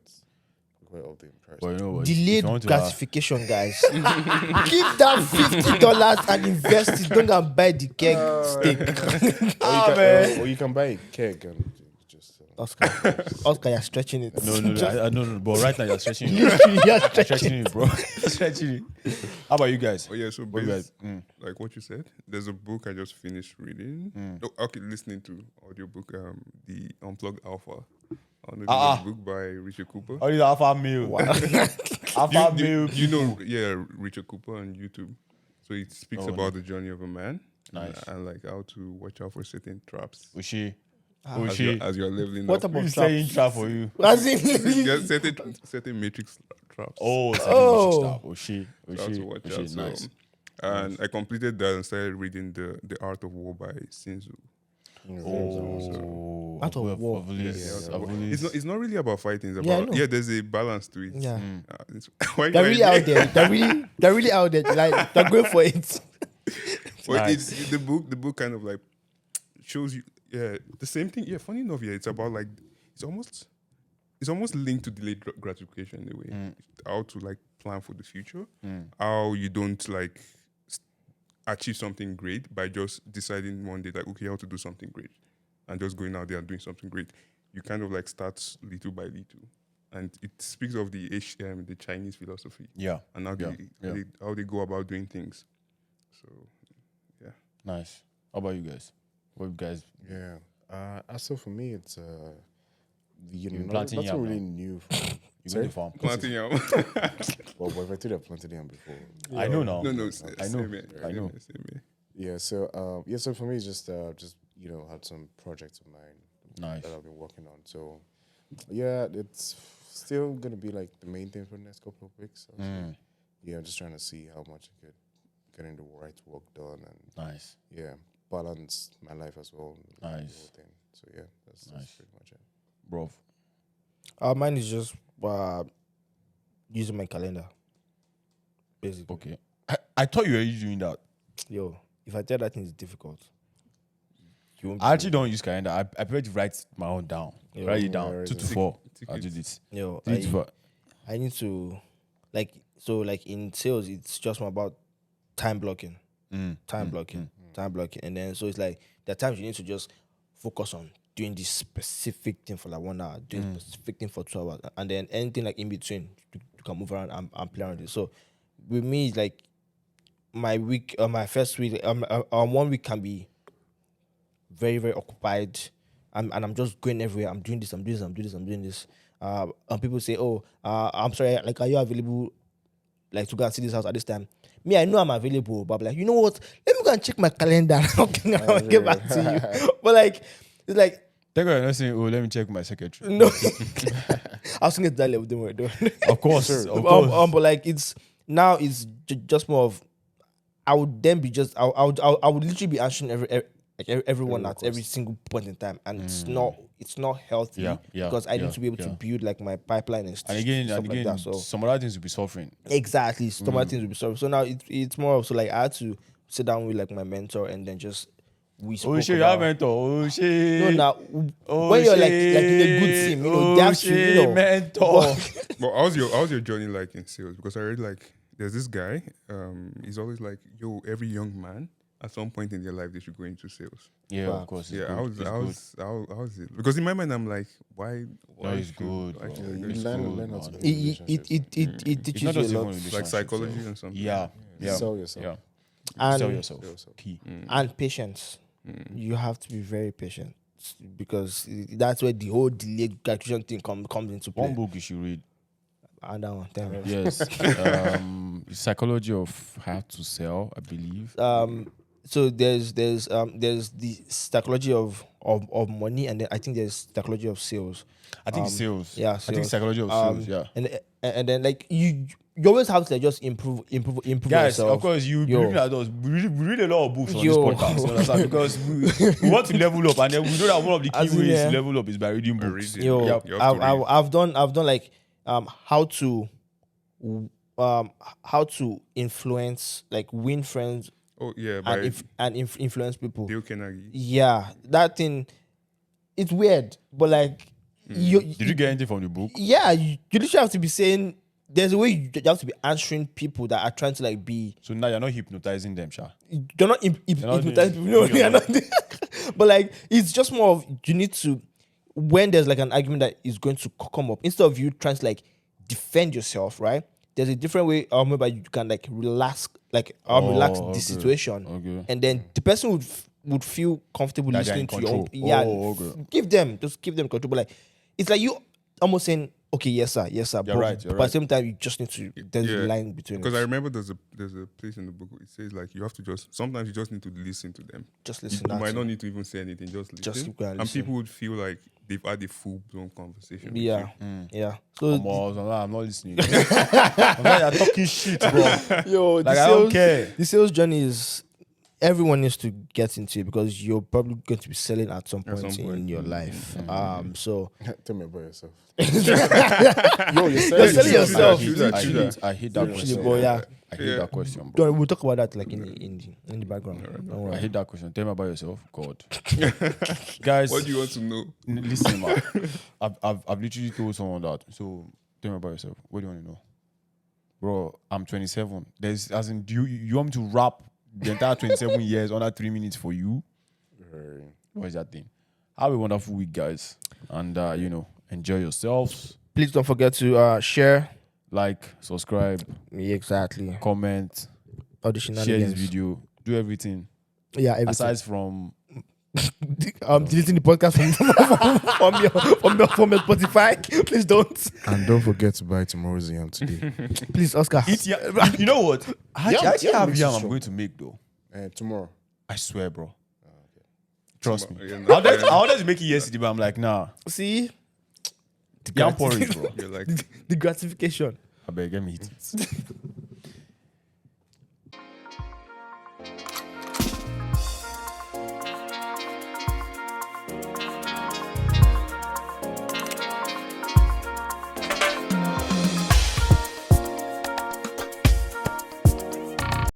off the price. But you know what? Delayed If you want to gratification, guys. Give that $50 and invest it. Don't go and buy the keg steak. Or you can buy a keg and just. Oscar, you're stretching it. No. But right now you're stretching it. Literally, you're You're stretching stretching it. it, bro. Stretching it. How about you guys? Oh yeah, so What you guys? like what you said, there's a book I just finished reading. Listening to audiobook, the Unplugged Alpha. The book by Richard Cooper. Oh, these alpha male. Alpha male. You know, Richard Cooper on YouTube. So it speaks about the journey of a man. Nice. And like how to watch out for certain traps Ushi. as you're leveling What up. about Who's trap? saying trap for you? As in, Yeah, certain matrix traps. Oh, Ushi. So how to watch out. So, Nice. and I completed that and started reading the Art of War by Sun Tzu. Oh, Art of War. It's not really about fighting. It's Yeah, I about know. there's a balance to it. Yeah. Why they're do I really out there. They're really out there. Like they're going for it. But Nice. it's the book kind of like shows you the same thing. Yeah, funny enough, it's about like it's almost linked to delayed gratification in a way. How to like plan for the future. How you don't like achieve something great by just deciding one day like, okay, I want to do something great, and just going out there and doing something great. You kind of like start little by little, and it speaks of the Chinese philosophy. Yeah. And how they go about doing things. So, yeah. Nice. How about you guys? What you guys? Yeah. Also for me, it's planting nothing yam really now. new. You go to the farm. Planting yam. Well, if I did have planted yam before. I know now. No, I know. same here. I know. Same here. Yeah. So for me, it's just had some projects of mine Nice. that I've been working on. So yeah, it's still gonna be like the main thing for the next couple of weeks. So, yeah, I'm just trying to see how much I could get in the right work done and Nice. yeah, balance my life as well. Nice. The whole thing. So yeah, that's pretty much it. Bro. Mine is just using my calendar. Basically. Okay. I thought you were already doing that. Yo, if I tell that thing is difficult, you won't I actually don't use calendar. I prefer to write my own down. Yeah. Write it down. Yeah, 2 to right. 4. Tick I'll it. do this. Yo, 3 to 4. I need to like in sales, it's just more about time blocking. Time blocking. And then so it's like there are times you need to just focus on doing this specific thing for like 1 hour, doing this specific thing for 2 hours, and then anything like in between you can move around and play around it. So with me, it's like my week, my first week, 1 week can be very, very occupied, and I'm just going everywhere. I'm doing this. And people say, "Oh, I'm sorry. Like, are you available? Like to go and see this house at this time?" Me, I know I'm available, but I'm like, you know what? Let me go and check my calendar. I'll get back to you. But like, it's like, Thank God you're not saying, oh, let me check my secretary. no. I was thinking that level. Don't worry. Of course. Of course. But like, it's now it's just more of. I would then be just. I would literally be answering everyone at every single point in time, and it's not healthy. Yeah, because I need to be able to build like my pipeline and And again, stuff like that. So some other things will be suffering. exactly, some other things will be solved. So now it's more of so like I had to sit down with like my mentor and then just we spoke Oh shit, you about. have mentor. Oh shit. No, now when you're like in a good team, they have to, mentor. But how's your journey like in sales? Because I read like there's this guy. He's always like, yo, every young man at some point in their life they should go into sales. Yeah, Wow. of course. Yeah, how's it? Because in my mind I'm like, why it's should- good, why bro. should I go It's into good, learn how to man. be in It relationships. It's teaches not you just a even lot. relationships, like psychology and something? Yeah. Sell yourself. Yeah. Sell And yourself. Key. and patience. You have to be very patient because that's where the whole delayed gratification thing comes into play. One book you should read. And that one, tell me. Yes. Psychology of how to sell, I believe. So there's the psychology of money, and then I think there's psychology of sales. I think it's sales. Yeah, I think sales. psychology of sales, yeah. And then like you always have to like just improve Guys, yourself. of course, you Yo. looking at us. We read a lot of books on Yo. this podcast, you understand? Because we want to level up, and then we know that one of the key As in, ways yeah. to level up is by reading books. reading. Yo, Yep. You have to read. I've done like how to influence, like win friends Oh yeah, by and influence people. Dale Carnegie. Yeah, that thing, it's weird, but like Did you get anything from the book? yeah, you literally have to be saying. There's a way you have to be answering people that are trying to like be. So now you're not hypnotizing them, Sha. You're not not hypnotizing people. doing- No, you're not. But like, it's just more of you need to, when there's like an argument that is going to come up, instead of you trying to like defend yourself, right? There's a different way. Whereby you can like relax relax okay. the situation, Okay. and then the person would feel comfortable That they're listening in to your own. control. Yeah, Okay. give them control. But like, it's like you almost saying, okay, yes sir, but, right, but at right. the same time, you just need to. There's a line between. Because I it. remember there's a place in the book where it says like you have to sometimes you just need to listen to them. Just You, listen. you that's might it. not need to even say anything, just listen. Just keep going and and listen. people would feel like they've had a full blown conversation. with Yeah, you. yeah. So I'm not listening. I'm like, you're talking shit, bro. yo, Like, I don't care. The sales journey is everyone needs to get into it because you're probably going to be selling at some point, in your life. So Tell me about yourself. you're You're selling yourself. I hate that question. But yeah, I hate that question, bro. we'll talk about that like in the background. Don't worry. I hate that question. Tell me about yourself, God. Guys, What do you want to know? listen, man. I've literally told someone that. So tell me about yourself. What do you want to know, bro? I'm 27. There's as in, do you want me to rap the entire 27 years under 3 minutes for you? What is that thing? Have a wonderful week, guys, and enjoy yourselves. Please don't forget to share, Like, subscribe, exactly, comment, audition, share this video, do everything. Yeah, everything. Aside from deleting the podcast from your Spotify. Please don't. And don't forget to buy tomorrow's yam today. Please, Oscar. you know what? I actually yam have is yam I'm strong. going to make though. Tomorrow. I swear, bro. Trust me. You're I not- wanted to make it yesterday, but I'm like, nah. See Yam porridge, bro. You're like, the gratification. I beg, get me hit it.